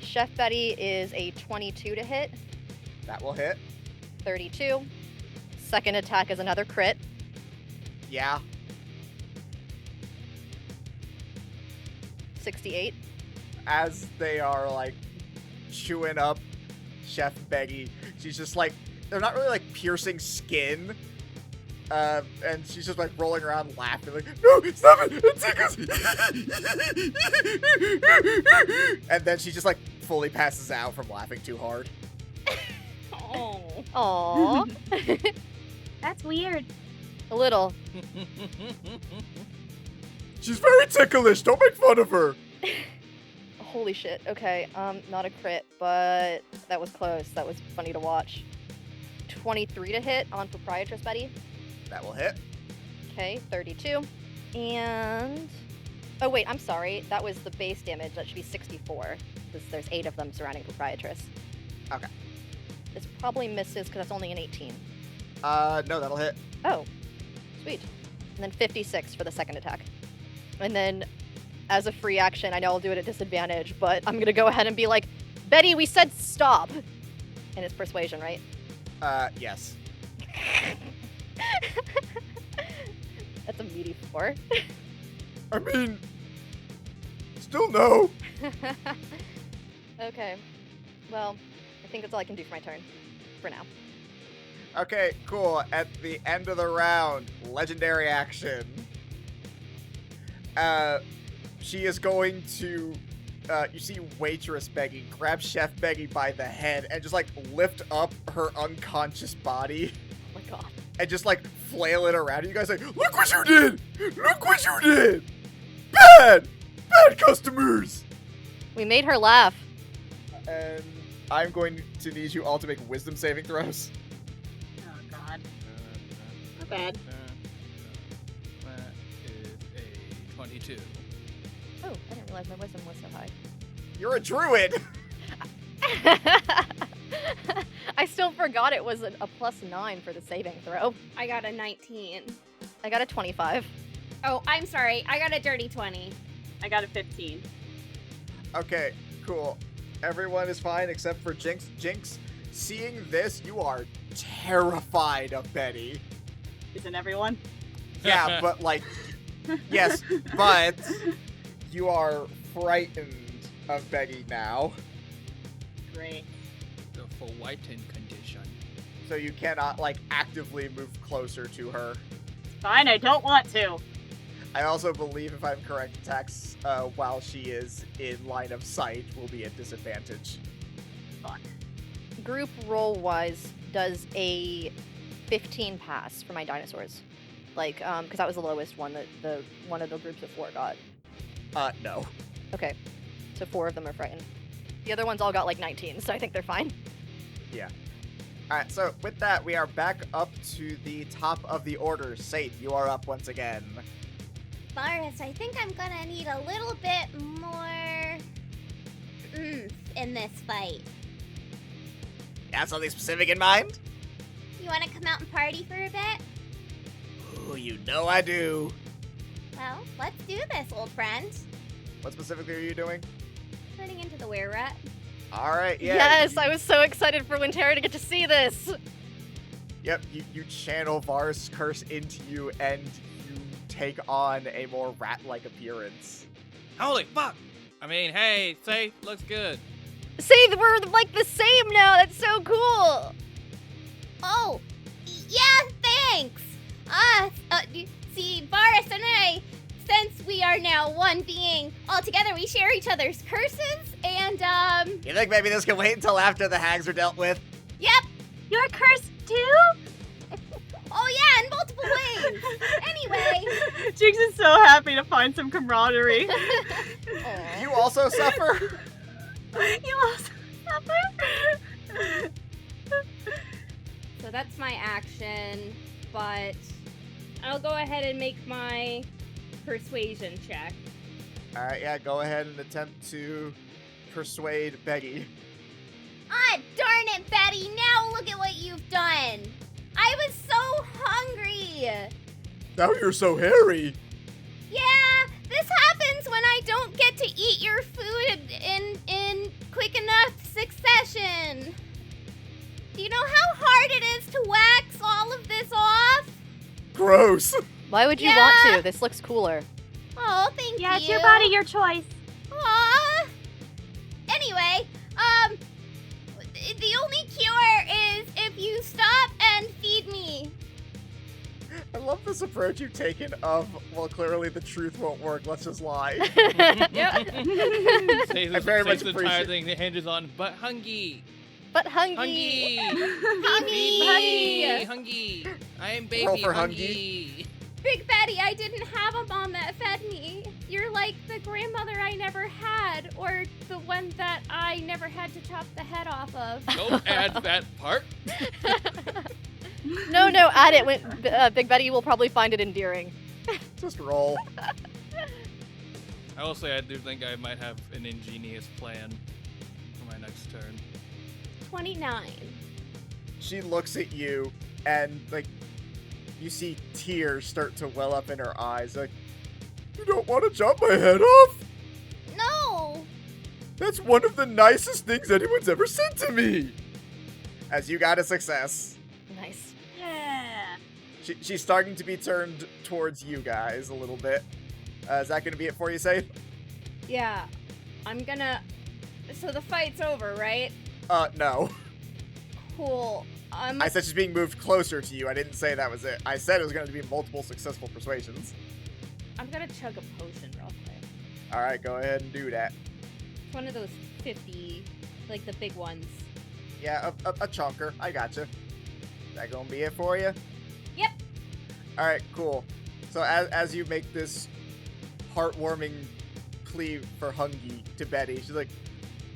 [SPEAKER 3] Chef Betty is a 22 to hit,
[SPEAKER 1] That will hit.
[SPEAKER 3] 32. Second attack is another crit.
[SPEAKER 1] Yeah.
[SPEAKER 3] 68.
[SPEAKER 1] As they are, like, chewing up Chef Beggy, she's just like, they're not really, like, piercing skin. And she's just, like, rolling around laughing, like, no, stop it, it tickles. And then she just, like, fully passes out from laughing too hard.
[SPEAKER 5] Oh,
[SPEAKER 3] Aww.
[SPEAKER 5] that's weird.
[SPEAKER 3] A little.
[SPEAKER 1] She's very ticklish, don't make fun of her.
[SPEAKER 3] Holy shit. Okay, not a crit, but that was close. That was funny to watch. 23 to hit on Proprietress Betty.
[SPEAKER 1] That will hit.
[SPEAKER 3] Okay, 32. And... Oh, wait, I'm sorry. That was the base damage. That should be 64. Because there's 8 of them surrounding Proprietress.
[SPEAKER 1] Okay.
[SPEAKER 3] This probably misses because that's only an 18.
[SPEAKER 1] No, that'll hit.
[SPEAKER 3] Oh, sweet. And then 56 for the second attack. And then, as a free action, I know I'll do it at disadvantage, but I'm going to go ahead and be like, Betty, we said stop! And it's persuasion, right?
[SPEAKER 1] Yes.
[SPEAKER 3] That's a meaty 4.
[SPEAKER 1] I mean, still no.
[SPEAKER 3] Okay. Well, I think that's all I can do for my turn. For now.
[SPEAKER 1] Okay, cool. At the end of the round, legendary action. She is going to, you see Waitress Beggy grab Chef Beggy by the head and just, like, lift up her unconscious body.
[SPEAKER 3] Oh my god.
[SPEAKER 1] and just like flail it around. You guys like, look what you did! Look what you did! Bad! Bad customers!
[SPEAKER 3] We made her laugh.
[SPEAKER 1] And I'm going to need you all to make wisdom saving throws.
[SPEAKER 5] Oh god. Not bad.
[SPEAKER 4] That is a 22.
[SPEAKER 3] Oh, I didn't realize my wisdom was so high.
[SPEAKER 1] You're a druid!
[SPEAKER 3] I still forgot it was a +9 for the saving throw.
[SPEAKER 2] I got a 19.
[SPEAKER 3] I got a 25.
[SPEAKER 2] Oh, I'm sorry. I got a dirty 20.
[SPEAKER 5] I got a 15.
[SPEAKER 1] Okay, cool. Everyone is fine except for Jinx. Jinx, seeing this, you are terrified of Betty.
[SPEAKER 5] Isn't everyone?
[SPEAKER 1] Yeah, but like, yes, but you are frightened of Betty now,
[SPEAKER 5] Great.
[SPEAKER 4] The frightened condition.
[SPEAKER 1] so you cannot like actively move closer to her.
[SPEAKER 5] Fine, I don't want to.
[SPEAKER 1] I also believe, if I'm correct, attacks while she is in line of sight will be at disadvantage.
[SPEAKER 5] Fuck.
[SPEAKER 3] Group roll wise does a 15 pass for my dinosaurs. Like, because that was the lowest one that the one of the groups of 4 got.
[SPEAKER 1] No.
[SPEAKER 3] Okay, so 4 of them are frightened. The other ones all got like 19, so I think they're fine.
[SPEAKER 1] Alright, so with that, we are back up to the top of the order. Saith, you are up once again.
[SPEAKER 2] Varus, I think I'm gonna need a little bit more oomph in this fight.
[SPEAKER 1] You have something specific in mind?
[SPEAKER 2] You wanna come out and party for a bit?
[SPEAKER 1] Ooh, you know I do.
[SPEAKER 2] Well, let's do this, old friend.
[SPEAKER 1] What specifically are you doing?
[SPEAKER 2] Turning into the were-rat.
[SPEAKER 1] Alright, yeah.
[SPEAKER 3] Yes, I was so excited for Wintera to get to see this.
[SPEAKER 1] Yep, you channel Varus' curse into you, and you take on a more rat-like appearance.
[SPEAKER 4] Holy fuck! I mean, hey, safe, looks good.
[SPEAKER 3] See, we're like the same now. That's so cool.
[SPEAKER 2] Oh, yeah, thanks. See, Varus and I, since we are now one being all together, we share each other's curses, and,
[SPEAKER 1] You think maybe this can wait until after the hags are dealt with?
[SPEAKER 2] yep.
[SPEAKER 5] You're cursed too?
[SPEAKER 2] Oh, yeah, in multiple ways. Anyway.
[SPEAKER 5] Jinx is so happy to find some camaraderie.
[SPEAKER 3] Aw.
[SPEAKER 1] You also suffer?
[SPEAKER 5] You also suffer?
[SPEAKER 2] So that's my action, but I'll go ahead and make my persuasion check.
[SPEAKER 1] Alright, yeah, go ahead and attempt to persuade Beggy.
[SPEAKER 2] Ah, darn it, Betty! Now look at what you've done! I was so hungry!
[SPEAKER 1] Now you're so hairy.
[SPEAKER 2] Yeah, this happens when I don't get to eat your food in quick enough succession. Do you know how hard it is to wax all of this off?
[SPEAKER 1] Gross.
[SPEAKER 3] Why would you
[SPEAKER 2] Yeah.
[SPEAKER 3] want to? This looks cooler.
[SPEAKER 2] Oh, thank you.
[SPEAKER 5] Yeah, it's your body, your choice.
[SPEAKER 2] Aw. Anyway, the only cure is if you stop and feed me.
[SPEAKER 1] I love this approach you've taken of, well, clearly the truth won't work, let's just lie.
[SPEAKER 4] Safe,
[SPEAKER 1] I very much
[SPEAKER 4] the entire
[SPEAKER 1] appreciate-
[SPEAKER 4] thing that hinges on, but hungry.
[SPEAKER 3] But hungry.
[SPEAKER 4] Hungry. Hungry. I am baby
[SPEAKER 1] Roll for
[SPEAKER 4] hungry.
[SPEAKER 2] Big Betty, I didn't have a mom that fed me. You're like the grandmother I never had, or the one that I never had to chop the head off of.
[SPEAKER 4] Don't add that part.
[SPEAKER 3] No, add it. Big Betty will probably find it endearing.
[SPEAKER 1] Just roll.
[SPEAKER 4] I will say I do think I might have an ingenious plan for my next turn.
[SPEAKER 2] 29.
[SPEAKER 1] She looks at you, and, like, you see tears start to well up in her eyes. Like, you don't want to chop my head off?
[SPEAKER 2] No!
[SPEAKER 1] That's one of the nicest things anyone's ever said to me. As you got a success.
[SPEAKER 3] Nice.
[SPEAKER 5] Yeah.
[SPEAKER 1] She's starting to be turned towards you guys a little bit. Is that going to be it for you, Safe?
[SPEAKER 2] Yeah, I'm gonna... So the fight's over, right?
[SPEAKER 1] No.
[SPEAKER 2] Cool.
[SPEAKER 1] I said she's being moved closer to you. I didn't say that was it. I said it was going to be multiple successful persuasions.
[SPEAKER 2] I'm gonna chug a potion real quick.
[SPEAKER 1] Alright, go ahead and do that.
[SPEAKER 2] It's one of those 50, like the big ones.
[SPEAKER 1] Yeah, a chunker. I gotcha. That gonna be it for you? All right, cool. So as you make this heartwarming plea for Hungy to Betty, she's like,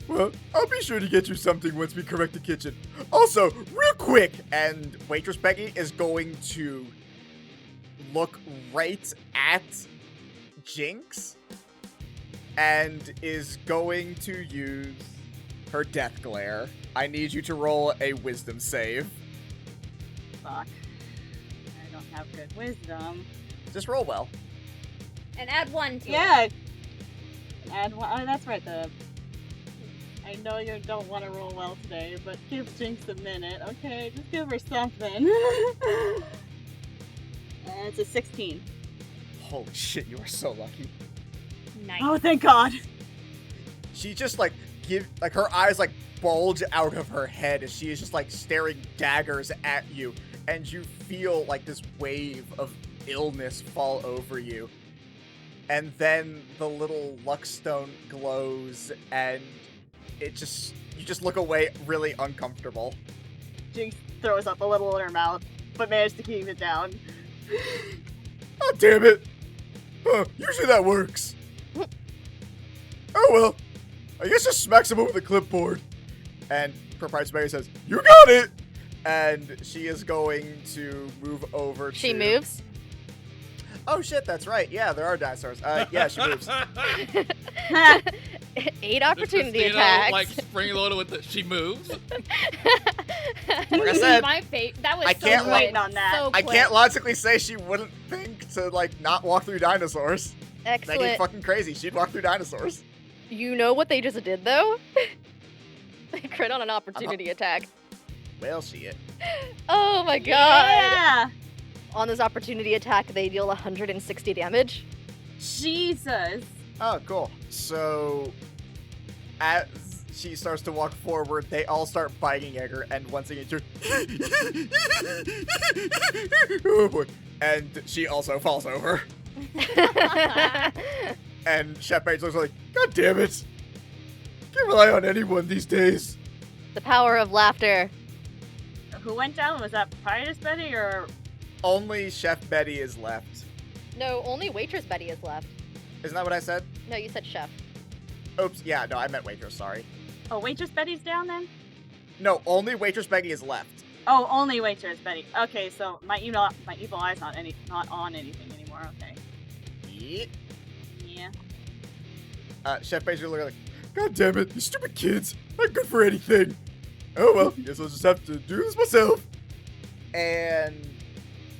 [SPEAKER 1] well, I'll be sure to get you something once we correct the kitchen. Also, real quick, and waitress Becky is going to look right at Jinx and is going to use her death glare. I need you to roll a wisdom save.
[SPEAKER 5] Fuck. I don't have good wisdom.
[SPEAKER 1] Just roll well.
[SPEAKER 2] And add 1 to it.
[SPEAKER 5] Yeah. Add one. Oh, that's right. I know you don't want to roll well today, but give Jinx a minute, okay? Just give her something. It's a 16.
[SPEAKER 1] Holy shit, you are so lucky.
[SPEAKER 2] Nice.
[SPEAKER 5] Oh, thank God.
[SPEAKER 1] She just her eyes bulge out of her head as she is just staring daggers at you, and you feel this wave of illness fall over you. And then the little luckstone glows, and you just look away really uncomfortable.
[SPEAKER 5] Jinx throws up a little in her mouth, but managed to keep it down.
[SPEAKER 1] Oh, damn it! Usually that works. Oh well, I guess just smacks him over the clipboard. And Proprietor Mary says, "You got it!" And she is going to move over
[SPEAKER 3] She
[SPEAKER 1] to...
[SPEAKER 3] moves.
[SPEAKER 1] Oh shit, that's right. Yeah, there are dinosaurs. Yeah, she moves.
[SPEAKER 3] 8 opportunity
[SPEAKER 4] Just,
[SPEAKER 3] attacks.
[SPEAKER 4] spring loaded with the she moves.
[SPEAKER 1] Like I said,
[SPEAKER 2] That was
[SPEAKER 1] I
[SPEAKER 2] so
[SPEAKER 1] can't
[SPEAKER 2] quick.
[SPEAKER 5] waiting on that.
[SPEAKER 2] So
[SPEAKER 1] I
[SPEAKER 2] quick.
[SPEAKER 1] can't logically say she wouldn't think to not walk through dinosaurs. That'd be
[SPEAKER 3] Excellent.
[SPEAKER 1] fucking crazy. She'd walk through dinosaurs.
[SPEAKER 3] You know what they just did, though? They crit on an opportunity attack.
[SPEAKER 1] Well, shit.
[SPEAKER 3] Oh my god.
[SPEAKER 5] Yeah!
[SPEAKER 3] On this opportunity attack, they deal 160 damage.
[SPEAKER 5] Jesus.
[SPEAKER 1] Oh, cool. So, as she starts to walk forward, they all start biting at her, and once again, oh boy. And she also falls over. And Chef Page looks like, God damn it. Can't rely on anyone these days.
[SPEAKER 3] The power of laughter.
[SPEAKER 5] Who went down? Was that Proprietress Betty or...
[SPEAKER 1] Only Chef Betty is left.
[SPEAKER 3] No, only Waitress Betty is left.
[SPEAKER 1] Isn't that what I said?
[SPEAKER 3] No, you said Chef.
[SPEAKER 1] Oops, yeah, no, I meant Waitress, sorry.
[SPEAKER 5] Oh, Waitress Betty's down then?
[SPEAKER 1] No, only Waitress Becky is left.
[SPEAKER 5] Oh, only Waitress Betty. Okay, so my evil eye's not on anything anymore. Okay.
[SPEAKER 1] Yeah.
[SPEAKER 5] Yeah.
[SPEAKER 1] Chef Beige looking like, God damn it, you stupid kids, not good for anything. Oh well, guess I'll just have to do this myself. And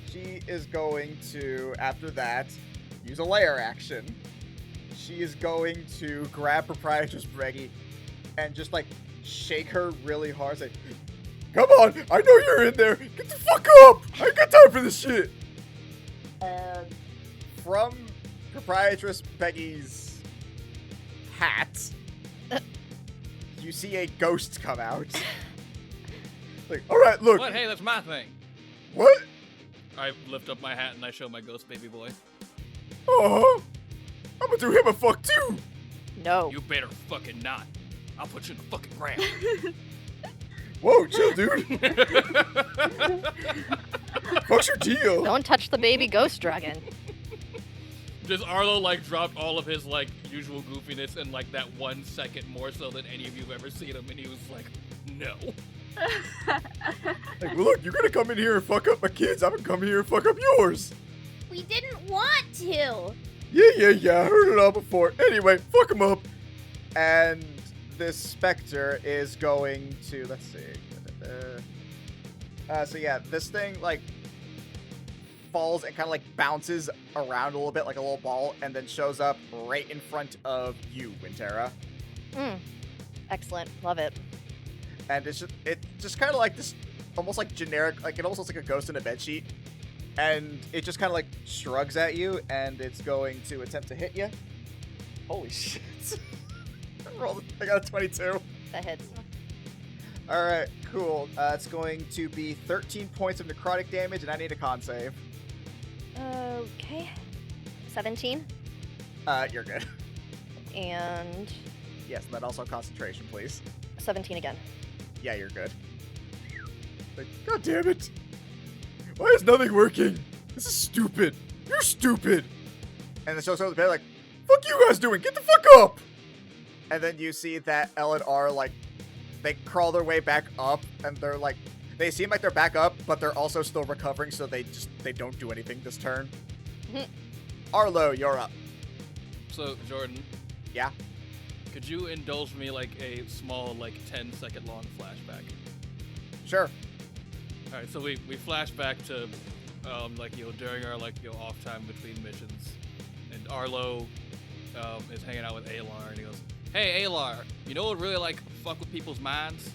[SPEAKER 1] she is going to, after that, use a layer action. She is going to grab Proprietress Becky and just shake her really hard, say, come on, I know you're in there, get the fuck up, I ain't got time for this shit. And from Proprietress Becky's hat, you see a ghost come out. Alright, look.
[SPEAKER 4] What? Hey, that's my thing.
[SPEAKER 1] What?
[SPEAKER 4] I lift up my hat and I show my ghost baby boy.
[SPEAKER 1] Oh, I'm gonna do him a fuck too.
[SPEAKER 3] No.
[SPEAKER 4] You better fucking not. I'll put you in the fucking ground.
[SPEAKER 1] Whoa, chill, dude. What's your deal?
[SPEAKER 3] Don't touch the baby ghost dragon.
[SPEAKER 4] Just Arlo dropped all of his usual goofiness in that 1 second more so than any of you have ever seen him, and he was like, no.
[SPEAKER 1] Well, look, you're gonna come in here and fuck up my kids. I'm gonna come here and fuck up yours.
[SPEAKER 2] We didn't want to.
[SPEAKER 1] Yeah, I heard it all before. Anyway, fuck him up. And this specter is going to, let's see. So yeah, this thing falls and kind of bounces around a little bit like a little ball, and then shows up right in front of you, Wintera.
[SPEAKER 3] Excellent. Love it.
[SPEAKER 1] And it's just kind of this, almost generic, it almost looks like a ghost in a bedsheet. And it just kind of shrugs at you, and it's going to attempt to hit you. Holy shit. I got a 22.
[SPEAKER 3] That hits.
[SPEAKER 1] Alright, cool. It's going to be 13 points of necrotic damage, and I need a con save.
[SPEAKER 3] Okay. 17.
[SPEAKER 1] You're good.
[SPEAKER 3] And
[SPEAKER 1] Yes, and then also concentration, please.
[SPEAKER 3] 17 again.
[SPEAKER 1] Yeah, you're good. God damn it. Why is nothing working? This is stupid. You're stupid. And then she'll show the bed like, fuck you guys doing? Get the fuck up. And then you see that L and R, like, they crawl their way back up, and they're like, they seem like they're back up, but they're also still recovering, so they don't do anything this turn. Arlo, you're up.
[SPEAKER 4] So, Jordan.
[SPEAKER 1] Yeah?
[SPEAKER 4] Could you indulge me like a small, like 10-second long flashback?
[SPEAKER 1] Sure.
[SPEAKER 4] Alright, so we flash back to, during our, off time between missions. And Arlo, is hanging out with Alar, and he goes, hey, Alar, you know what really, fuck with people's minds?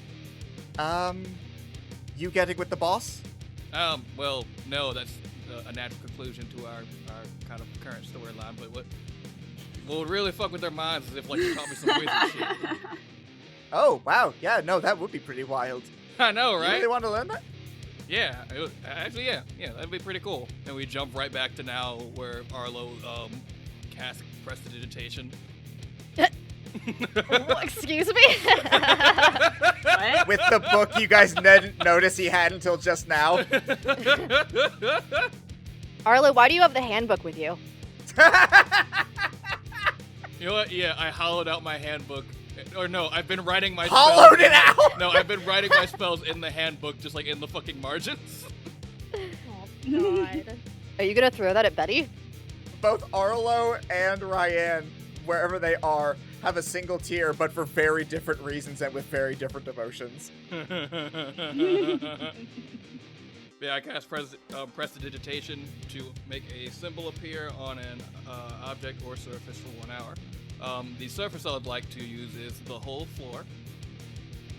[SPEAKER 1] You getting with the boss?
[SPEAKER 4] Well, no, that's a natural conclusion to our kind of current storyline, but what would really fuck with their minds is if, you taught me some wizard shit.
[SPEAKER 1] Oh, wow. Yeah, no, that would be pretty wild.
[SPEAKER 4] I know,
[SPEAKER 1] You
[SPEAKER 4] right?
[SPEAKER 1] really want to learn that?
[SPEAKER 4] Yeah, actually, yeah, that'd be pretty cool. And we jump right back to now where Arlo, casts prestidigitation.
[SPEAKER 3] Excuse me?
[SPEAKER 5] What?
[SPEAKER 1] With the book you guys didn't notice he had until just now.
[SPEAKER 3] Arlo, why do you have the handbook with you?
[SPEAKER 4] You know what? Yeah, I hollowed out my handbook. Or no, I've been writing my
[SPEAKER 1] Hollowed
[SPEAKER 4] spells.
[SPEAKER 1] it out?
[SPEAKER 4] No, I've been writing my spells in the handbook, just in the fucking margins.
[SPEAKER 3] Oh, God. Are you gonna throw that at Betty?
[SPEAKER 1] Both Arlo and Ryan, wherever they are, have a single tier, but for very different reasons and with very different emotions.
[SPEAKER 4] Yeah, I cast prestidigitation to make a symbol appear on an object or surface for 1 hour. The surface I would like to use is the whole floor.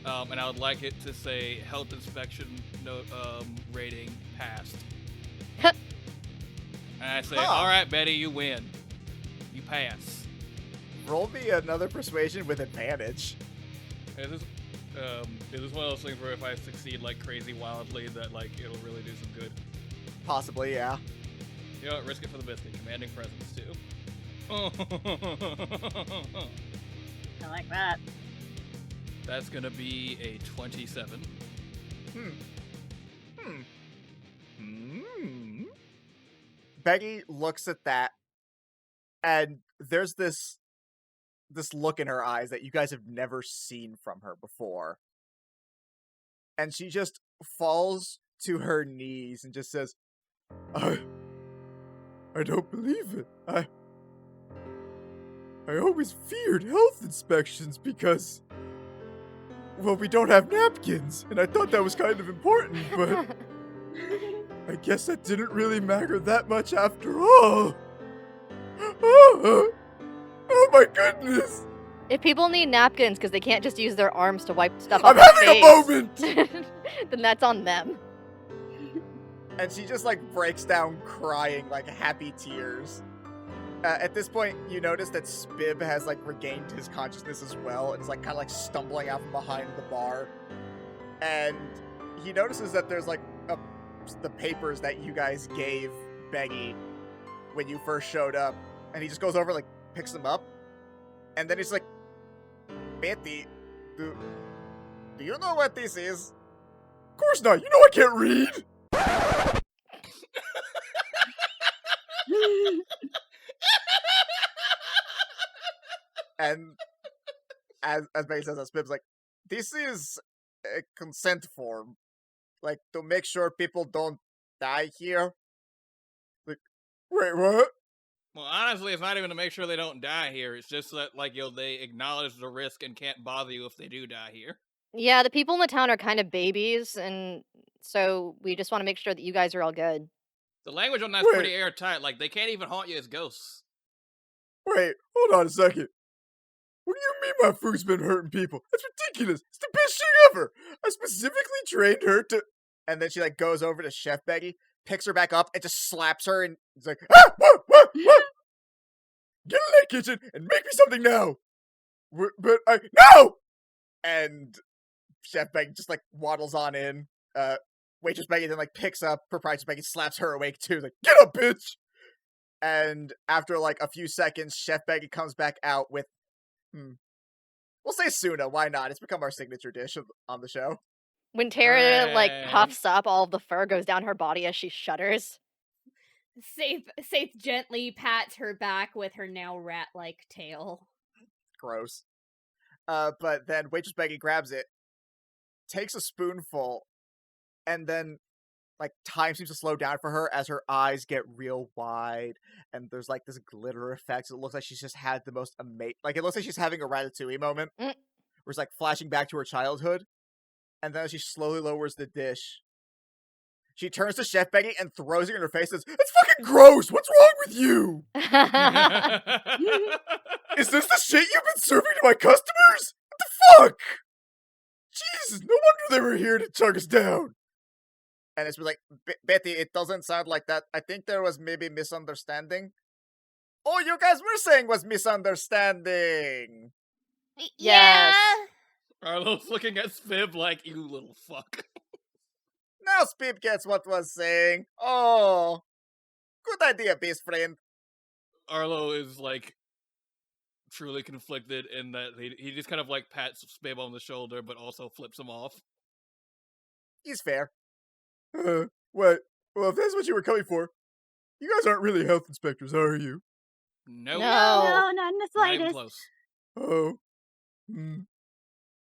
[SPEAKER 4] And I would like it to say health inspection rating passed. And I say, all right, Betty, you win. You pass.
[SPEAKER 1] Roll me another persuasion with advantage.
[SPEAKER 4] Is this one of those things where if I succeed crazy wildly that it'll really do some good?
[SPEAKER 1] Possibly, yeah.
[SPEAKER 4] You know what? Risk it for the biscuit. Commanding presence too.
[SPEAKER 5] I like that.
[SPEAKER 4] That's gonna be a 27.
[SPEAKER 1] Becky looks at that, and there's this look in her eyes that you guys have never seen from her before. And she just falls to her knees and just says, I don't believe it. I always feared health inspections because, well, we don't have napkins, and I thought that was kind of important, but I guess that didn't really matter that much after all. Oh my goodness!
[SPEAKER 3] If people need napkins because they can't just use their arms to wipe stuff
[SPEAKER 1] I'm
[SPEAKER 3] off
[SPEAKER 1] having
[SPEAKER 3] their
[SPEAKER 1] a moment!
[SPEAKER 3] face, then that's on them.
[SPEAKER 1] And she just breaks down crying happy tears. At this point, you notice that Spib has regained his consciousness as well, and is kind of stumbling out from behind the bar. And he notices that there's the papers that you guys gave Beggy when you first showed up, and he just goes over picks them up, and then he's like, Betty, do you know what this is? Of course not. You know I can't read. And as Becky says that, Spib's like, this is a consent form. To make sure people don't die here. Wait, what?
[SPEAKER 4] Well, honestly, it's not even to make sure they don't die here. It's just that, they acknowledge the risk and can't bother you if they do die here.
[SPEAKER 3] Yeah, the people in the town are kind of babies, and so we just want to make sure that you guys are all good.
[SPEAKER 4] The language on that's pretty airtight. They can't even haunt you as ghosts.
[SPEAKER 1] Wait, hold on a second. What do you mean my food's been hurting people? That's ridiculous. It's the best shit ever. I specifically trained her to... And then she goes over to Chef Becky, picks her back up, and just slaps her, and is like, what? Get in that kitchen and make me something now. But no! And Chef Becky just waddles on in. Waitress Becky then picks up Proprietress Becky, slaps her awake too. Get up, bitch! And after a few seconds, Chef Becky comes back out with, we'll say Suna. Why not? It's become our signature dish on the show.
[SPEAKER 3] When Tara
[SPEAKER 4] Hooray.
[SPEAKER 3] puffs up, all of the fur goes down her body as she shudders.
[SPEAKER 2] Safe gently pats her back with her now rat-like tail.
[SPEAKER 1] Gross. But then waitress Becky grabs it, takes a spoonful, and then like time seems to slow down for her as her eyes get real wide, and there's like this glitter effect. So it looks like she's just had the most amazing. Like it looks like she's having a Ratatouille moment,
[SPEAKER 3] Mm.
[SPEAKER 1] where it's like flashing back to her childhood, and then as she slowly lowers the dish, she turns to Chef Becky and throws it in her face. And says, "It's fucking gross. What's wrong with you? Is this the shit you've been serving to my customers? What the fuck? Jesus, no wonder they were here to chug us down." And it's like, Betty, it doesn't sound like that. I think there was maybe misunderstanding. Oh, you guys were saying was misunderstanding.
[SPEAKER 2] Yeah.
[SPEAKER 4] Arlo's looking at Spib like, you little fuck.
[SPEAKER 1] Now Spib gets what was saying. Oh, good idea, best friend.
[SPEAKER 4] Arlo is like truly conflicted in that he just kind of like pats Spib on the shoulder, but also flips him off.
[SPEAKER 1] He's fair. What? Well, if that's what you were coming for, you guys aren't really health inspectors, are you?
[SPEAKER 4] No.
[SPEAKER 5] No, not in the
[SPEAKER 4] Not even
[SPEAKER 5] slightest.
[SPEAKER 4] close.
[SPEAKER 1] Oh.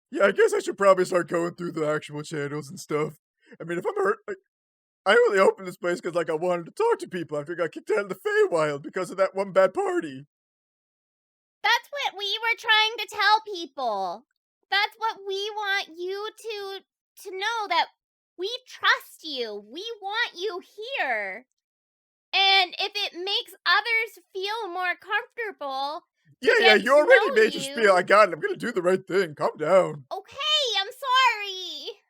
[SPEAKER 1] Yeah, I guess I should probably start going through the actual channels and stuff. I mean, if I'm hurt, like, I only opened this place because, like, I wanted to talk to people after I got kicked out of the Feywild because of that one bad party.
[SPEAKER 2] That's what we were trying to tell people. That's what we want you to know, that we trust you. We want you here. And if it makes others feel more comfortable.
[SPEAKER 1] Yeah,
[SPEAKER 2] get
[SPEAKER 1] you
[SPEAKER 2] to
[SPEAKER 1] already
[SPEAKER 2] know
[SPEAKER 1] made your
[SPEAKER 2] you.
[SPEAKER 1] spiel. I got it. I'm gonna do the right thing. Calm down.
[SPEAKER 2] Okay, I'm sorry.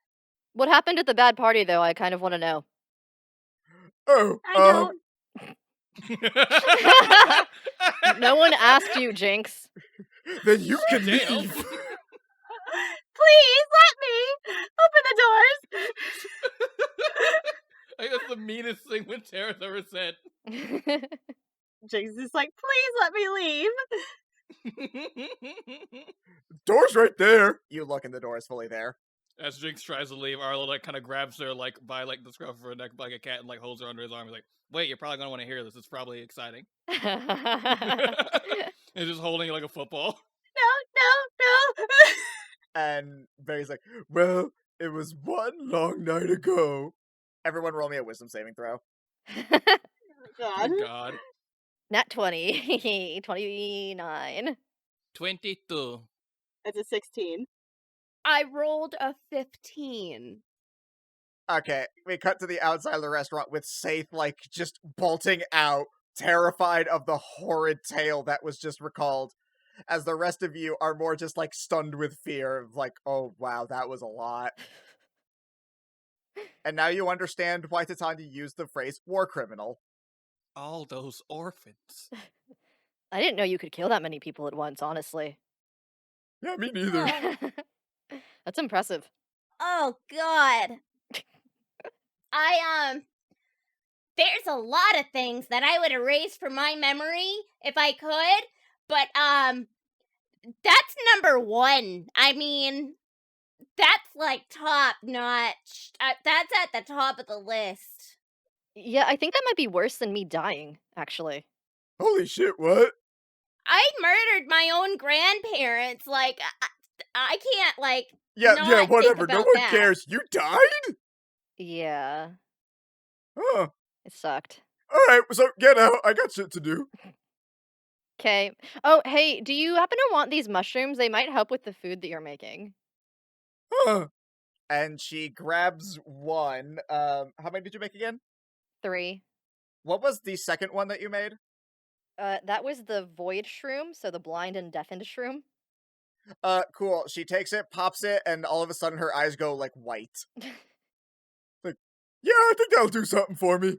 [SPEAKER 3] What happened at the bad party, though? I kind of want to know.
[SPEAKER 1] Oh,
[SPEAKER 5] I don't.
[SPEAKER 3] No one asked you, Jinx.
[SPEAKER 1] Then you can
[SPEAKER 4] Damn.
[SPEAKER 1] leave.
[SPEAKER 5] Please let me open the doors.
[SPEAKER 4] I think that's the meanest thing Wintera's ever said.
[SPEAKER 5] Jinx is like, please let me leave.
[SPEAKER 1] Door's right there. You look and the door is fully there.
[SPEAKER 4] As Jinx tries to leave, Arlo like kind of grabs her like by like the scruff of her neck like a cat and like holds her under his arm. He's like, "Wait, you're probably gonna want to hear this. It's probably exciting." And just holding it like a football.
[SPEAKER 5] No.
[SPEAKER 1] And Barry's like, well, it was one long night ago. Everyone roll me a wisdom saving throw.
[SPEAKER 5] God.
[SPEAKER 4] Oh God.
[SPEAKER 3] Nat 20. 29.
[SPEAKER 4] 22.
[SPEAKER 5] That's a 16.
[SPEAKER 2] I rolled a 15.
[SPEAKER 1] Okay, we cut to the outside of the restaurant with Saith, like, just bolting out, terrified of the horrid tale that was just recalled, as the rest of you are more just, like, stunned with fear of, like, oh, wow, that was a lot. And now you understand why Titania used the phrase war criminal.
[SPEAKER 4] All those orphans.
[SPEAKER 3] I didn't know you could kill that many people at once, honestly.
[SPEAKER 1] Yeah, me neither.
[SPEAKER 3] That's impressive.
[SPEAKER 2] Oh God. There's a lot of things that I would erase from my memory if I could, but that's number one. I mean, that's like top notch. That's at the top of the list.
[SPEAKER 3] Yeah, I think that might be worse than me dying, actually.
[SPEAKER 1] Holy shit, what?
[SPEAKER 2] I murdered my own grandparents. Like, I can't, like,
[SPEAKER 1] Yeah,
[SPEAKER 2] not
[SPEAKER 1] yeah,
[SPEAKER 2] think
[SPEAKER 1] whatever. No
[SPEAKER 2] about
[SPEAKER 1] one
[SPEAKER 2] that.
[SPEAKER 1] cares. You died?
[SPEAKER 3] Yeah,
[SPEAKER 1] Huh.
[SPEAKER 3] it sucked.
[SPEAKER 1] Alright, so get out. I got shit to do.
[SPEAKER 3] Okay. Oh, hey, do you happen to want these mushrooms? They might help with the food that you're making.
[SPEAKER 1] Huh. And she grabs one. How many did you make again?
[SPEAKER 3] 3.
[SPEAKER 1] What was the second one that you made?
[SPEAKER 3] That was the void shroom, so the blind and deafened shroom.
[SPEAKER 1] Cool. She takes it, pops it, and all of a sudden her eyes go, like, white. Like, yeah, I think that'll do something for me.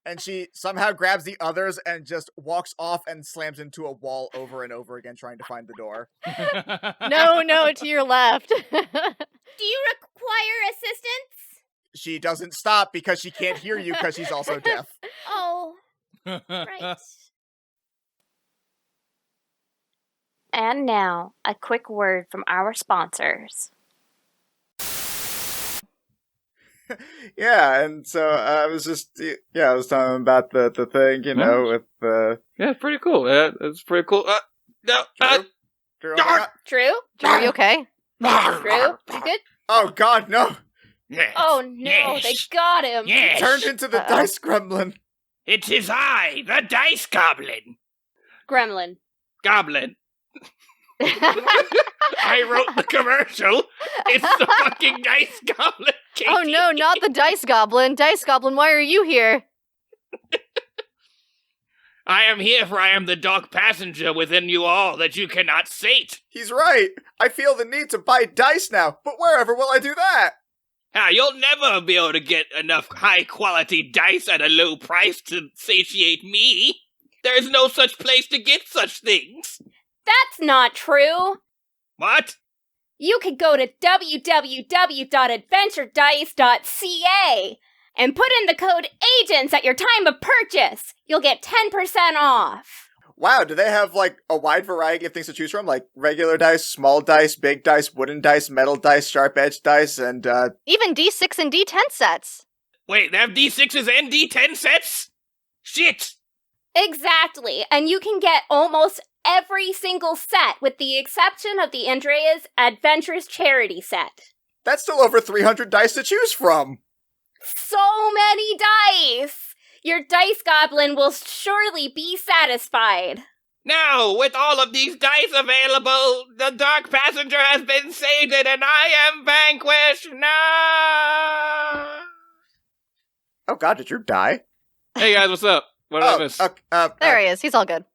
[SPEAKER 1] And she somehow grabs the others and just walks off and slams into a wall over and over again, trying to find the door.
[SPEAKER 3] No, to your left.
[SPEAKER 2] Do you require assistance?
[SPEAKER 1] She doesn't stop because she can't hear you because she's also deaf.
[SPEAKER 2] Oh, right. And now, a quick word from our sponsors.
[SPEAKER 6] Yeah, and so I was just, I was telling him about the thing,
[SPEAKER 7] Nice.
[SPEAKER 6] with
[SPEAKER 7] Yeah, it's pretty cool. It's pretty cool. No,
[SPEAKER 1] Drew, oh my God.
[SPEAKER 3] Drew? Drew, are you okay? Drew? You good?
[SPEAKER 1] Oh God, no!
[SPEAKER 7] Yes.
[SPEAKER 2] Oh no,
[SPEAKER 7] Yes.
[SPEAKER 2] they got him.
[SPEAKER 7] Yes.
[SPEAKER 1] Turned into the
[SPEAKER 3] Uh-oh.
[SPEAKER 1] dice gremlin.
[SPEAKER 7] It is I, the Dice Goblin.
[SPEAKER 2] Gremlin.
[SPEAKER 7] Goblin. I wrote the commercial. It's the fucking Dice Goblin. Katie.
[SPEAKER 3] Oh no, not the Dice Goblin. Dice Goblin, why are you here?
[SPEAKER 7] I am here, for I am the dark passenger within you all that you cannot sate.
[SPEAKER 1] He's right. I feel the need to buy dice now, but wherever will I do that?
[SPEAKER 7] You'll never be able to get enough high-quality dice at a low price to satiate me. There is no such place to get such things.
[SPEAKER 2] That's not true.
[SPEAKER 7] What?
[SPEAKER 2] You could go to www.adventuredice.ca and put in the code AGENTS at your time of purchase. You'll get 10% off.
[SPEAKER 1] Wow, do they have, like, a wide variety of things to choose from? Like, regular dice, small dice, big dice, wooden dice, metal dice, sharp-edged dice, and,
[SPEAKER 3] Even D6 and D10 sets.
[SPEAKER 7] Wait, they have D6s and D10 sets? Shit!
[SPEAKER 2] Exactly, and you can get almost every single set with the exception of the Andrea's Adventures Charity set.
[SPEAKER 1] that's still over 300 dice to choose from!
[SPEAKER 2] So many dice! Your dice goblin will surely be satisfied.
[SPEAKER 7] Now, with all of these dice available, the Dark Passenger has been sated and I am vanquished. No!
[SPEAKER 1] Oh God, did Drew die?
[SPEAKER 7] Hey guys, what's up? What did I miss?
[SPEAKER 3] There he is, he's all good.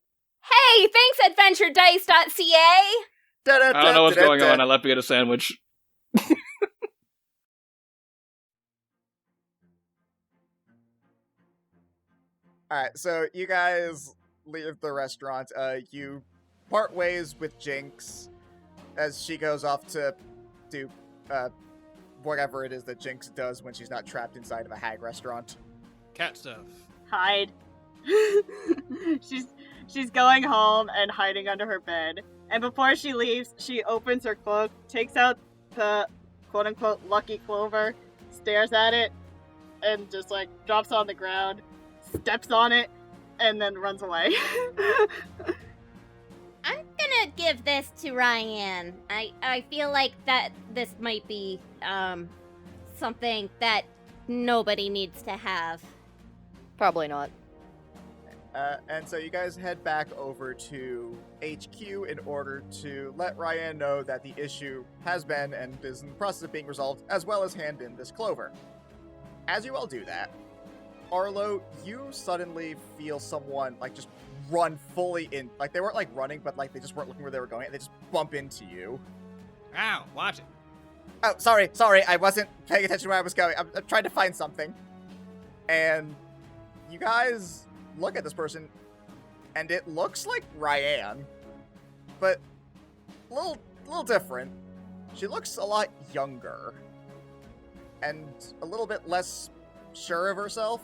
[SPEAKER 2] Hey, thanks AdventureDice.ca!
[SPEAKER 7] I don't know what's going on. I left to get a sandwich.
[SPEAKER 1] Alright, so you guys leave the restaurant. You part ways with Jinx as she goes off to do, whatever it is that Jinx does when she's not trapped inside of a hag restaurant.
[SPEAKER 4] Cat stuff.
[SPEAKER 5] Hide. she's going home and hiding under her bed. And before she leaves, she opens her cloak, takes out the quote-unquote lucky clover, stares at it, and just like drops it on the ground, steps on it, and then runs away.
[SPEAKER 2] I'm gonna give this to Ryan. I feel like that this might be, something that nobody needs to have.
[SPEAKER 3] Probably not.
[SPEAKER 1] And so you guys head back over to HQ in order to let Ryan know that the issue has been and is in the process of being resolved, as well as hand in this clover. As you all do that, Arlo, you suddenly feel someone, like, just run fully in. Like, they weren't, like, running, but, like, they just weren't looking where they were going, and they just bump into you.
[SPEAKER 4] Ow, watch it.
[SPEAKER 1] Oh, sorry, I wasn't paying attention to where I was going. I'm trying to find something. And you guys look at this person, and it looks like Ryan, but a little different. She looks a lot younger, and a little bit less sure of herself.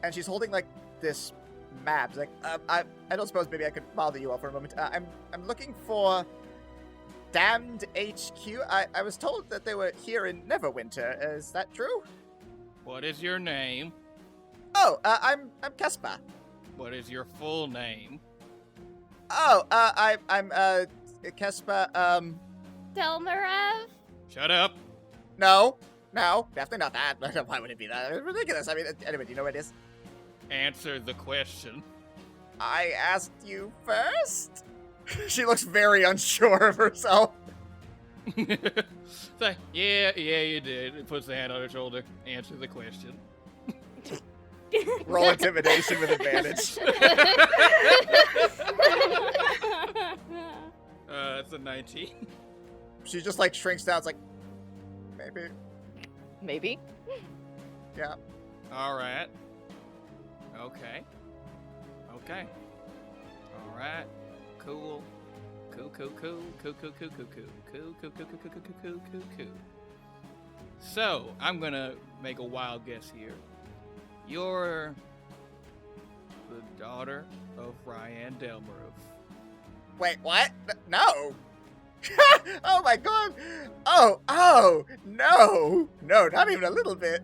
[SPEAKER 1] And she's holding, like, this map. It's like, I don't suppose maybe I could bother you all for a moment. I'm looking for Damned HQ. I was told that they were here in Neverwinter. Is that true?
[SPEAKER 4] What is your name?
[SPEAKER 1] Oh, I'm Kespa.
[SPEAKER 4] What is your full name?
[SPEAKER 1] Oh, I'm Kespa,
[SPEAKER 2] Delmarev?
[SPEAKER 4] Shut up.
[SPEAKER 1] No, definitely not that. Why would it be that? It's ridiculous. I mean, anyway, do you know what it is?
[SPEAKER 4] Answer the question.
[SPEAKER 1] I asked you first? She looks very unsure of herself.
[SPEAKER 4] Say, yeah, you did. It puts the hand on her shoulder. Answer the question.
[SPEAKER 1] Roll intimidation with advantage.
[SPEAKER 4] It's a 19.
[SPEAKER 1] She just, like, shrinks down. It's like, maybe.
[SPEAKER 3] Maybe.
[SPEAKER 1] Yeah.
[SPEAKER 4] All right. Okay. All right. Cool. Cool. So, I'm gonna make a wild guess here. You're the daughter of Ryan Delmarov.
[SPEAKER 1] Wait, what? No. Oh my god! Oh, no! No, not even a little bit.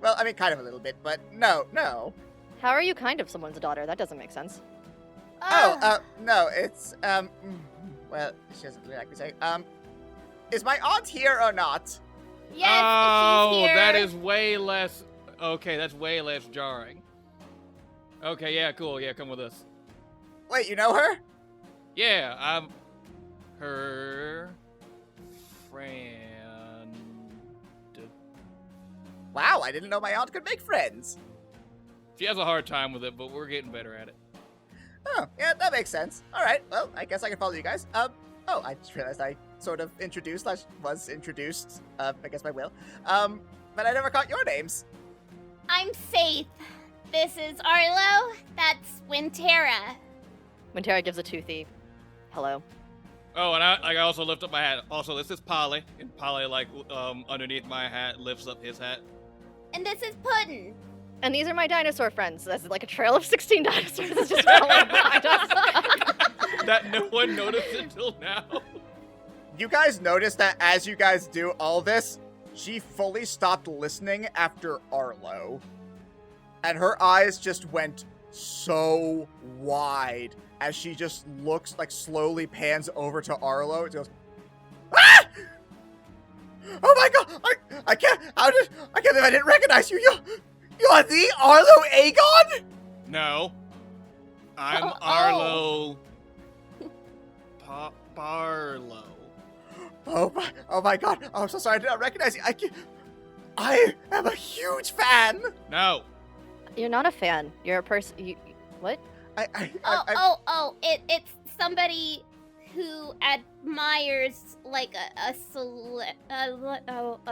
[SPEAKER 1] Well, I mean, kind of a little bit, but no.
[SPEAKER 3] How are you kind of someone's daughter? That doesn't make sense.
[SPEAKER 1] No, it's, well, she doesn't really like me saying, is my aunt here or not?
[SPEAKER 2] Yes,
[SPEAKER 4] Oh,
[SPEAKER 2] she's here.
[SPEAKER 4] that is way less. Okay, that's way less jarring. Okay, yeah, cool. Yeah, come with us.
[SPEAKER 1] Wait, you know her?
[SPEAKER 4] Yeah, I'm her friend.
[SPEAKER 1] Wow, I didn't know my aunt could make friends.
[SPEAKER 4] She has a hard time with it, but we're getting better at it.
[SPEAKER 1] Oh, yeah, that makes sense. All right, well, I guess I can follow you guys. I just realized I sort of was introduced, I guess by Will. But I never caught your names.
[SPEAKER 2] I'm Faith. This is Arlo. That's Wintera.
[SPEAKER 3] Wintera gives a toothy hello.
[SPEAKER 4] Oh, and I also lift up my hat. Also, this is Polly, and Polly, like, underneath my hat, lifts up his hat.
[SPEAKER 2] And this is Puddin'.
[SPEAKER 3] And these are my dinosaur friends. That's like a trail of 16 dinosaurs that's just following behind us.
[SPEAKER 4] That no one noticed until now.
[SPEAKER 1] You guys notice that as you guys do all this, she fully stopped listening after Arlo. And her eyes just went so wide as she just looks, like, slowly pans over to Arlo and goes, ah! Oh my god! I can't believe I didn't recognize you! You are the Arlo Aegon?
[SPEAKER 4] No. I'm
[SPEAKER 2] Oh.
[SPEAKER 4] Arlo. Barlow.
[SPEAKER 1] Oh my god! Oh, I'm so sorry I did not recognize you. I am a huge fan!
[SPEAKER 4] No.
[SPEAKER 3] You're not a fan. You're a person. What?
[SPEAKER 2] It's somebody who admires like a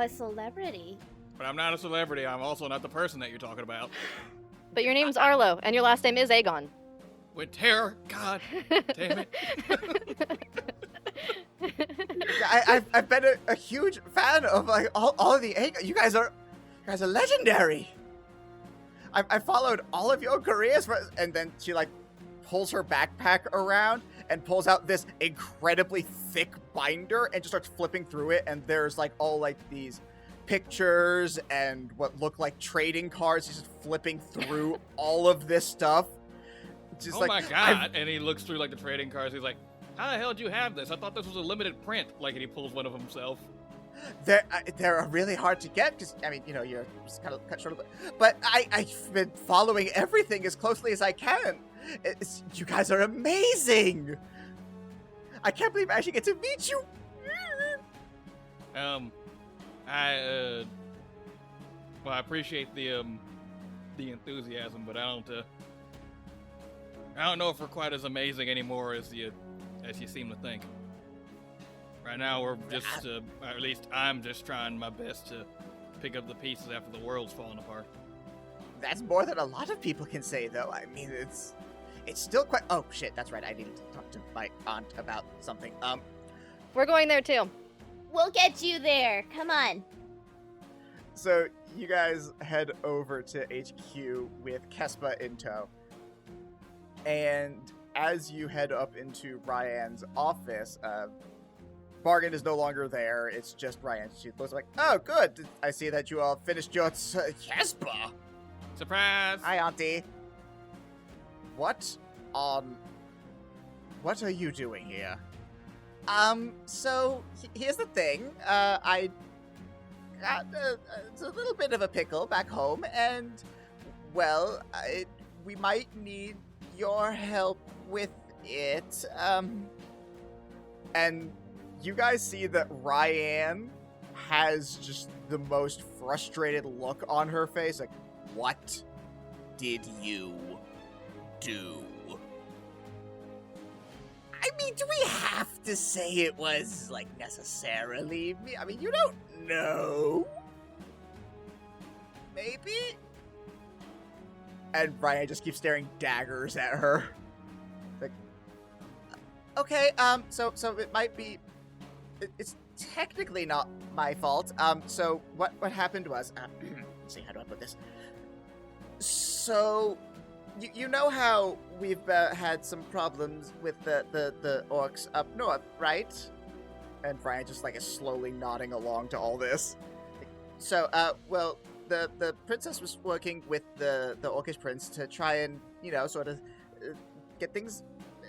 [SPEAKER 2] celebrity.
[SPEAKER 4] But I'm not a celebrity. I'm also not the person that you're talking about.
[SPEAKER 3] But your name's Arlo, and your last name is Aegon.
[SPEAKER 4] With terror. God damn it.
[SPEAKER 1] I've been a huge fan of like all of the Aegon. You guys are legendary. I followed all of your careers, and then she like pulls her backpack around and pulls out this incredibly thick binder and just starts flipping through it. And there's like all like these pictures and what look like trading cards. He's just flipping through all of this stuff. Just
[SPEAKER 4] Oh
[SPEAKER 1] like,
[SPEAKER 4] my god. And he looks through like the trading cards. He's like, how the hell did you have this? I thought this was a limited print. Like, and he pulls one of himself.
[SPEAKER 1] They're really hard to get because, I mean, you know, you're just kind of cut short of it. But I've been following everything as closely as I can. You guys are amazing. I can't believe I actually get to meet you.
[SPEAKER 4] I appreciate the enthusiasm, but I don't know if we're quite as amazing anymore as you seem to think. Right now, we're just, at least I'm just trying my best to pick up the pieces after the world's falling apart.
[SPEAKER 1] That's more than a lot of people can say, though. I mean, it's still quite. Oh shit, that's right. I needed to talk to my aunt about something.
[SPEAKER 3] We're going there too.
[SPEAKER 2] We'll get you there. Come on.
[SPEAKER 1] So you guys head over to HQ with Kespa in tow, and as you head up into Ryan's office, Bargain is no longer there. It's just Ryan. She looks like, oh, good. I see that you all finished your Kespa.
[SPEAKER 4] Surprise!
[SPEAKER 1] Hi, Auntie. What are you doing here? So here's the thing. I got it's a little bit of a pickle back home, and well, we might need your help with it. And you guys see that Ryan has just the most frustrated look on her face, like, what did you do? I mean, do we have to say it was, like, necessarily me? I mean, you don't know. Maybe? And Ryan just keeps staring daggers at her. Like, okay, so it might be... It's technically not my fault. So what happened was... let's see, how do I put this? So... You know how we've had some problems with the orcs up north, right? And Ryan just like is slowly nodding along to all this. So, well, the princess was working with the Orcish prince to try and, sort of get things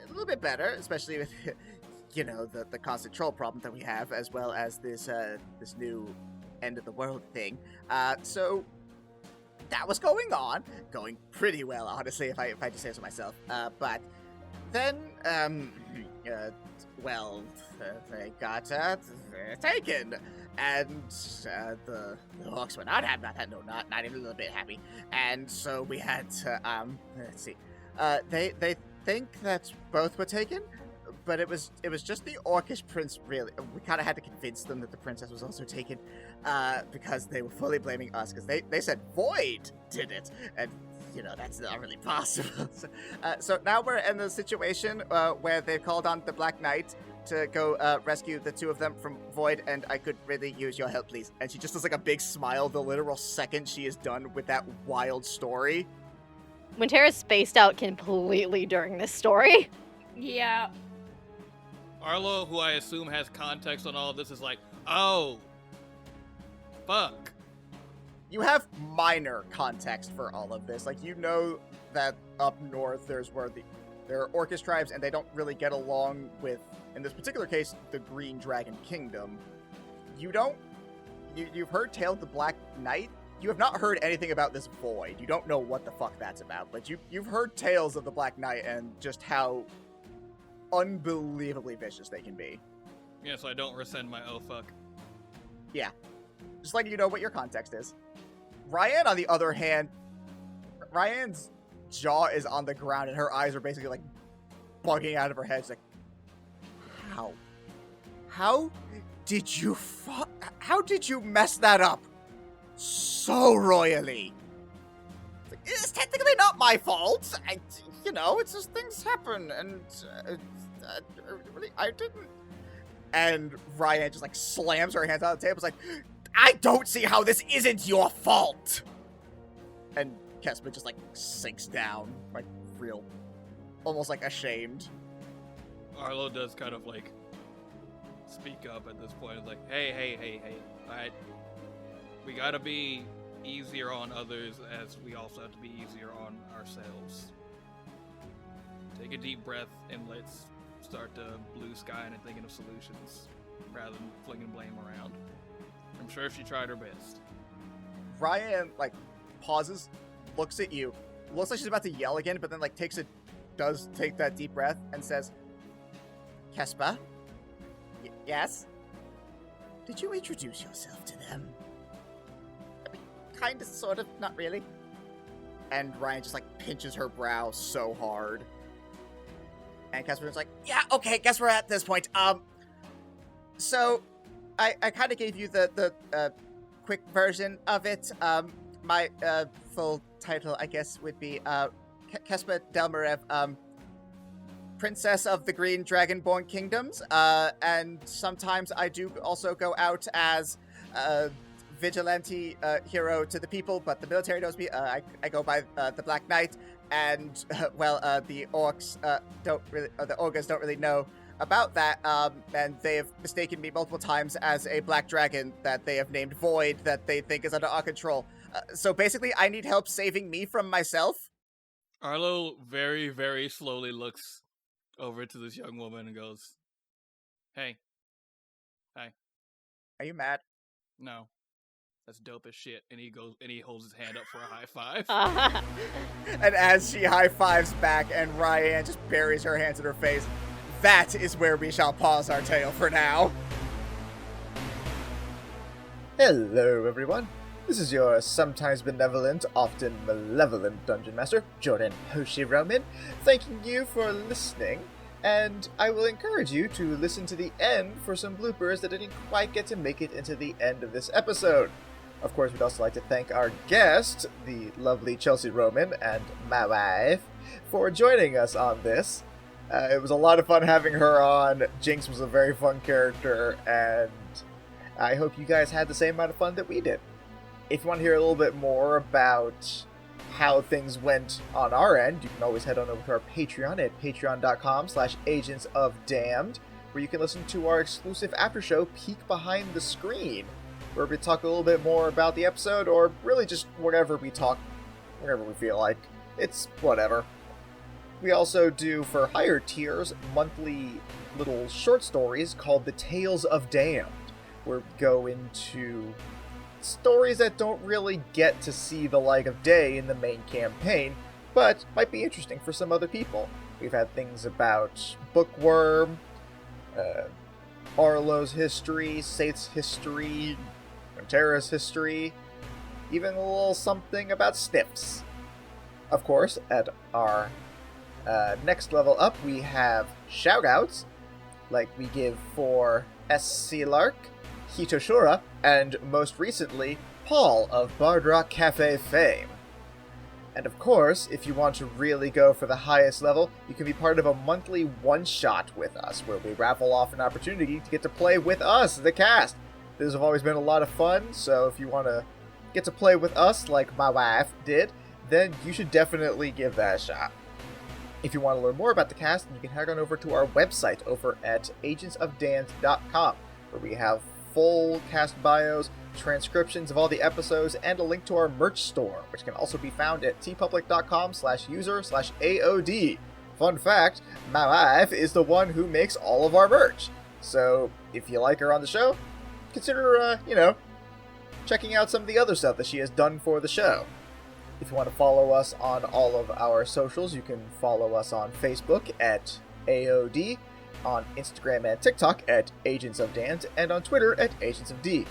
[SPEAKER 1] a little bit better, especially with, the constant troll problem that we have, as well as this new end of the world thing. So that was going pretty well, honestly, if I just say so myself. But then, they got taken, and the Hawks were not happy about that. No, not even a little bit happy. And so we had to, let's see. They think that both were taken, but it was just the Orcish prince, really. We kind of had to convince them that the princess was also taken, because they were fully blaming us, because they said Void did it, and that's not really possible. So now we're in the situation where they've called on the Black Knight to go rescue the two of them from Void, and I could really use your help, please. And she just does like a big smile the literal second she is done with that wild story.
[SPEAKER 3] Wintera's spaced out completely during this story.
[SPEAKER 2] Yeah.
[SPEAKER 4] Arlo, who I assume has context on all of this, is like, oh, fuck.
[SPEAKER 1] You have minor context for all of this. Like, that up north there are Orcish tribes, and they don't really get along with, in this particular case, the Green Dragon Kingdom. You've heard Tale of the Black Knight. You have not heard anything about this Void. You don't know what the fuck that's about, but you've heard tales of the Black Knight and just how unbelievably vicious they can be.
[SPEAKER 4] Yeah, so I don't rescind my oh fuck.
[SPEAKER 1] Yeah. Just like you know what your context is. Ryan, on the other hand, Ryan's jaw is on the ground and her eyes are basically like bugging out of her head. She's like, how did you how did you mess that up so royally? It's technically not my fault. It's just things happen, and really, I didn't. And Ryan just like slams her hands on the table. It's like, I don't see how this isn't your fault. And Kesma just like sinks down, like real, almost like ashamed.
[SPEAKER 4] Arlo does kind of like speak up at this point. It's like, hey, alright, we gotta be easier on others as we also have to be easier on ourselves. Take a deep breath and let's start to blue sky and thinking of solutions rather than flinging blame around. I'm sure she tried her best.
[SPEAKER 1] Ryan like pauses, looks at you, looks like she's about to yell again, but then like does take that deep breath and says, Kespa? Yes? Did you introduce yourself to them? I mean, kinda, sort of, not really. And Ryan just like pinches her brow so hard. And Kespa's like, yeah, okay, guess we're at this point. So I kind of gave you the quick version of it. My full title, I guess, would be Kespa Delmarev, Princess of the Green Dragonborn Kingdoms. And sometimes I do also go out as a vigilante hero to the people, but the military knows me. I go by the Black Knight. And the orcs the ogres don't really know about that, and they have mistaken me multiple times as a black dragon that they have named Void, that they think is under our control. So basically, I need help saving me from myself.
[SPEAKER 4] Arlo very, very slowly looks over to this young woman and goes, hey. Hi.
[SPEAKER 1] Are you mad?
[SPEAKER 4] No. That's dope as shit. And he holds his hand up for a high five.
[SPEAKER 1] And as she high fives back and Ryan just buries her hands in her face, that is where we shall pause our tale for now. Hello, everyone. This is your sometimes benevolent, often malevolent Dungeon Master, Jordan Hoshi Roman, thanking you for listening. And I will encourage you to listen to the end for some bloopers that didn't quite get to make it into the end of this episode. Of course, we'd also like to thank our guest, the lovely Chelsea Roman, and my wife, for joining us on this. It was a lot of fun having her on. Jinx was a very fun character, and I hope you guys had the same amount of fun that we did. If you want to hear a little bit more about how things went on our end, you can always head on over to our Patreon at patreon.com/agentsofdamned. where you can listen to our exclusive after show, Peek Behind the Screen, where we talk a little bit more about the episode, or really just whatever we talk, whenever we feel like. It's whatever. We also do, for higher tiers, monthly little short stories called The Tales of Damned, where we go into stories that don't really get to see the light of day in the main campaign, but might be interesting for some other people. We've had things about Bookworm, Arlo's history, Saith's history, Terra's history, even a little something about Sniffs. Of course, at our next level up, we have shoutouts, like we give for SC Lark, Hitoshura, and most recently, Paul of Bard Rock Cafe fame. And of course, if you want to really go for the highest level, you can be part of a monthly one-shot with us, where we raffle off an opportunity to get to play with us, the cast. These have always been a lot of fun, so if you want to get to play with us like my wife did, then you should definitely give that a shot. If you want to learn more about the cast, you can head on over to our website over at agentsofdance.com, where we have full cast bios, transcriptions of all the episodes, and a link to our merch store, which can also be found at tpublic.com/user/AOD. Fun fact, my wife is the one who makes all of our merch. So if you like her on the show, consider, checking out some of the other stuff that she has done for the show. If you want to follow us on all of our socials, you can follow us on Facebook at AOD, on Instagram and TikTok at Agents of Dance, and on Twitter at Agents of D.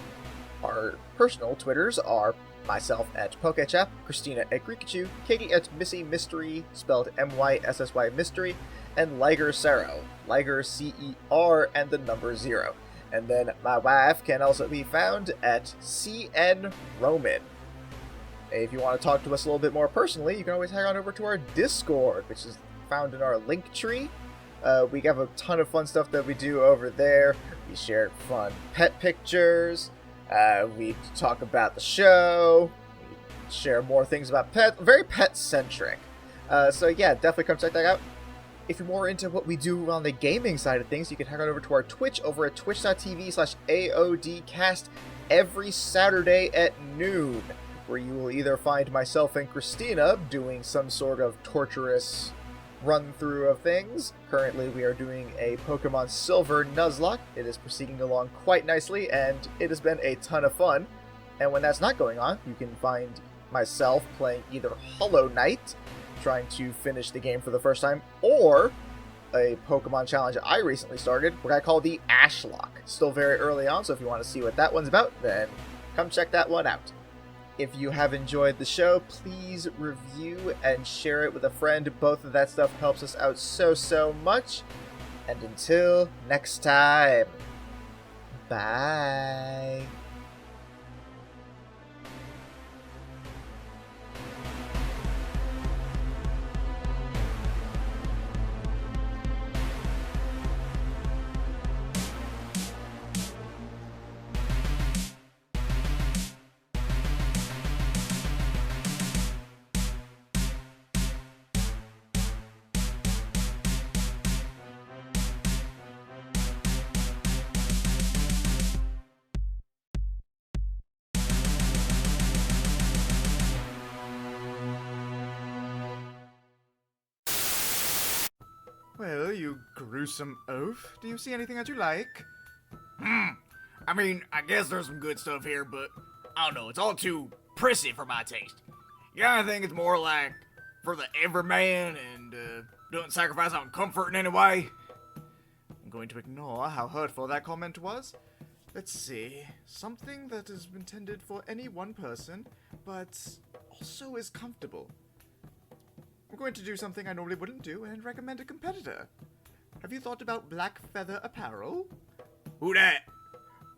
[SPEAKER 1] Our personal Twitters are myself at Pokechap, Christina at Greekachu, Katie at Missy Mystery, spelled MYSSY Mystery, and Liger Cero, Liger CER and the number 0. And then my wife can also be found at CN Roman. If you want to talk to us a little bit more personally, you can always head on over to our Discord, which is found in our link tree. We have a ton of fun stuff that we do over there. We share fun pet pictures. We talk about the show. We share more things about pets. Very pet-centric. So yeah, definitely come check that out. If you're more into what we do on the gaming side of things, you can head on over to our Twitch over at twitch.tv/AODcast every Saturday at noon, where you will either find myself and Christina doing some sort of torturous run-through of things. Currently, we are doing a Pokemon Silver Nuzlocke. It is proceeding along quite nicely, and it has been a ton of fun. And when that's not going on, you can find myself playing either Hollow Knight, trying to finish the game for the first time, or a Pokemon challenge I recently started, what I call the Ashlock. Still very early on, so if you want to see what that one's about, then come check that one out. If you have enjoyed the show, please review and share it with a friend. Both of that stuff helps us out so much. And until next time, bye.
[SPEAKER 8] Well, you gruesome oaf. Do you see anything that you like?
[SPEAKER 9] I mean, I guess there's some good stuff here, but I don't know, it's all too prissy for my taste. Yeah, I think it's more like for the everyman and doesn't sacrifice on comfort in any way.
[SPEAKER 8] I'm going to ignore how hurtful that comment was. Let's see. Something that is intended for any one person, but also is comfortable. I'm going to do something I normally wouldn't do and recommend a competitor. Have you thought about Black Feather Apparel?
[SPEAKER 9] Who that?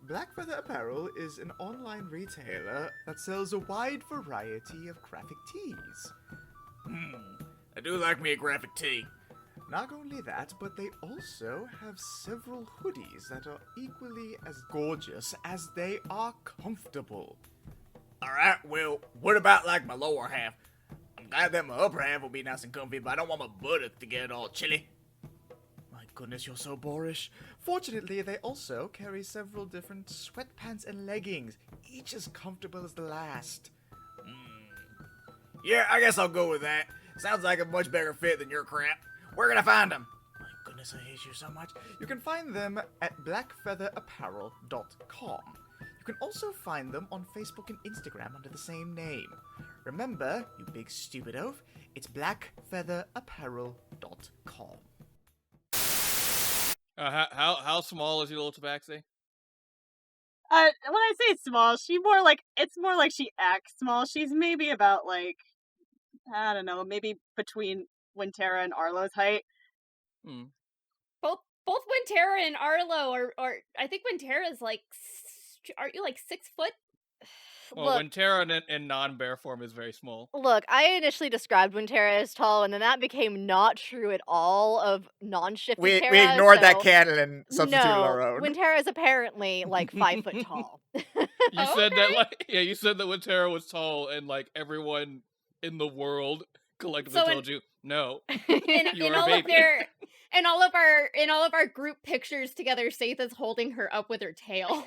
[SPEAKER 8] Black Feather Apparel is an online retailer that sells a wide variety of graphic tees.
[SPEAKER 9] I do like me a graphic tee.
[SPEAKER 8] Not only that, but they also have several hoodies that are equally as gorgeous as they are comfortable.
[SPEAKER 9] Alright, well, what about like my lower half? I'm glad that my upper half will be nice and comfy, but I don't want my buttock to get all chilly.
[SPEAKER 8] My goodness, you're so boorish. Fortunately, they also carry several different sweatpants and leggings, each as comfortable as the last.
[SPEAKER 9] Yeah, I guess I'll go with that. Sounds like a much better fit than your crap. Where can I find them?
[SPEAKER 8] My goodness, I hate you so much. You can find them at blackfeatherapparel.com. You can also find them on Facebook and Instagram under the same name. Remember, you big stupid oaf, it's blackfeatherapparel.com.
[SPEAKER 4] How small is your little tabaxi?
[SPEAKER 5] When I say small, it's more like she acts small. She's maybe about like, I don't know, maybe between Wintera and Arlo's height.
[SPEAKER 4] Hmm.
[SPEAKER 2] Both Wintera and Arlo are I think Wintera's like, aren't you like 6 foot?
[SPEAKER 4] Well,
[SPEAKER 3] Look,
[SPEAKER 4] Wintera in non-bear form is very small.
[SPEAKER 3] look, I initially described Wintera as tall, and then that became not true at all of non-shifty
[SPEAKER 1] We
[SPEAKER 3] Terra,
[SPEAKER 1] ignored that
[SPEAKER 3] so-
[SPEAKER 1] canon and substituted
[SPEAKER 3] no,
[SPEAKER 1] our own.
[SPEAKER 3] Wintera is apparently like 5 foot tall.
[SPEAKER 4] You said that you said that Wintera was tall, and like everyone in the world collectively
[SPEAKER 2] So
[SPEAKER 4] told you no.
[SPEAKER 2] In
[SPEAKER 4] You were a
[SPEAKER 2] all of
[SPEAKER 4] baby.
[SPEAKER 2] their in all of our group pictures together, Satha's holding her up with her tail.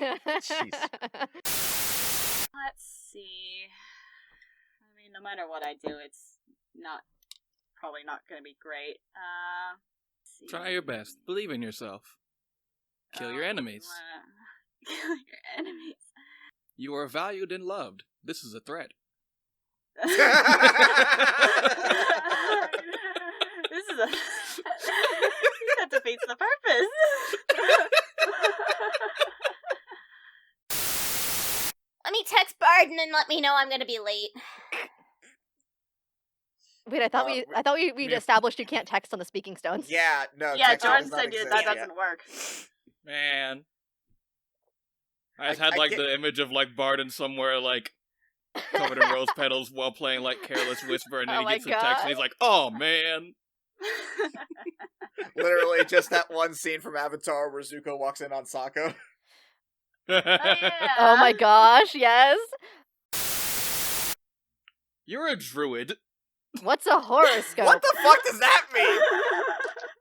[SPEAKER 5] Let's see. I mean, no matter what I do, it's probably not going to be great. Let's see.
[SPEAKER 4] Try your best. Believe in yourself. Kill your enemies.
[SPEAKER 5] Kill your enemies.
[SPEAKER 4] You are valued and loved. This is a threat.
[SPEAKER 5] This is a that defeats the purpose.
[SPEAKER 2] Let me text Barden and let me know I'm gonna be late.
[SPEAKER 3] Wait, I thought we'd established you can't text on the speaking stones.
[SPEAKER 1] Yeah, no.
[SPEAKER 5] Yeah,
[SPEAKER 1] texting
[SPEAKER 5] Jordan
[SPEAKER 1] does not
[SPEAKER 5] said
[SPEAKER 1] exist
[SPEAKER 5] that
[SPEAKER 1] yet.
[SPEAKER 5] doesn't work.
[SPEAKER 4] Man. I just
[SPEAKER 1] I
[SPEAKER 4] had like
[SPEAKER 1] get-
[SPEAKER 4] the image of like Barden somewhere like covered in rose petals while playing like Careless Whisper, and then
[SPEAKER 3] Oh
[SPEAKER 4] he
[SPEAKER 3] my
[SPEAKER 4] gets a text and he's
[SPEAKER 3] God.
[SPEAKER 4] like, "Oh man."
[SPEAKER 1] Literally just that one scene from Avatar where Zuko walks in on Sokka.
[SPEAKER 3] Oh my gosh, yes.
[SPEAKER 4] You're a druid.
[SPEAKER 3] What's a horoscope?
[SPEAKER 1] What the fuck does that mean?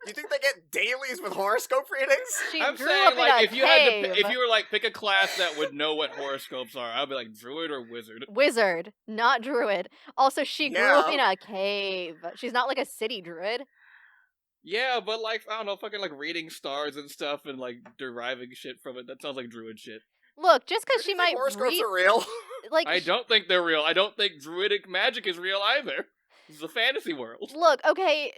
[SPEAKER 1] You think they get dailies with horoscope readings?
[SPEAKER 3] She
[SPEAKER 4] I'm
[SPEAKER 3] grew
[SPEAKER 4] saying
[SPEAKER 3] up in
[SPEAKER 4] like
[SPEAKER 3] a
[SPEAKER 4] if you had to
[SPEAKER 3] cave.
[SPEAKER 4] if you were like pick a class that would know what horoscopes are, I'd be like druid or wizard.
[SPEAKER 3] Wizard, not druid. Also, she grew up in a cave. She's not like a city druid.
[SPEAKER 4] Yeah, but like I don't know, fucking like reading stars and stuff and like deriving shit from it. That sounds like druid shit.
[SPEAKER 3] Look, just because
[SPEAKER 1] Do
[SPEAKER 3] she
[SPEAKER 1] you think
[SPEAKER 3] might
[SPEAKER 1] horoscopes
[SPEAKER 3] read,
[SPEAKER 1] are real.
[SPEAKER 3] like,
[SPEAKER 4] I don't think they're real. I don't think druidic magic is real either. This is a fantasy world.
[SPEAKER 3] look, okay,